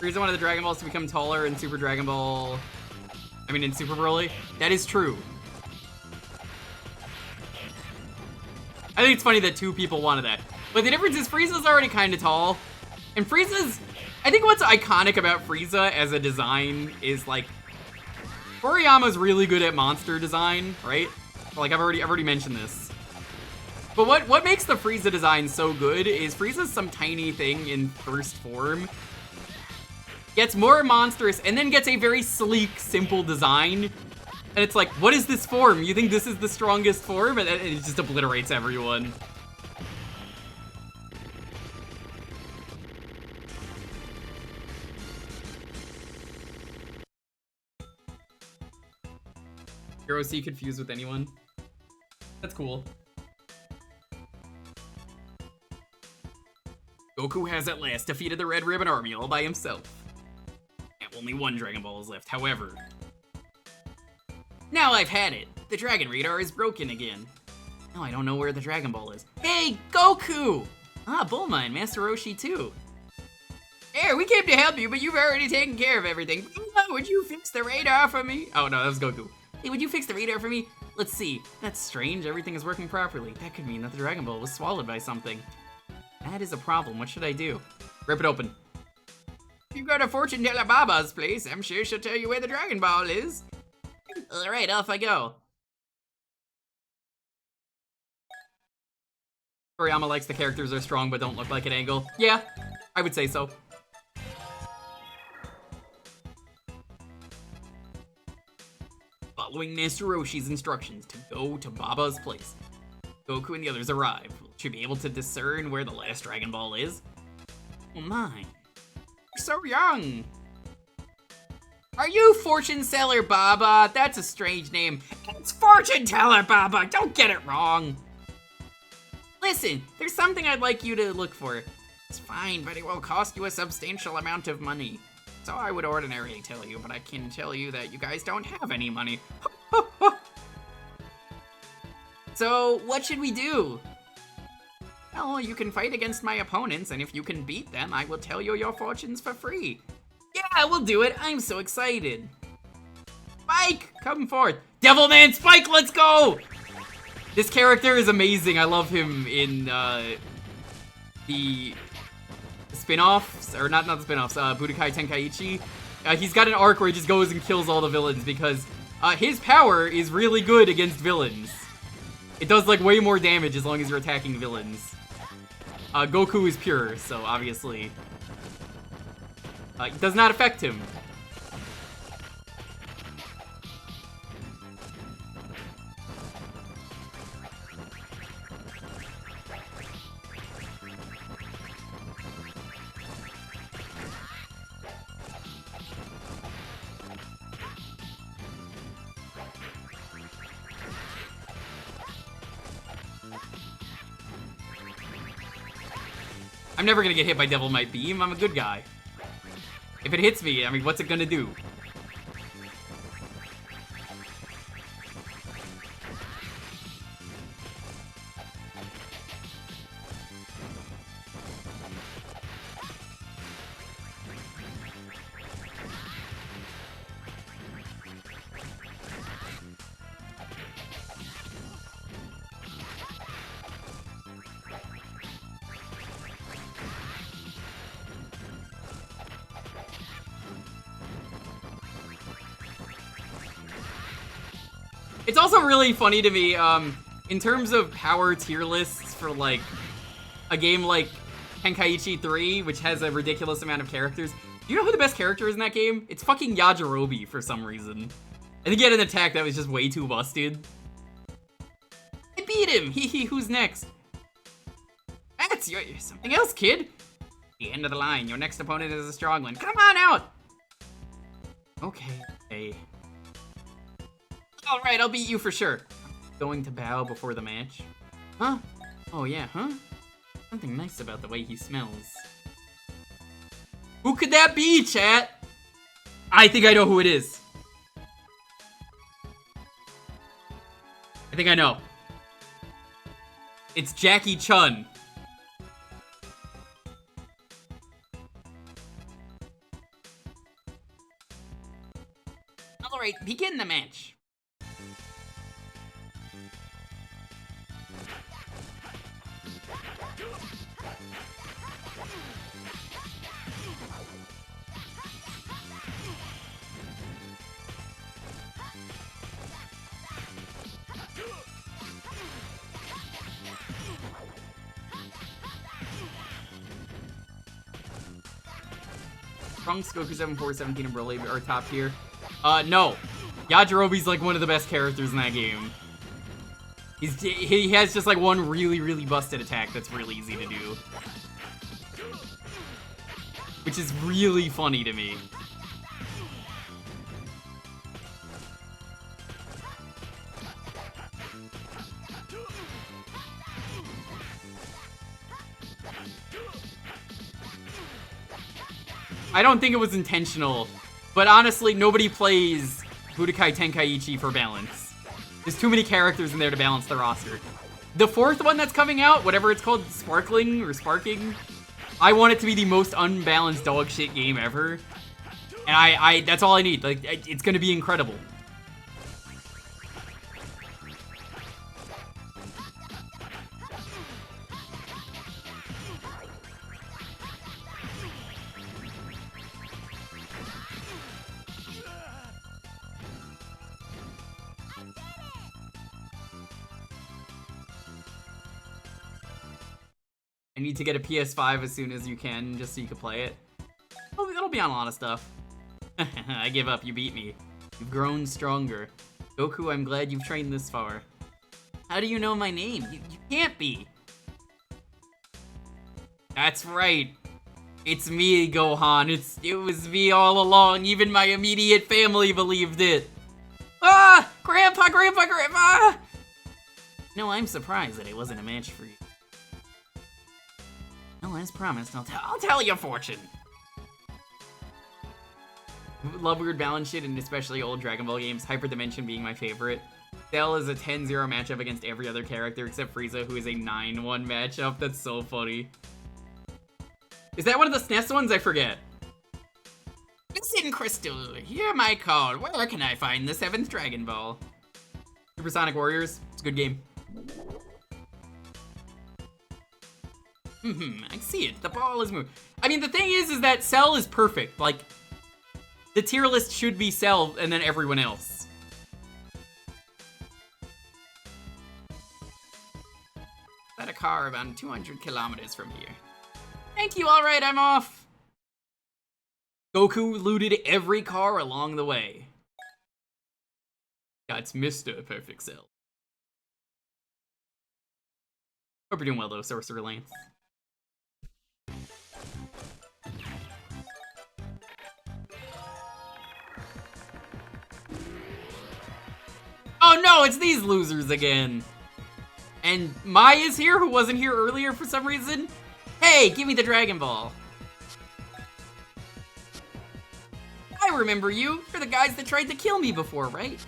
Frieza wanted the Dragon Balls to become taller in Super Dragon Ball... in Super Broly. That is true. I think it's funny that two people wanted that. But the difference is Frieza's already kind of tall. And Frieza's... I think what's iconic about Frieza as a design is, like... Toriyama's really good at monster design, right? Like, I've already mentioned this. But what makes the Frieza design so good is Frieza's some tiny thing in first form. Gets more monstrous, and then gets a very sleek, simple design. And it's like, what is this form? You think this is the strongest form? And it just obliterates everyone. Hero C confused with anyone. That's cool. Goku has at last defeated the Red Ribbon Army all by himself. And only one Dragon Ball is left, however. Now I've had it. The Dragon Radar is broken again. Now I don't know where the Dragon Ball is. Hey, Goku! Ah, Bullmine, Master Roshi too. Here, we came to help you, but you've already taken care of everything. Would you fix the radar for me? Oh no, that was Goku. Hey, would you fix the radar for me? Let's see. That's strange. Everything is working properly. That could mean that the Dragon Ball was swallowed by something. That is a problem. What should I do? Rip it open. You go to Fortune Teller Baba's place. I'm sure she'll tell you where the Dragon Ball is. Alright, off I go. Toriyama likes the characters are strong but don't look like an angle. Yeah, I would say so. Following Master Roshi's instructions to go to Baba's place, Goku and the others arrive. Should be able to discern where the last Dragon Ball is. Oh my, you're so young. Are you Fortune Teller Baba? That's a strange name. It's Fortune Teller Baba, don't get it wrong. Listen, there's something I'd like you to look for. It's fine, but it will cost you a substantial amount of money. So I would ordinarily tell you, but I can tell you that you guys don't have any money. So, what should we do? Well, you can fight against my opponents, and if you can beat them, I will tell you your fortunes for free. Yeah, we'll do it. I'm so excited. Spike, come forth. Devilman Spike, let's go! This character is amazing. I love him in the spin-offs, or not the spin-offs, Budokai Tenkaichi. He's got an arc where he just goes and kills all the villains because his power is really good against villains. It does like way more damage as long as you're attacking villains. Goku is pure, so obviously it does not affect him. I'm never gonna get hit by Devil Might Beam, I'm a good guy. If it hits me, I mean, what's it gonna do? It's also really funny to me, in terms of power tier lists for, like, a game like Tenkaichi 3, which has a ridiculous amount of characters. Do you know who the best character is in that game? It's fucking Yajirobe for some reason. I think he had an attack that was just way too busted. I beat him! Hee who's next? That's something else, kid! The end of the line. Your next opponent is a strong one. Come on out! Okay. Alright, I'll beat you for sure. Going to bow before the match. Huh? Oh yeah, huh? Something nice about the way he smells. Who could that be, chat? I think I know who it is. I think I know. It's Jackie Chun. Alright, begin the match. Trunks, Goku 74, 17, and Broly are top tier. No. Yajirobe's like one of the best characters in that game. He has just like one really busted attack that's really easy to do. Which is really funny to me. I don't think it was intentional, but honestly, nobody plays Budokai Tenkaichi for balance. There's too many characters in there to balance the roster. The fourth one that's coming out, whatever it's called, Sparkling or Sparking, I want it to be the most unbalanced dog shit game ever. And I that's all I need. Like, it's gonna be incredible. I need to get a PS5 as soon as you can, just so you can play it. Oh, it'll be on a lot of stuff. I give up, you beat me. You've grown stronger. Goku, I'm glad you've trained this far. How do you know my name? You can't be. That's right. It's me, Gohan. It was me all along. Even my immediate family believed it. Ah! Grandpa! No, I'm surprised that it wasn't a match for you. No, as promised, I'll tell your fortune. Love weird balance shit, and especially old Dragon Ball games, Hyper Dimension being my favorite. Cell is a 10-0 matchup against every other character except Frieza, who is a 9-1 matchup. That's so funny. Is that one of the SNES ones? I forget. Listen, Crystal, hear my call. Where can I find the 7th Dragon Ball? Supersonic Warriors. It's a good game. I see it. The ball is moving. I mean, the thing is that Cell is perfect. Like, the tier list should be Cell and then everyone else. At a car about 200 kilometers from here. Thank you, alright, I'm off. Goku looted every car along the way. That's Mr. Perfect Cell. Hope you're doing well though, Sorcerer Lance. Oh no, it's these losers again. And Mai is here, who wasn't here earlier for some reason. Hey, give me the Dragon Ball. I remember you. You're the guys that tried to kill me before, right?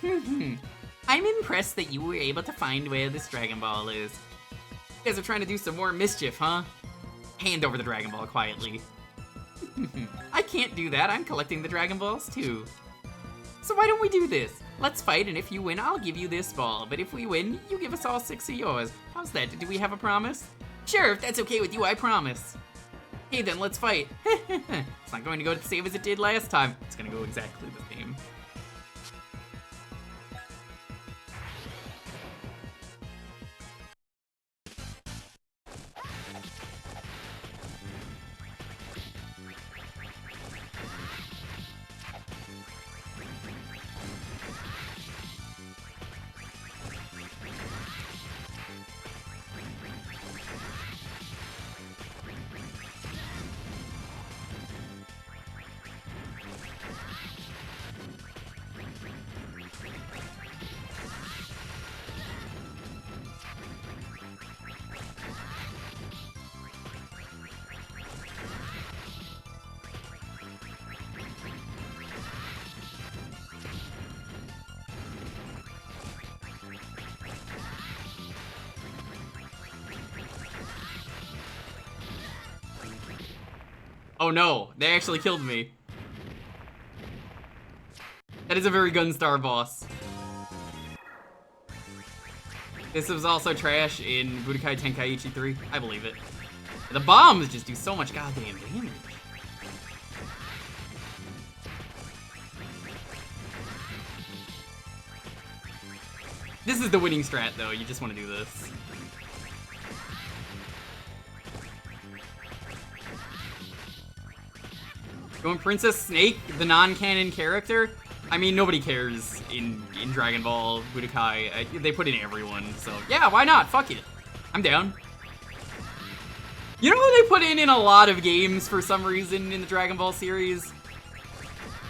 I'm impressed that you were able to find where this Dragon Ball is. You guys are trying to do some more mischief, huh? Hand over the Dragon Ball quietly. I can't do that. I'm collecting the Dragon Balls too. So why don't we do this? Let's fight, and if you win, I'll give you this ball. But if we win, you give us all 6 of yours. How's that? Do we have a promise? Sure, if that's okay with you, I promise. Hey then, let's fight. It's not going to go the same as it did last time. It's gonna go exactly the same. Oh no, they actually killed me. That is a very Gunstar boss. This was also trash in Budokai Tenkaichi 3. I believe it. The bombs just do so much goddamn damage. This is the winning strat though, you just want to do this. Going Princess Snake, the non-canon character? I mean, nobody cares in Dragon Ball Budokai. They put in everyone, so yeah, why not? Fuck it. I'm down. You know who they put in a lot of games for some reason in the Dragon Ball series?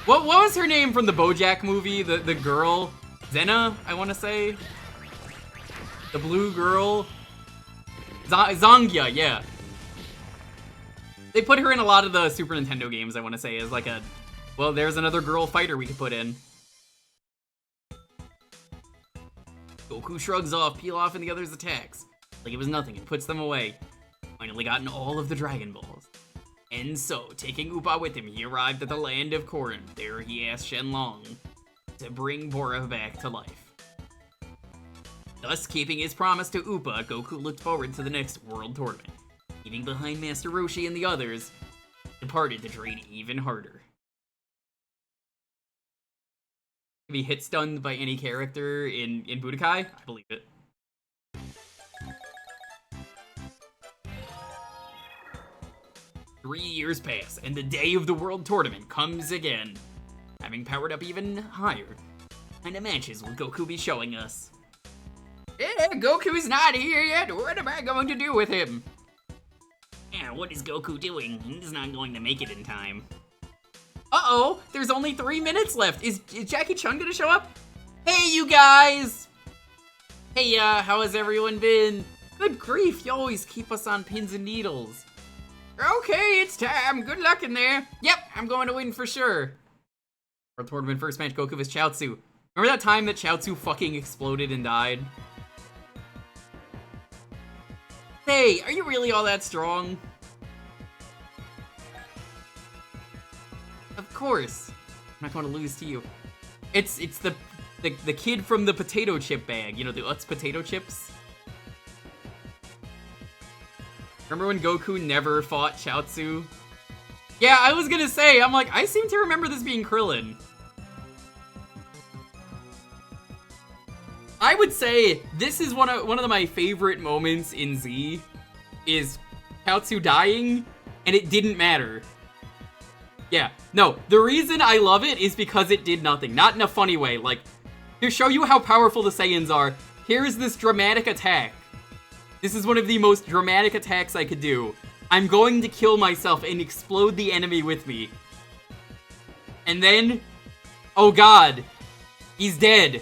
What was her name from the BoJack movie? The girl? Zena, I want to say? The blue girl? Zangia, yeah. They put her in a lot of the Super Nintendo games, I want to say, as like a, well, there's another girl fighter we could put in. Goku shrugs off, peel off in the other's attacks. Like it was nothing, and puts them away. Finally gotten all of the Dragon Balls. And so, taking Upa with him, he arrived at the land of Korin. There he asked Shenlong to bring Bora back to life. Thus, keeping his promise to Upa, Goku looked forward to the next World Tournament. Leaving behind Master Roshi and the others, departed to train even harder. If he hit stunned by any character in Budokai, I believe it. Three years pass, and the day of the World Tournament comes again. Having powered up even higher, what kind of matches will Goku be showing us? Yeah, Goku's not here yet. What am I going to do with him? Yeah, what is Goku doing? He's not going to make it in time. Uh-oh, there's only 3 minutes left. Is Jackie Chun gonna show up? Hey, you guys! Hey, how has everyone been? Good grief, you always keep us on pins and needles. Okay, it's time. Good luck in there. Yep, I'm going to win for sure. World Tournament first match, Goku vs Chaozu. Remember that time that Chaozu fucking exploded and died? Hey, are you really all that strong? Of course. I'm not going to lose to you. It's the kid from the potato chip bag. You know, the Utz potato chips? Remember when Goku never fought Chaozu? Yeah, I was gonna say, I'm like, I seem to remember this being Krillin. I would say this is one of my favorite moments in Z, is Chaozu dying, and it didn't matter. Yeah, no, the reason I love it is because it did nothing. Not in a funny way, like, to show you how powerful the Saiyans are, here's this dramatic attack. This is one of the most dramatic attacks I could do. I'm going to kill myself and explode the enemy with me. And then, oh god, he's dead.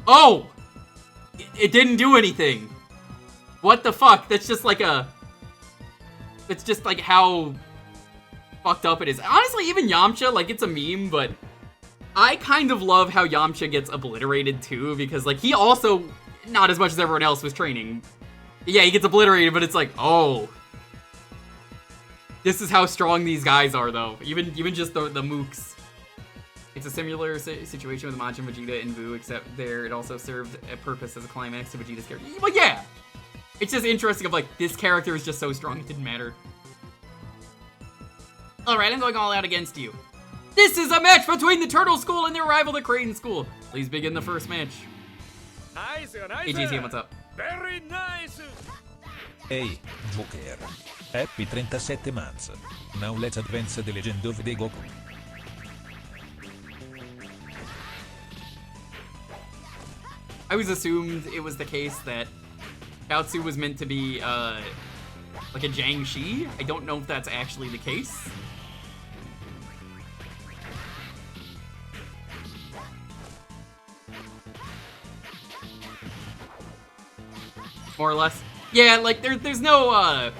Oh! It didn't do anything. What the fuck? That's just like that's just like how fucked up it is. Honestly, even Yamcha, like, it's a meme, but I kind of love how Yamcha gets obliterated too, because like he also, not as much as everyone else, was training. Yeah, he gets obliterated, but it's like, oh. This is how strong these guys are though. Even just the mooks. It's a similar situation with Majin Vegeta and Buu, except there it also served a purpose as a climax to Vegeta's character. But yeah! It's just interesting of like, this character is just so strong it didn't matter. Alright, I'm going all out against you. This is a match between the Turtle School and their rival, the Creighton School. Please begin the first match.
Nice, nice.
Hey, GTM, what's up?
Very nice.
Hey, Jewker. Happy 37 months. Now let's advance the legend of the Goku.
I always assumed it was the case that Chaozu was meant to be, like a Jiang Shi. I don't know if that's actually the case. More or less. Yeah, like, there's no,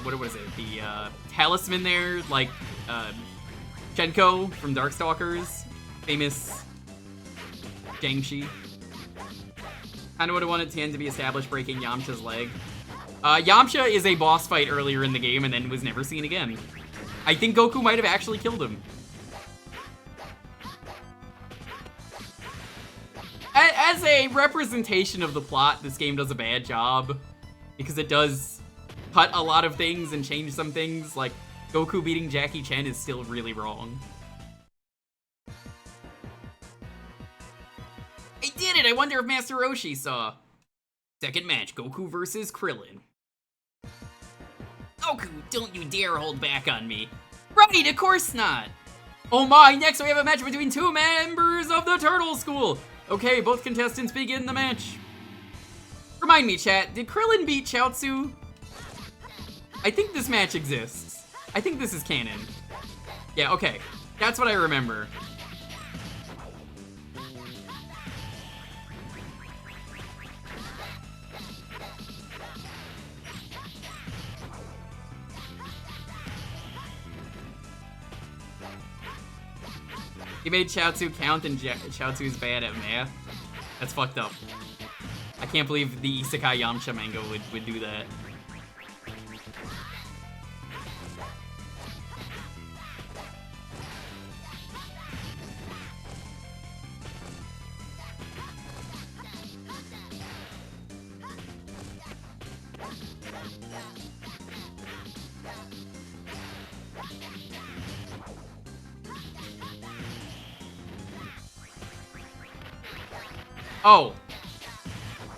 what was it? The, talisman there, like, Shenko from Darkstalkers. Famous Jiang Shi. Kinda would have wanted Tien to be established breaking Yamcha's leg. Yamcha is a boss fight earlier in the game and then was never seen again. I think Goku might have actually killed him. As a representation of the plot, this game does a bad job. Because it does cut a lot of things and change some things. Like, Goku beating Jackie Chan is still really wrong. I did it! I wonder if Master Roshi saw. Second match, Goku versus Krillin. Goku, don't you dare hold back on me. Right, of course not. Oh my, next we have a match between two members of the Turtle School. Okay, both contestants begin the match. Remind me, chat, did Krillin beat Chaozu? I think this match exists. I think this is canon. Yeah, okay. That's what I remember. He made Chaozu count and Chaozu's bad at math. That's fucked up. I can't believe the Isekai Yamcha manga would do that. Oh.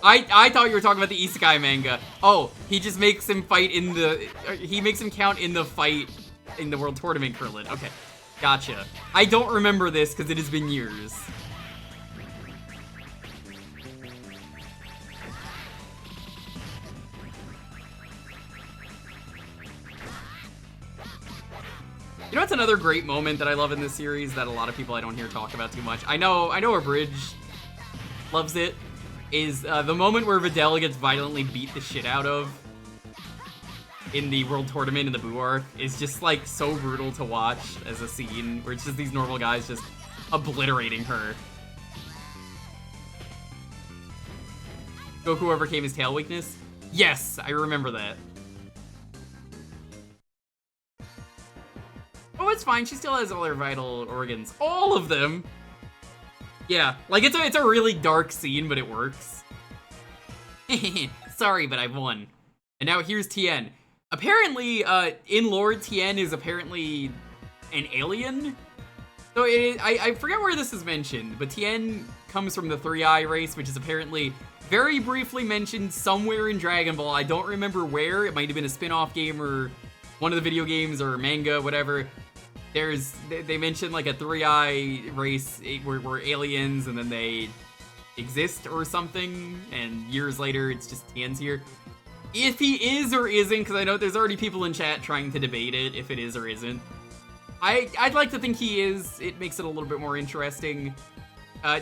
I thought you were talking about the Isekai manga. Oh, he just makes him fight in the... He makes him count in the fight in the World Tournament Krillin. Okay, gotcha. I don't remember this because it has been years. You know what's another great moment that I love in this series that a lot of people I don't hear talk about too much? I know Abridge loves it. Is the moment where Videl gets violently beat the shit out of in the World Tournament in the Boo arc is just like so brutal to watch as a scene where it's just these normal guys just obliterating her. Goku overcame his tail weakness? Yes, I remember that. Oh, it's fine. She still has all her vital organs. All of them! Yeah, like it's a really dark scene, but it works. Sorry, but I won. And now here's Tien. Apparently, in lore, Tien is apparently an alien. So I forget where this is mentioned, but Tien comes from the Three-Eye race, which is apparently very briefly mentioned somewhere in Dragon Ball. I don't remember where. It might have been a spin-off game or one of the video games or manga, whatever. They mentioned like a Three-Eye race where aliens and then they exist or something, and years later it's just Tien's here. If he is or isn't, because I know there's already people in chat trying to debate it, if it is or isn't. I'd like to think he is. It makes it a little bit more interesting.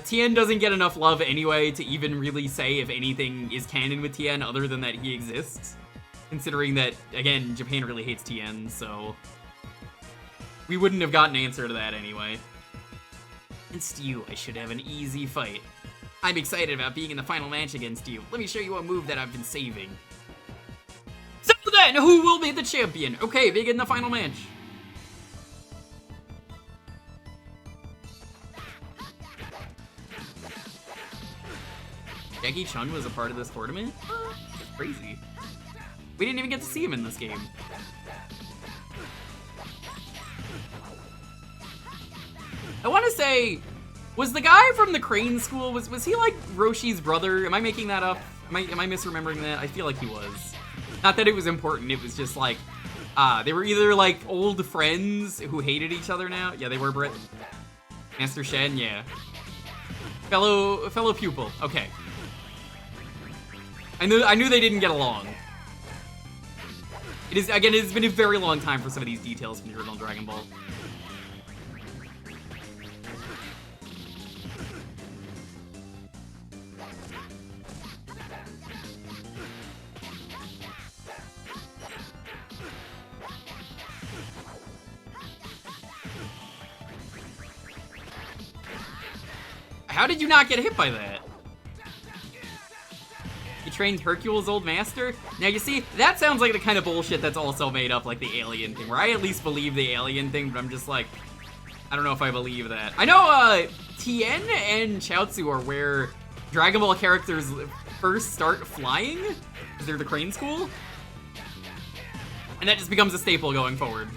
Tien doesn't get enough love anyway to even really say if anything is canon with Tien other than that he exists. Considering that, again, Japan really hates Tien, so... we wouldn't have gotten an answer to that anyway. Against you, I should have an easy fight. I'm excited about being in the final match against you. Let me show you a move that I've been saving. So then, who will be the champion? Okay, begin the final match. Jackie Chun was a part of this tournament? That's crazy. We didn't even get to see him in this game. I want to say, was the guy from the Crane School, was he like Roshi's brother? Am I making that up? Am I misremembering that? I feel like he was. Not that it was important, it was just like, they were either like old friends who hated each other now. Yeah, they were Brit. Master Shen, yeah. Fellow pupil, okay. I knew they didn't get along. Again, it's been a very long time for some of these details from the original Dragon Ball. How did you not get hit by that? You trained Hercule's old master? Now you see, that sounds like the kind of bullshit that's also made up, like the alien thing, where I at least believe the alien thing, but I'm just like, I don't know if I believe that. I know Tien and Chaozu are where Dragon Ball characters first start flying, because they're the Crane School. And that just becomes a staple going forward.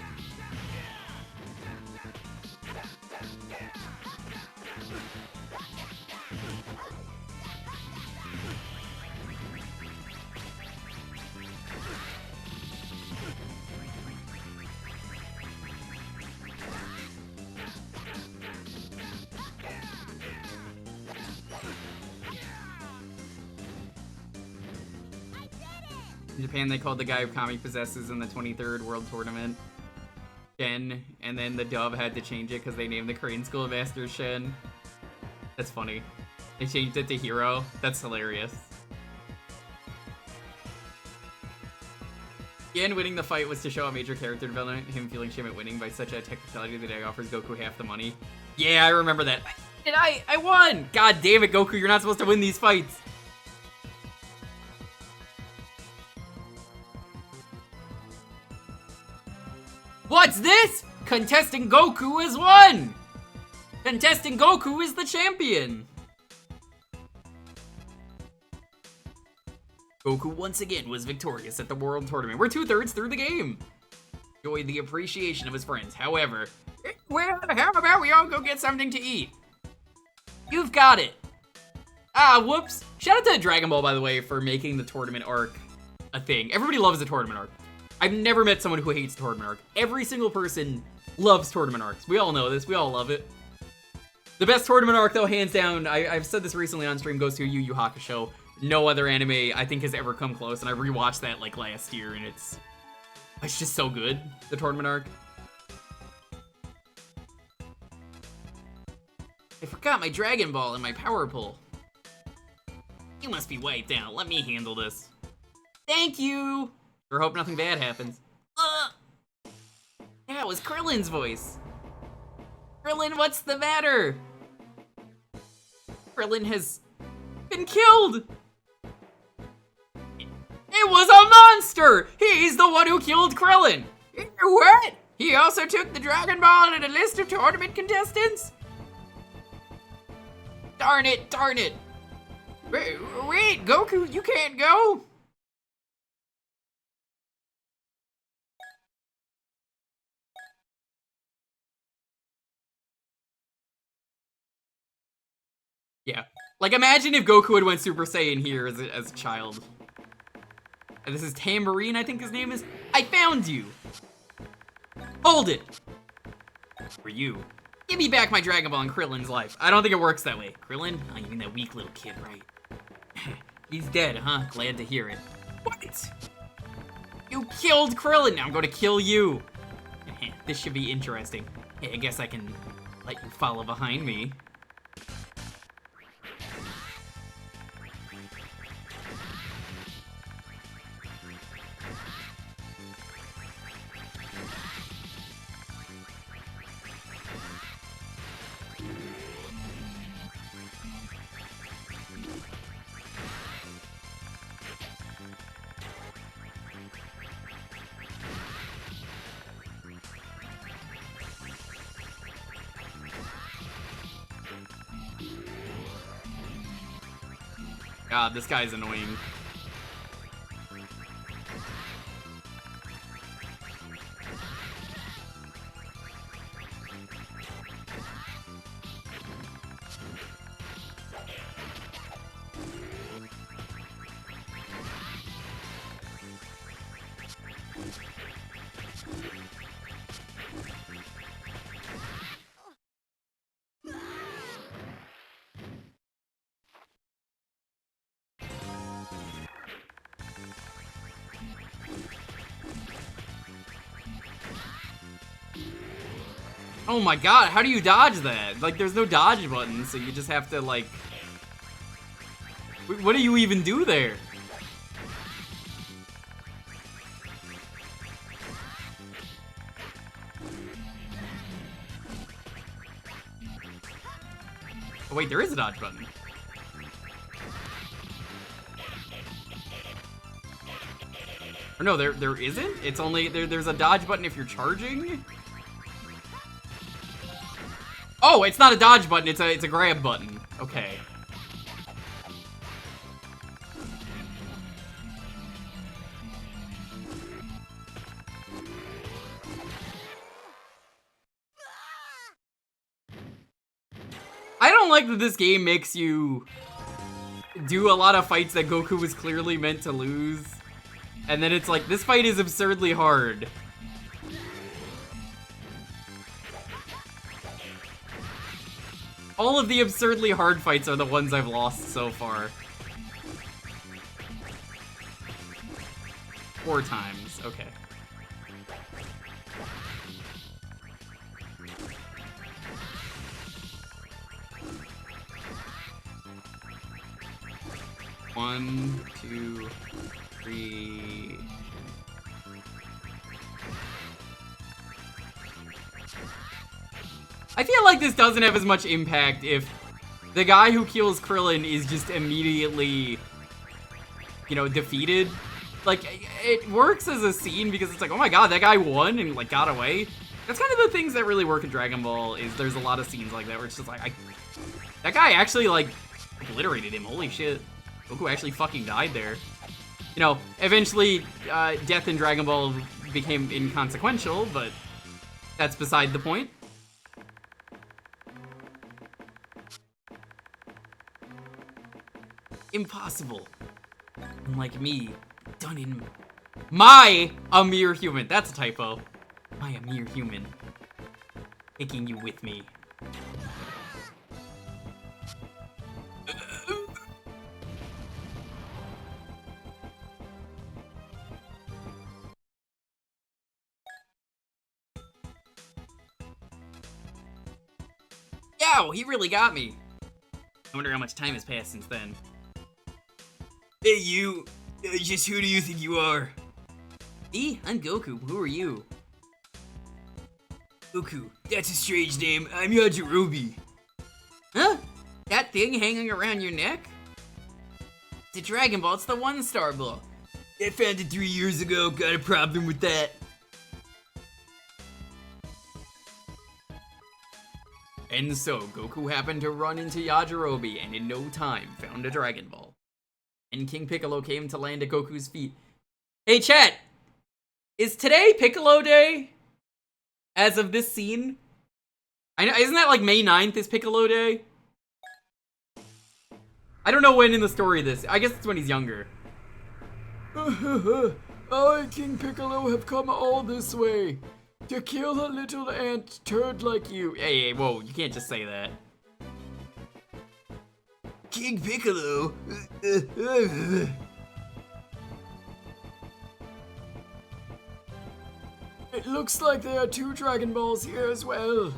In Japan, they called the guy who Kami possesses in the 23rd World Tournament Shen, and then the dub had to change it because they named the Crane School Master Shen. That's funny. They changed it to Hero. That's hilarious. Again, winning the fight was to show a major character development, him feeling shame at winning by such a technicality that it offers Goku half the money. Yeah, I remember that. And I won! God damn it, Goku, you're not supposed to win these fights. What's this? Contesting Goku has won! Contesting Goku is the champion! Goku once again was victorious at the World Tournament. We're 2/3 through the game. Enjoyed the appreciation of his friends. However, well, how about we all go get something to eat? You've got it. Ah, whoops. Shout out to Dragon Ball, by the way, for making the tournament arc a thing. Everybody loves the tournament arc. I've never met someone who hates the tournament arc. Every single person loves tournament arcs. We all know this. We all love it. The best tournament arc, though, hands down, I've said this recently on stream, goes to Yu Yu Hakusho. No other anime, I think, has ever come close, and I rewatched that, like, last year, and it's just so good, the tournament arc. I forgot my Dragon Ball and my Power Pull. You must be wiped out. Let me handle this. Thank you! Sure hope nothing bad happens. That was Krillin's voice. Krillin, what's the matter? Krillin has been killed! It was a monster! He's the one who killed Krillin! What? He also took the Dragon Ball and a list of tournament contestants? Darn it, darn it. Wait, Goku, you can't go? Yeah. Like, imagine if Goku had went Super Saiyan here as a child. And this is Tambourine, I think his name is. I found you! Hold it! For you. Give me back my Dragon Ball and Krillin's life. I don't think it works that way. Krillin? Oh, you mean that weak little kid, right? He's dead, huh? Glad to hear it. What? You killed Krillin! Now I'm going to kill you! This should be interesting. Hey, I guess I can let you follow behind me. God, this guy's annoying. Oh my god, how do you dodge that? Like, there's no dodge button, so you just have to, like... What do you even do there? Oh wait, there is a dodge button. Or no, there isn't? It's only, there's a dodge button if you're charging? Oh, it's not a dodge button, it's a grab button. Okay. I don't like that this game makes you do a lot of fights that Goku was clearly meant to lose. And then it's like, this fight is absurdly hard. All of the absurdly hard fights are the ones I've lost so far. 4 times, okay. One, 2, 3. I feel like this doesn't have as much impact if the guy who kills Krillin is just immediately, you know, defeated. Like, it works as a scene because it's like, oh my god, that guy won and, like, got away. That's kind of the things that really work in Dragon Ball, is there's a lot of scenes like that where it's just like, that guy actually, like, obliterated him. Holy shit. Goku actually fucking died there. You know, eventually, death in Dragon Ball became inconsequential, but that's beside the point. Impossible. Unlike me, done in a mere human. That's a typo. A mere human. Taking you with me. Yow, he really got me. I wonder how much time has passed since then. Hey, you. Just who do you think you are? Me? I'm Goku. Who are you? Goku. That's a strange name. I'm Yajirobe. Huh? That thing hanging around your neck? It's a Dragon Ball. It's the one-star ball. I found it 3 years ago. Got a problem with that. And so, Goku happened to run into Yajirobe and in no time found a Dragon Ball. And King Piccolo came to land at Goku's feet. Hey chat! Is today Piccolo Day? As of this scene? I know, isn't that like May 9th is Piccolo Day? I don't know when in the story this. I guess it's when he's younger. I, King Piccolo, have come all this way to kill a little ant turd like you. Hey, whoa, you can't just say that. King Piccolo? It looks like there are 2 Dragon Balls here as well.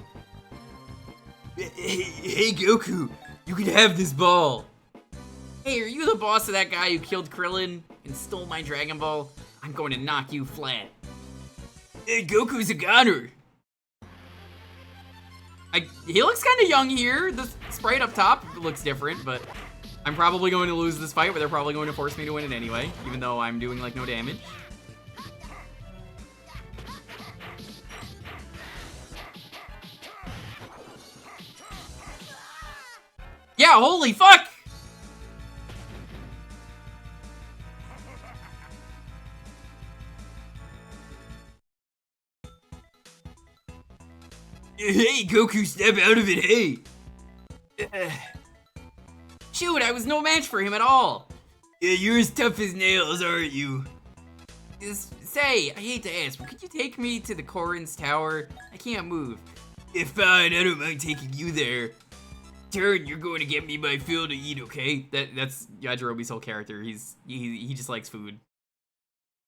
Hey, Goku, you can have this ball. Hey, are you the boss of that guy who killed Krillin and stole my Dragon Ball? I'm going to knock you flat. Hey, Goku's a goner. He looks kind of young here. The sprite up top looks different, but I'm probably going to lose this fight, but they're probably going to force me to win it anyway, even though I'm doing, like, no damage. Yeah, holy fuck! Hey, Goku, step out of it, hey! Shoot, I was no match for him at all! Yeah, you're as tough as nails, aren't you? Say, I hate to ask, but could you take me to the Korin's Tower? I can't move. Yeah, fine, I don't mind taking you there. Turn, you're going to get me my fill to eat, okay? That's Yajirobe's whole character. He just likes food.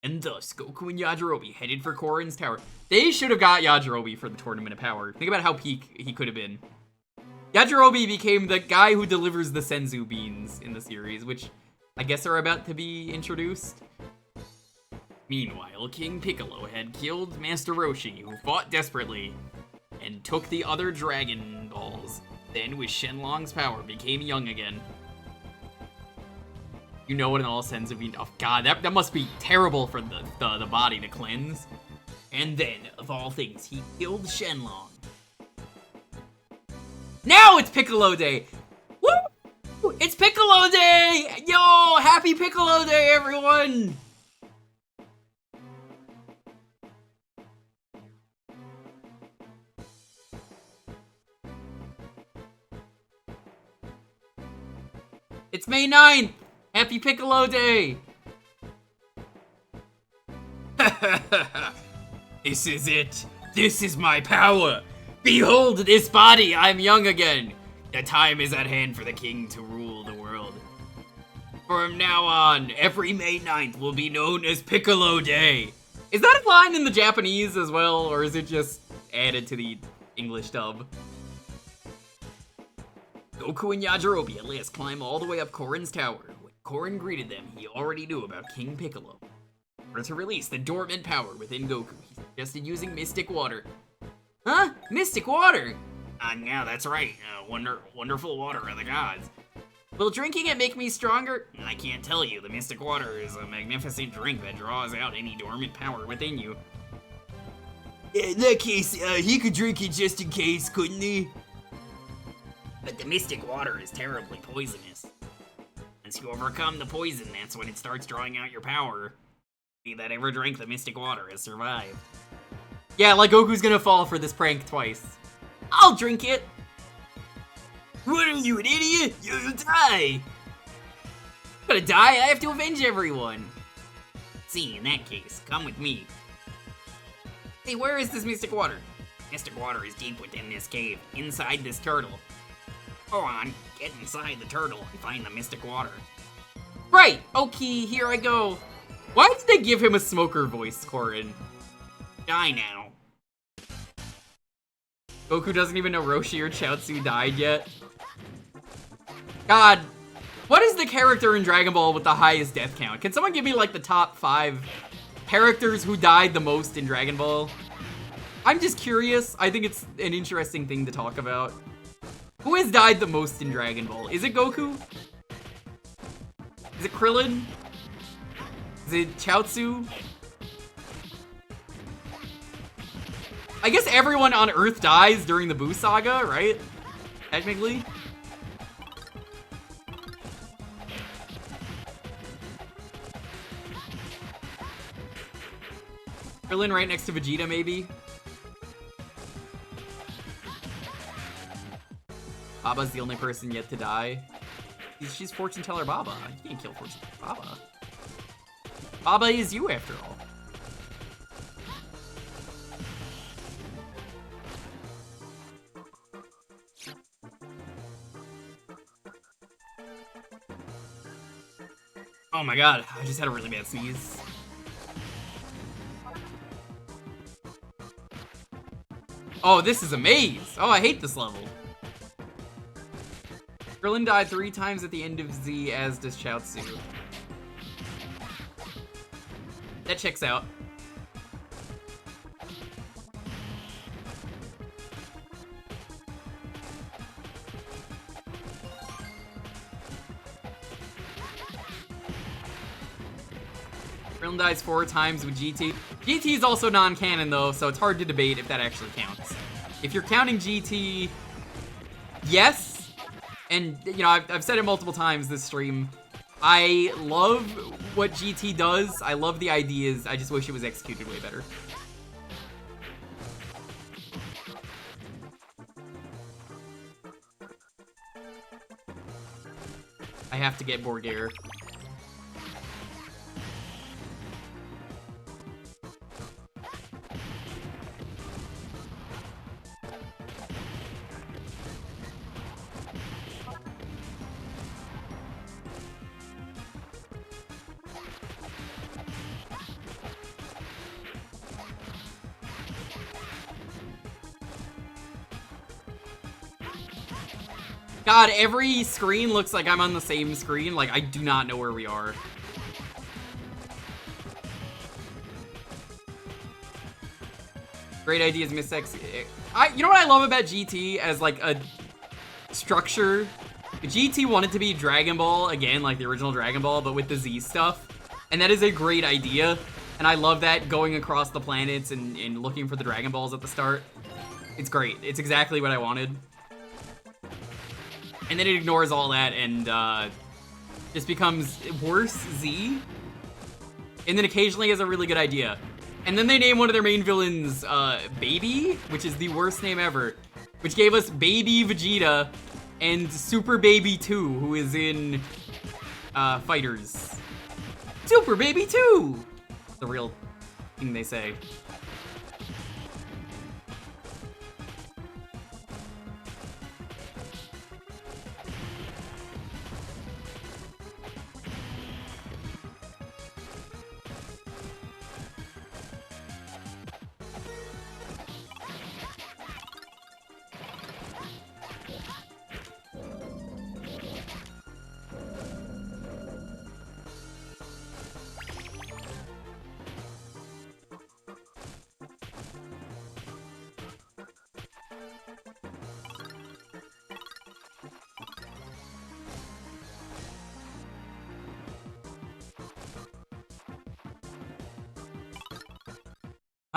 And thus, Goku and Yajirobe headed for Korin's Tower. They should have got Yajirobe for the Tournament of Power. Think about how peak he could have been. Yajirobe became the guy who delivers the Senzu beans in the series, which I guess are about to be introduced. Meanwhile, King Piccolo had killed Master Roshi, who fought desperately, and took the other Dragon Balls. Then, with Shenlong's power, became young again. You know what an all Senzu bean... Oh god, that must be terrible for the body to cleanse. And then, of all things, he killed Shenlong. Now it's Piccolo Day! Woo! It's Piccolo Day! Yo! Happy Piccolo Day, everyone! It's May 9th! Happy Piccolo Day! This is it. This is my power. Behold this body, I'm young again. The time is at hand for the king to rule the world. From now on, every May 9th will be known as Piccolo Day. Is that a line in the Japanese as well, or is it just added to the English dub? Goku and Yajirobe at last climb all the way up Korin's Tower. When Korin greeted them, he already knew about King Piccolo. In order to release the dormant power within Goku, he suggested using Mystic Water. Huh? Mystic Water? Yeah, that's right. Wonderful water of the gods. Will drinking it make me stronger? I can't tell you. The mystic water is a magnificent drink that draws out any dormant power within you. In that case, he could drink it just in case, couldn't he? But the mystic water is terribly poisonous. Once you overcome the poison, that's when it starts drawing out your power. He that ever drank the mystic water has survived. Yeah, like Goku's gonna fall for this prank twice. I'll drink it! What are you, an idiot? You'll die! I'm gonna die? I have to avenge everyone! See, in that case, come with me. Hey, where is this mystic water? Mystic water is deep within this cave, inside this turtle. Go on, get inside the turtle and find the mystic water. Right! Okay, here I go. Why did they give him a smoker voice, Corin? Die now. Goku doesn't even know Roshi or Chaozu died yet. God, what is the character in Dragon Ball with the highest death count? Can someone give me like the top 5 characters who died the most in Dragon Ball? I'm just curious. I think it's an interesting thing to talk about. Who has died the most in Dragon Ball? Is it Goku? Is it Krillin? Is it Chaozu? I guess everyone on Earth dies during the Buu Saga, right? Technically. Krillin right next to Vegeta, maybe? Baba's the only person yet to die. She's Fortune Teller Baba. You can't kill Fortune Teller Baba. Baba is you, after all. Oh my god, I just had a really bad sneeze. Oh, this is a maze. Oh, I hate this level. Krillin died 3 times at the end of Z, as does Chaozu. That checks out. Krillin dies 4 times with GT. GT is also non-canon though, so it's hard to debate if that actually counts. If you're counting GT, yes. And, you know, I've said it multiple times this stream. I love what GT does. I love the ideas. I just wish it was executed way better. I have to get Borgare. God, every screen looks like I'm on the same screen. Like, I do not know where we are. Great ideas, Miss X. You know what I love about GT as, like, a structure? GT wanted to be Dragon Ball, again, like the original Dragon Ball, but with the Z stuff. And that is a great idea. And I love that, going across the planets and looking for the Dragon Balls at the start. It's great. It's exactly what I wanted. And then it ignores all that and just becomes worse Z. And then occasionally has a really good idea. And then they name one of their main villains Baby, which is the worst name ever. Which gave us Baby Vegeta and Super Baby 2, who is in Fighters. Super Baby 2! The real thing they say.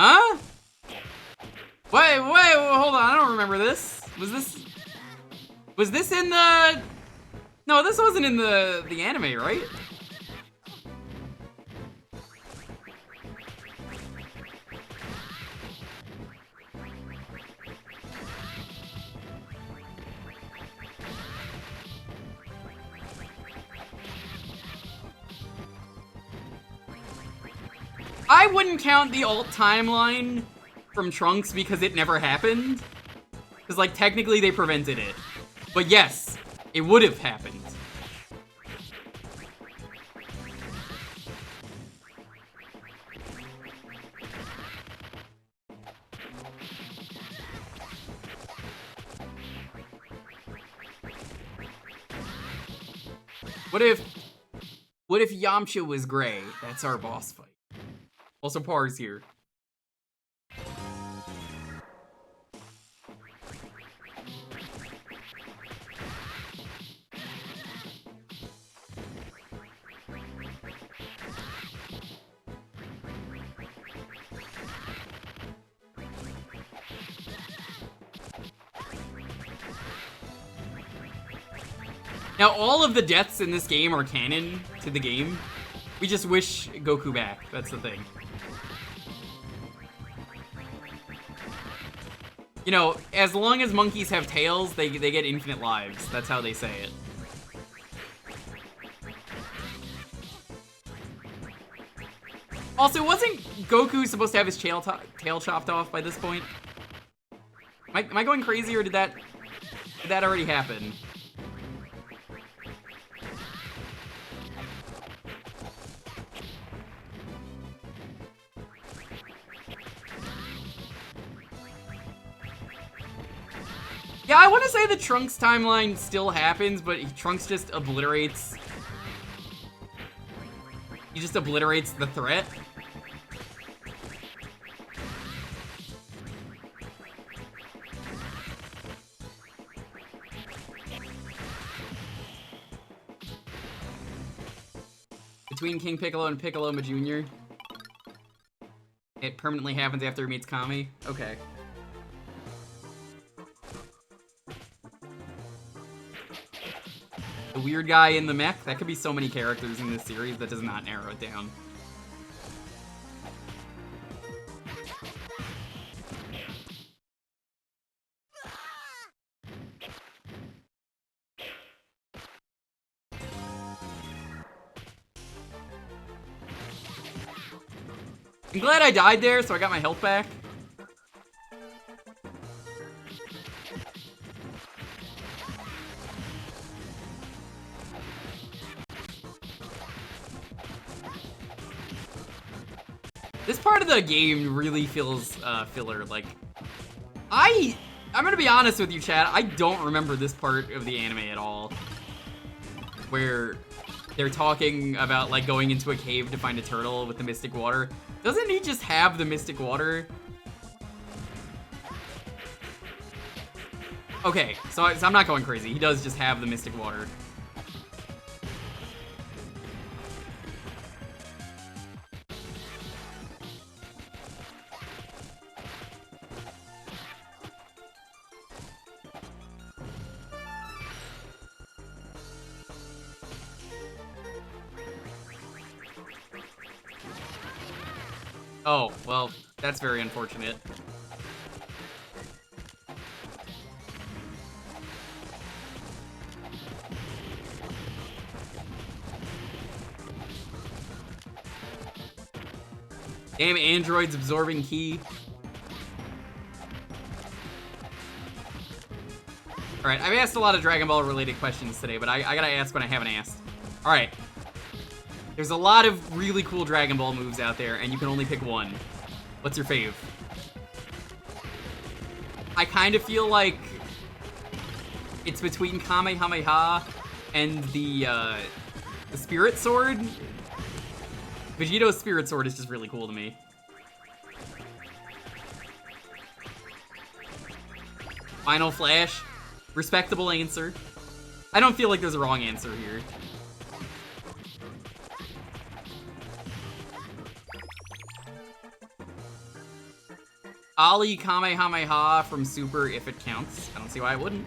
Huh? Wait, hold on. I don't remember this. Was this in the... No, this wasn't in the anime, right? I wouldn't count the alt timeline from Trunks because it never happened. Because, like, technically they prevented it. But yes, it would have happened. What if Yamcha was gray? That's our boss fight. Also, Par's here. Now, all of the deaths in this game are canon to the game. We just wish Goku back. That's the thing. You know, as long as monkeys have tails, they get infinite lives. That's how they say it. Also, wasn't Goku supposed to have his tail chopped off by this point? Am I going crazy, or did that already happen? Yeah, I want to say the Trunks timeline still happens, but Trunks just obliterates... He just obliterates the threat. Between King Piccolo and Piccolo Jr. It permanently happens after he meets Kami. Okay. The weird guy in the mech? That could be so many characters in this series. That does not narrow it down. I'm glad I died there, so I got my health back. This part of the game really feels filler. Like, I'm gonna be honest with you, chat. I don't remember this part of the anime at all, where they're talking about like going into a cave to find a turtle with the mystic water. Doesn't he just have the mystic water? Okay, so I'm not going crazy. He does just have the mystic water. Oh, well, that's very unfortunate. Damn androids absorbing ki. Alright, I've asked a lot of Dragon Ball related questions today, but I gotta ask what I haven't asked. Alright. There's a lot of really cool Dragon Ball moves out there, and you can only pick one. What's your fave? I kind of feel like it's between Kamehameha and the Spirit Sword. Vegeto's Spirit Sword is just really cool to me. Final Flash. Respectable answer. I don't feel like there's a wrong answer here. Ali Kamehameha from Super if it counts. I don't see why it wouldn't.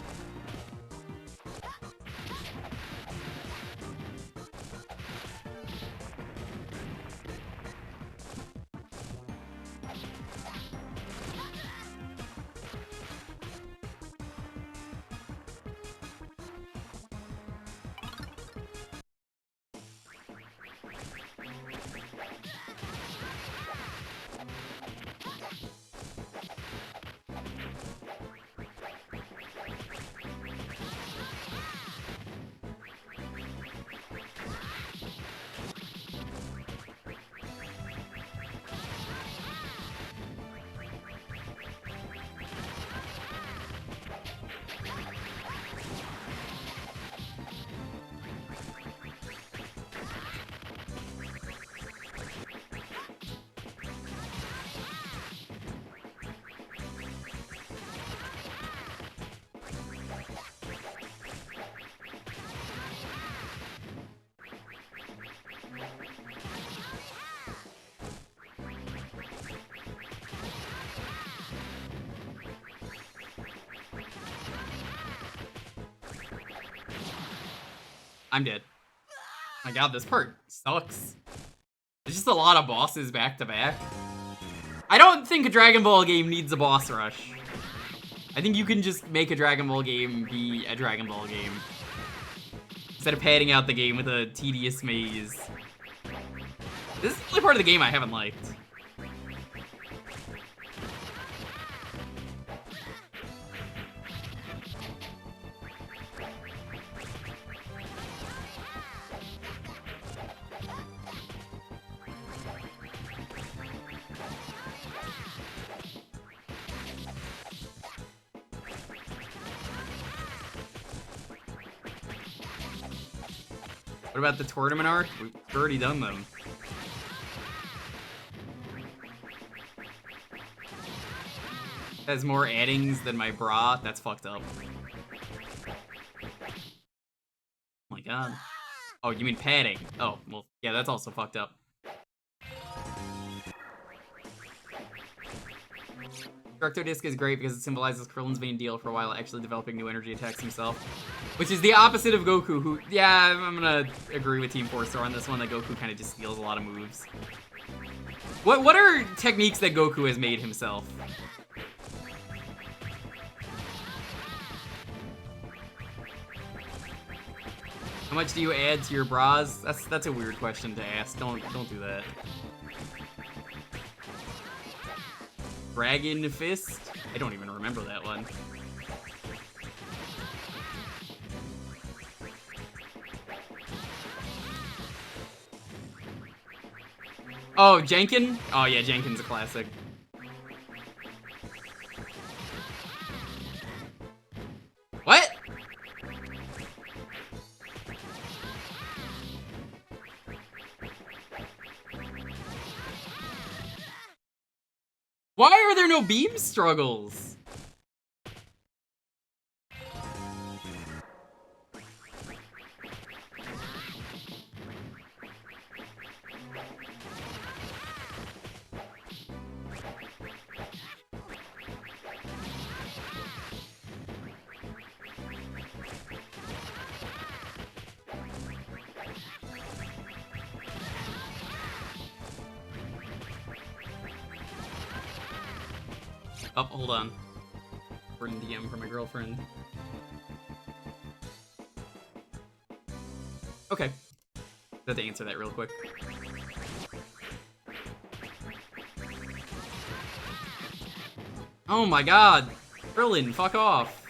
I'm dead. My god, this part sucks. There's just a lot of bosses back to back. I don't think a Dragon Ball game needs a boss rush. I think you can just make a Dragon Ball game be a Dragon Ball game, instead of padding out the game with a tedious maze. This is the only part of the game I haven't liked. What about the tournament arc? We've already done them. Has more addings than my bra? That's fucked up. Oh my god. Oh, you mean padding? Oh, well, yeah, that's also fucked up. Structo Disc is great because it symbolizes Krillin's main deal for a while actually developing new energy attacks himself. Which is the opposite of Goku, who, yeah, I'm gonna agree with Team 4-Star on this one, that Goku kind of just steals a lot of moves. What are techniques that Goku has made himself? How much do you add to your bras? That's a weird question to ask. Don't do that. Dragon Fist? I don't even remember that one. Oh, Jenkin? Oh yeah, Jenkin's a classic. What? Why are there no beam struggles? Oh, hold on. Written DM from my girlfriend. Okay. I have to answer that real quick. Oh my god! Krillin, fuck off!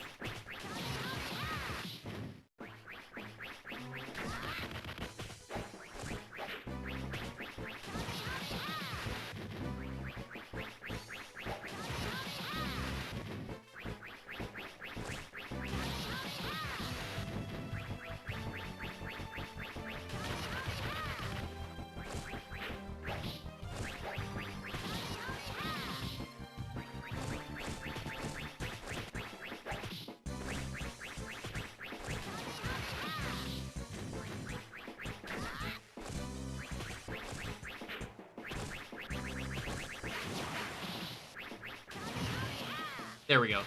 There we go.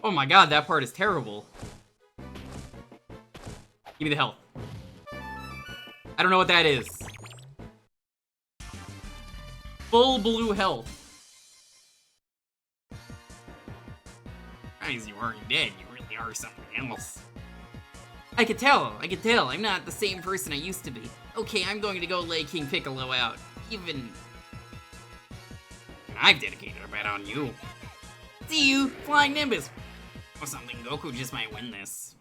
Oh my god, that part is terrible. Give me the health. I don't know what that is. Full blue health. Guys, you aren't dead. You really are something else. I could tell. I'm not the same person I used to be. Okay, I'm going to go lay King Piccolo out. Even... I've dedicated a bet on you. See you, Flying Nimbus. Or something, Goku just might win this.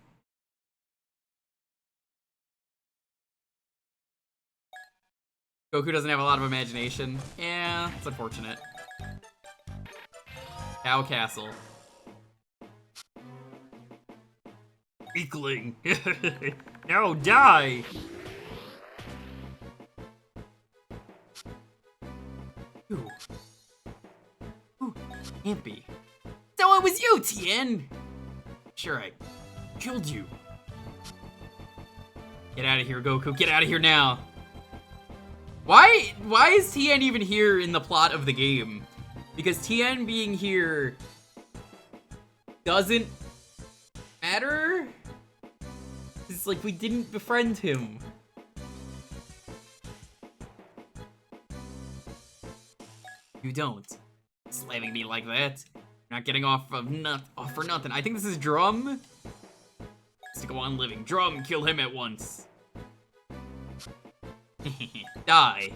Goku doesn't have a lot of imagination. Yeah, it's unfortunate. Cow Castle. Weakling. Now die! Ooh. Ooh, can't be. So it was you, Tien! Sure, I killed you. Get out of here, Goku. Get out of here now. Why is Tien even here in the plot of the game? Because Tien being here doesn't matter? It's like we didn't befriend him. You don't. Slamming me like that. You're not getting off for nothing. I think this is Drum. Let's go on living. Drum, kill him at once. Die.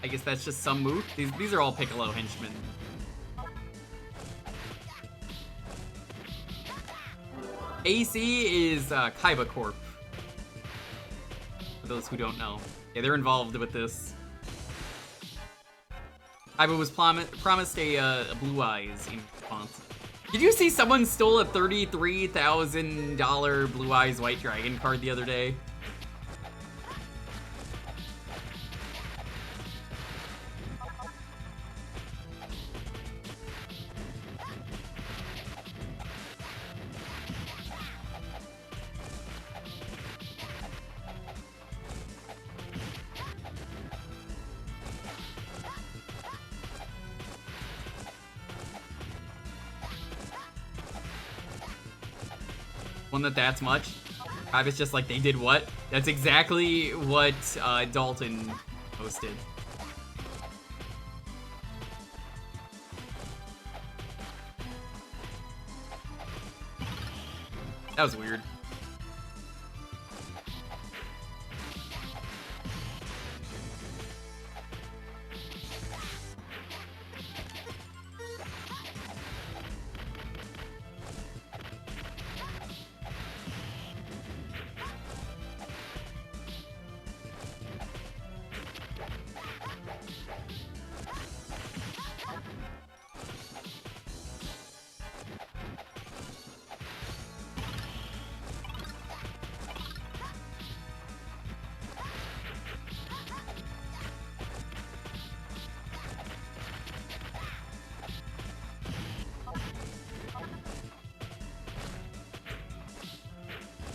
I guess that's just some move. These are all Piccolo henchmen. AC is Kaiba Corp. For those who don't know. Yeah, they're involved with this. Kaiba was promised a Blue Eyes in response. Did you see someone stole a $33,000 Blue Eyes White Dragon card the other day? One that's much. Kaiba's just like, they did what? That's exactly what Dalton posted. That was weird.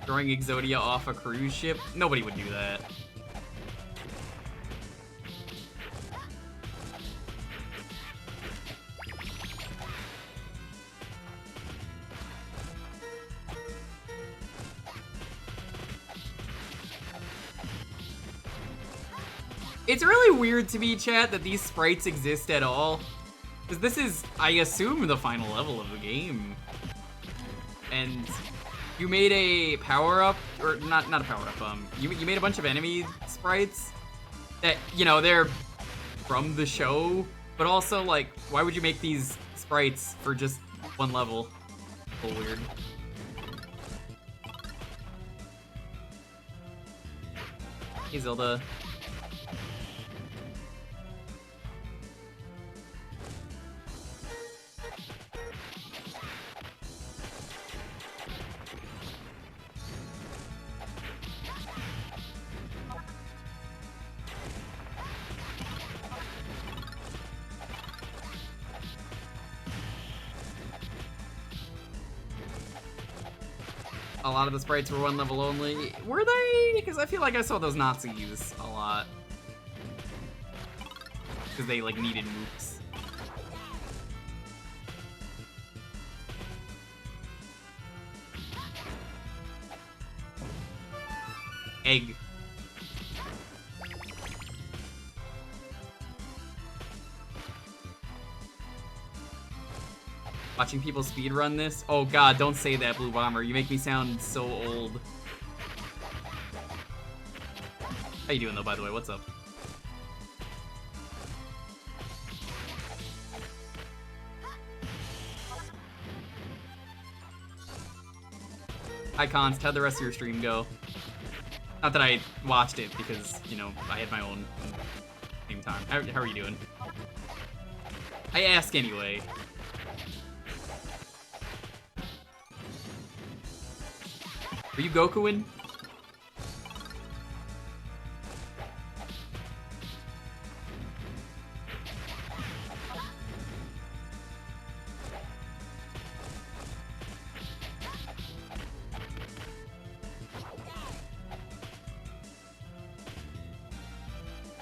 Throwing Exodia off a cruise ship? Nobody would do that. It's really weird to me, chat, that these sprites exist at all. Because this is, I assume, the final level of the game. And you made a power-up, or not a power-up, you made a bunch of enemy sprites that, you know, they're from the show, but also, like, why would you make these sprites for just one level? A little weird. Hey, Zelda. A lot of the sprites were one level only. Were they? Because I feel like I saw those Nazis a lot. Because they, like, needed mooks. Egg. Watching people speedrun this? Oh god, don't say that, Blue Bomber. You make me sound so old. How you doing though, by the way? What's up? Hi Const, how'd the rest of your stream go? Not that I watched it because, you know, I had my own same time. How are you doing? I ask anyway. Are you Gokuing?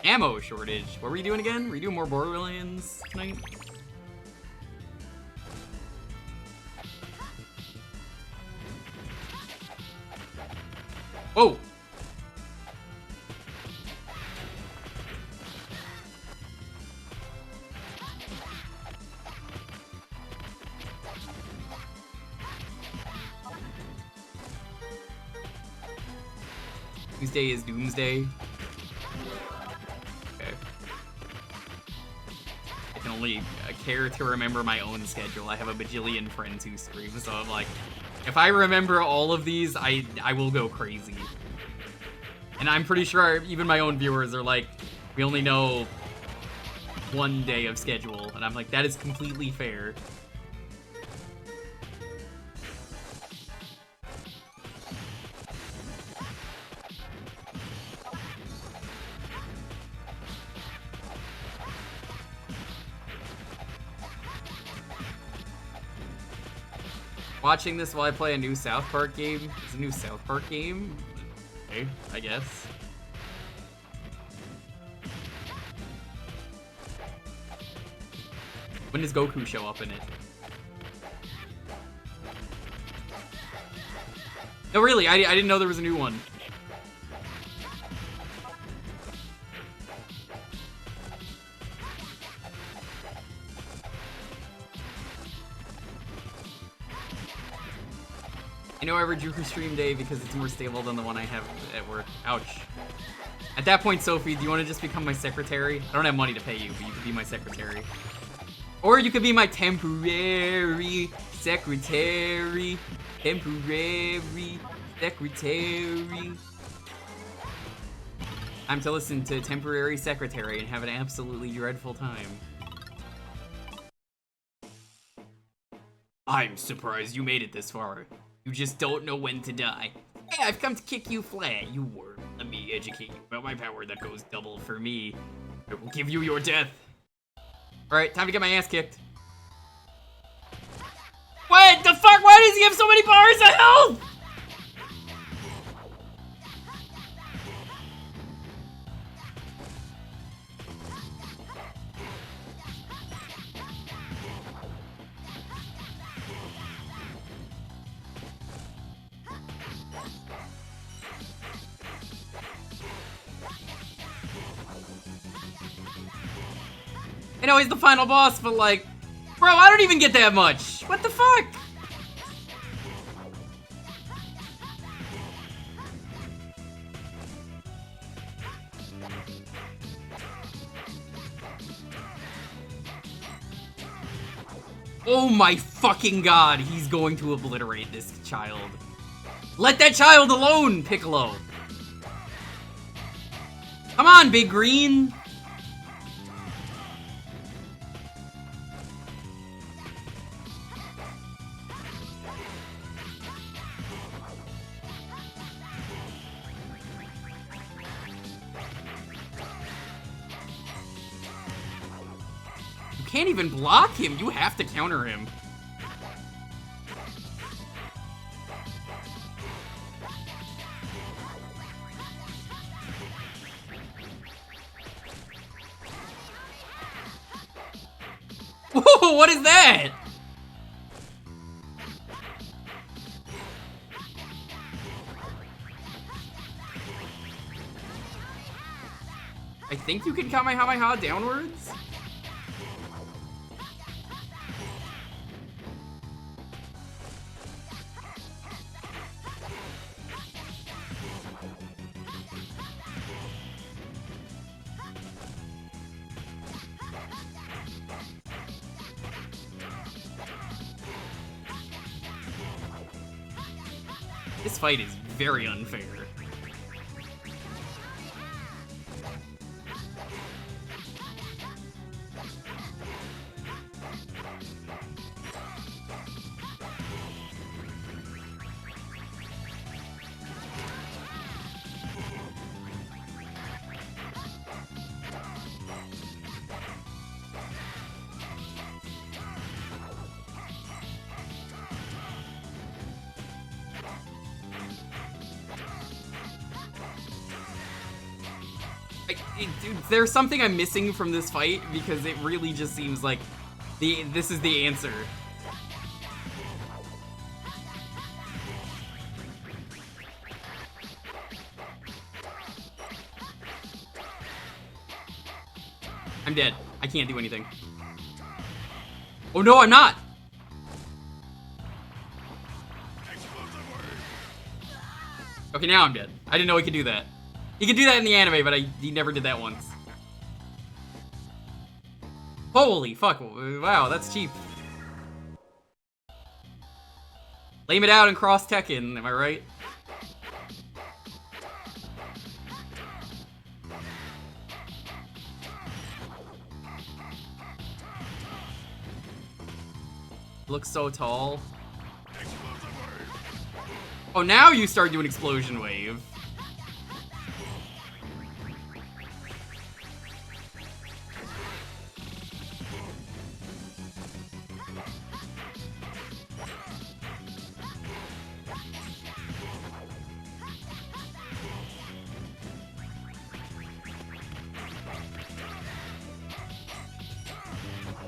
Ammo shortage. What were you doing again? Were you doing more Borderlands tonight? Oh! Tuesday is Doomsday. Okay. I can only care to remember my own schedule. I have a bajillion friends who stream, so I'm like, if I remember all of these, I will go crazy. And I'm pretty sure even my own viewers are like, we only know one day of schedule. And I'm like, that is completely fair. Watching this while I play a new South Park game. It's a new South Park game. Okay, I guess. When does Goku show up in it? No, really, I didn't know there was a new one. I know every Jewker stream day because it's more stable than the one I have at work. Ouch. At that point, Sophie, do you want to just become my secretary? I don't have money to pay you, but you could be my secretary. Or you could be my temporary secretary. Temporary secretary. I'm to listen to temporary secretary and have an absolutely dreadful time. I'm surprised you made it this far. You just don't know when to die. Hey, I've come to kick you flat, you worm. Let me educate you about my power that goes double for me. I will give you your death. Alright, time to get my ass kicked. What the fuck? Why does he have so many bars of health? know he's the final boss, but like, bro, I don't even get that much. What the fuck? Oh my fucking god, he's going to obliterate this child. Let that child alone, Piccolo. Come on, Big Green. You can't even block him. You have to counter him. Whoa, what is that? I think you can Kamehameha downwards? This fight is very unfair. Dude, there's something I'm missing from this fight because it really just seems like this is the answer. I'm dead. I can't do anything. Oh no, I'm not! Okay, now I'm dead. I didn't know he could do that. He could do that in the anime, but he never did that once. Holy fuck, wow, that's cheap. Lame it out and cross Tekken, am I right? Looks so tall. Oh, now you start doing Explosion Wave.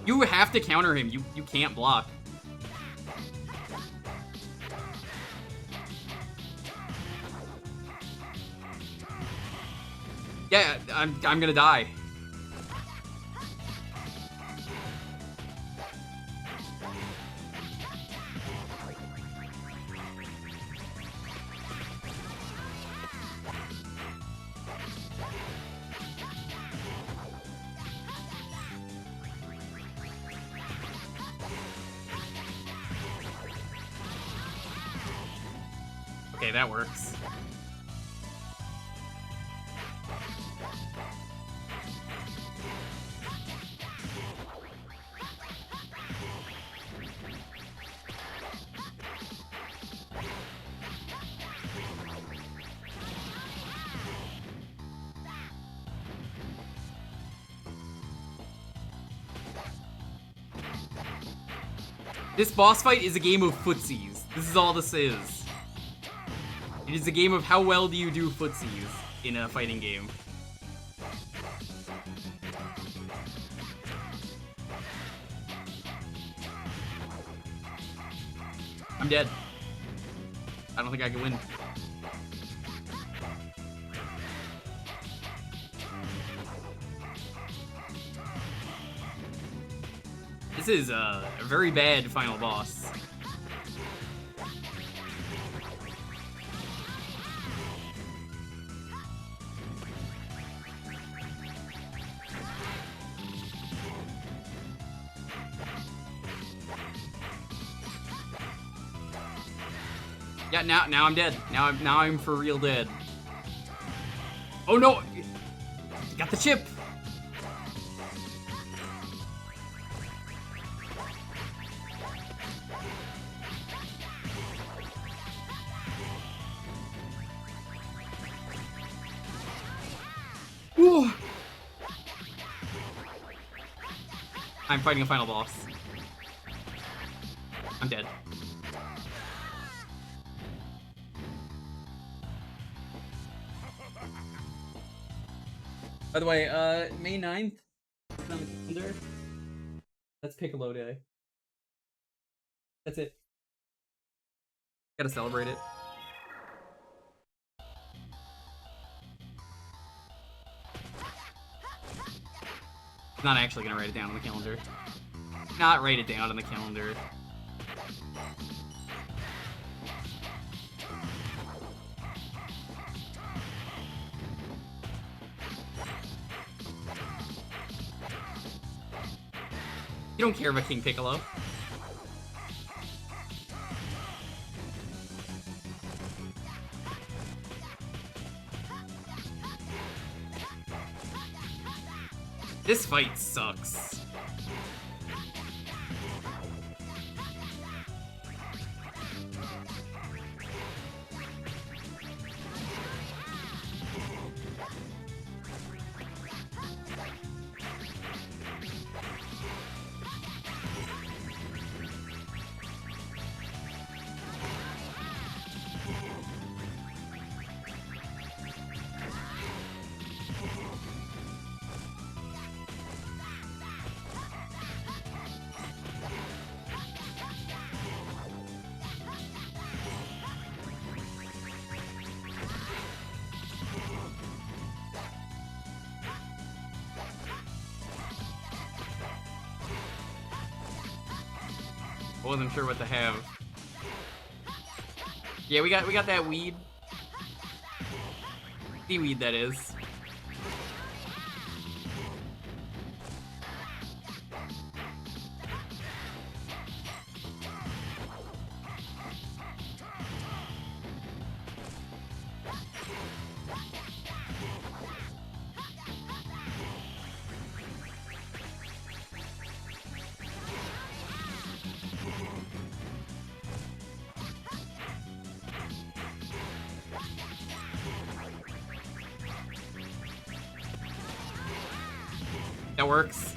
You have to counter him. You can't block. Yeah, I'm gonna die. Okay, that works. This boss fight is a game of footsies. This is all this is. It is a game of how well do you do footsies in a fighting game. I'm dead. I don't think I can win. This is a very bad final boss. Yeah, now I'm dead. Now I'm for real dead. Oh no! Got the chip! Ooh. I'm fighting a final boss. I'm dead. By the way, May 9th on the calendar. That's Piccolo Day. That's it. Gotta celebrate it. I'm not actually gonna write it down on the calendar. Not write it down on the calendar. You don't care about King Piccolo. This fight sucks. I wasn't sure what to have. Yeah, we got that weed. Seaweed, that is. That works.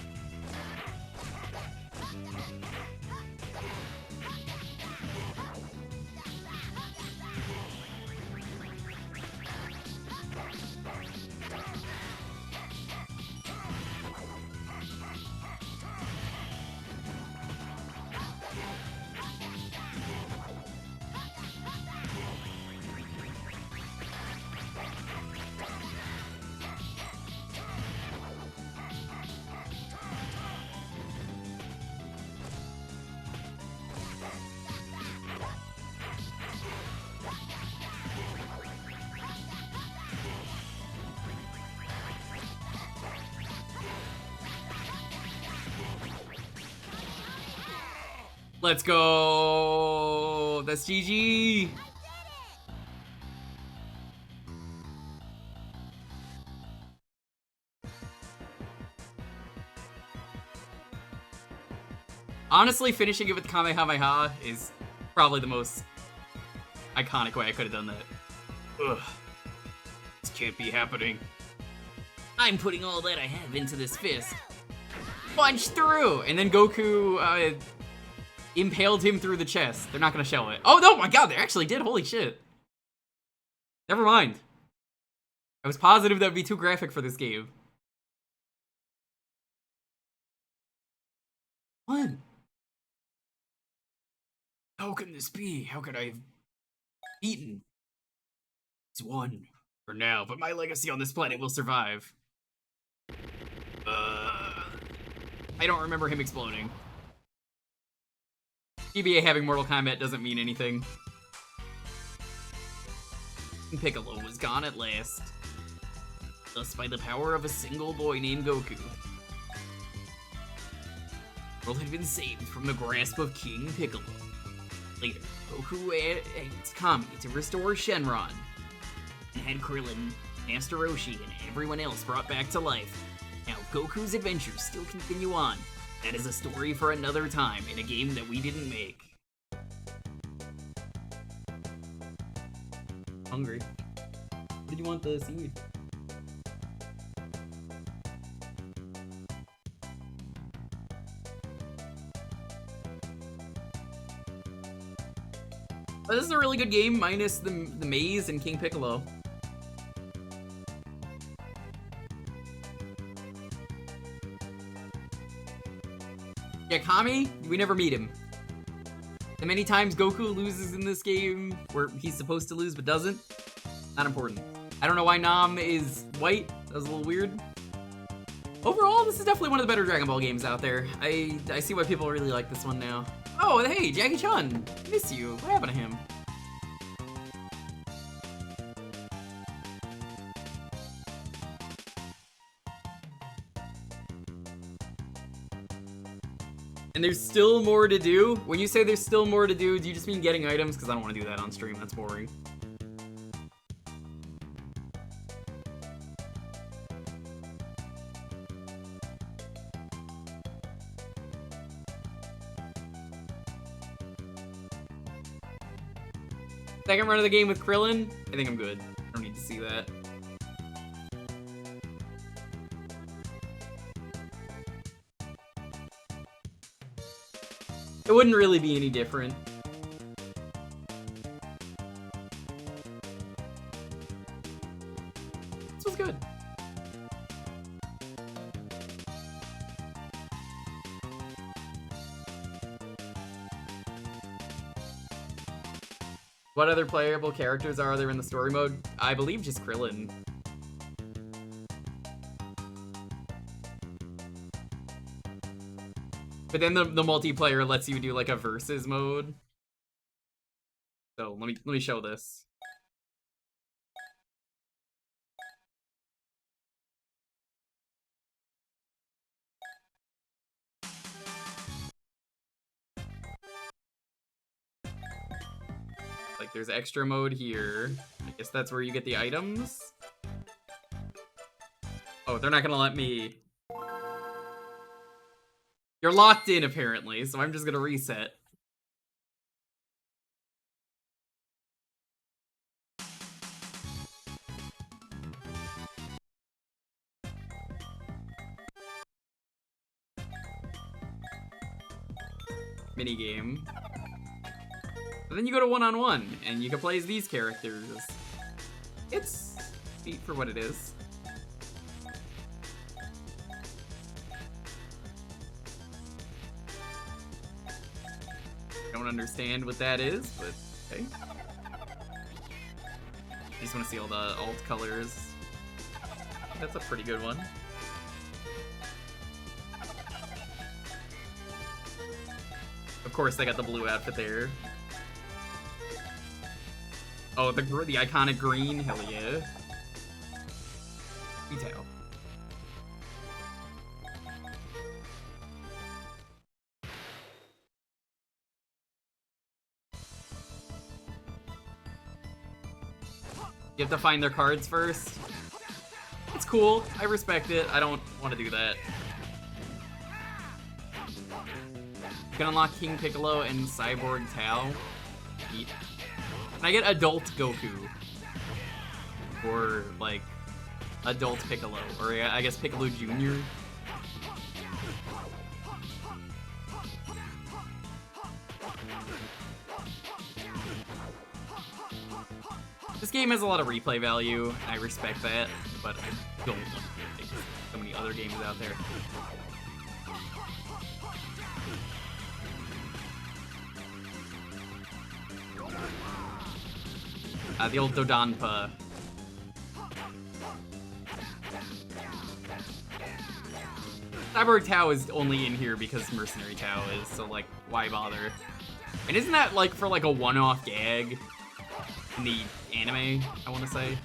Let's go! That's GG! Honestly, finishing it with Kamehameha is probably the most iconic way I could have done that. Ugh. This can't be happening. I'm putting all that I have into this fist. Punch through! And then Goku, impaled him through the chest. They're not gonna show it. Oh, no, my god, they actually did. Holy shit. Never mind. I was positive that would be too graphic for this game. What? How can this be? How could I have beaten? He's won for now, but my legacy on this planet will survive. I don't remember him exploding. GBA having Mortal Kombat doesn't mean anything. Piccolo was gone at last. Thus by the power of a single boy named Goku. The world had been saved from the grasp of King Piccolo. Later, Goku asked Kami to restore Shenron, and had Krillin, Master Roshi, and everyone else brought back to life. Now, Goku's adventures still continue on. That is a story for another time, in a game that we didn't make. Hungry. What did you want the seaweed? But this is a really good game, minus the maze and King Piccolo. Yeah, Kami, we never meet him. The many times Goku loses in this game, where he's supposed to lose but doesn't, not important. I don't know why Nam is white, that was a little weird. Overall, this is definitely one of the better Dragon Ball games out there. I see why people really like this one now. Oh, hey, Jackie Chun, miss you. What happened to him? And there's still more to do? When you say there's still more to do you just mean getting items? Because I don't want to do that on stream, that's boring. Second run of the game with Krillin? I think I'm good. I don't need to see that. It wouldn't really be any different. This was good. What other playable characters are there in the story mode? I believe just Krillin. But then the multiplayer lets you do like a versus mode. So let me show this. Like there's extra mode here. I guess that's where you get the items. Oh, they're not gonna let me. You're locked in, apparently, so I'm just gonna reset. Minigame. But then you go to one-on-one, and you can play as these characters. It's neat for what it is. Don't understand what that is, but okay. I just want to see all the alt colors. That's a pretty good one. Of course, they got the blue outfit there. Oh, the iconic green, hell yeah. Detail. You have to find their cards first. It's cool. I respect it. I don't want to do that. You can unlock King Piccolo and Cyborg Tao. Neat. Can I get adult Goku? Or, like, adult Piccolo? Or, I guess Piccolo Jr.? This game has a lot of replay value, and I respect that, but I don't want to take so many other games out there. The old Dodonpa. Cyborg Tao is only in here because Mercenary Tao is, so like, why bother? And isn't that like for like a one-off gag in the anime, I want to say?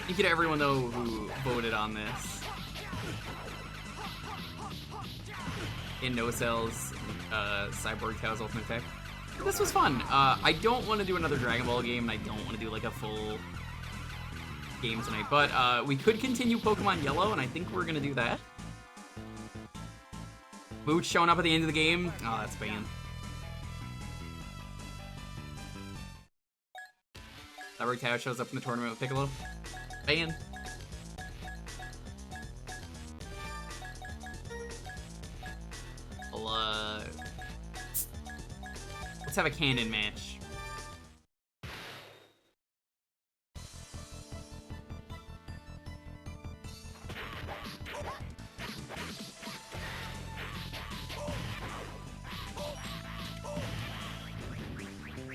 Thank you to everyone though who voted on this. In No Cells, Cyborg Tao's Ultimate Attack. This was fun. I don't want to do another Dragon Ball game, and I don't want to do like a full game tonight, but we could continue Pokemon Yellow, and I think we're gonna do that. Mooch showing up at the end of the game. Oh, that's banned. Cyborg Tao shows up in the tournament with Piccolo. Banned. Well, let's have a canon match.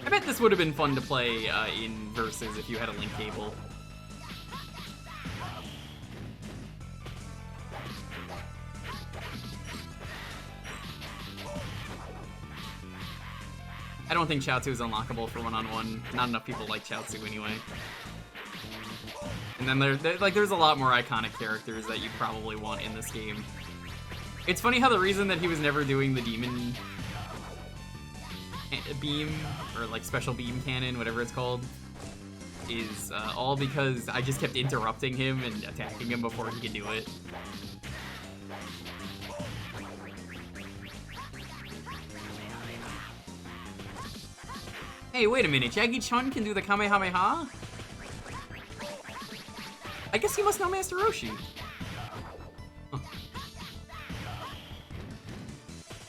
I bet this would have been fun to play in Versus if you had a link cable. I don't think Chaozu is unlockable for one-on-one. Not enough people like Chaozu anyway. And then there's a lot more iconic characters that you probably want in this game. It's funny how the reason that he was never doing the demon beam, or like special beam cannon, whatever it's called, is all because I just kept interrupting him and attacking him before he could do it. Hey, wait a minute, Jaggy-chun can do the Kamehameha? I guess he must know Master Roshi. Huh.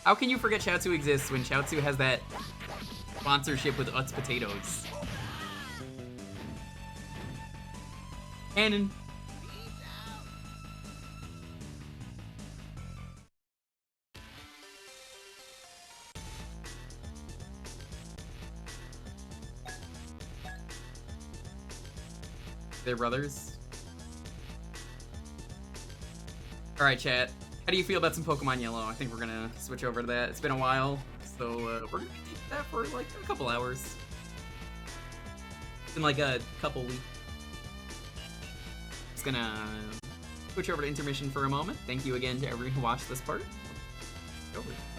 How can you forget Chaozu exists when Chaozu has that sponsorship with Utz Potatoes? Cannon. They're brothers. Alright, chat. How do you feel about some Pokemon Yellow? I think we're gonna switch over to that. It's been a while, so we're gonna keep that for like a couple hours. In like a couple weeks. Just gonna switch over to intermission for a moment. Thank you again to everyone who watched this part. Over.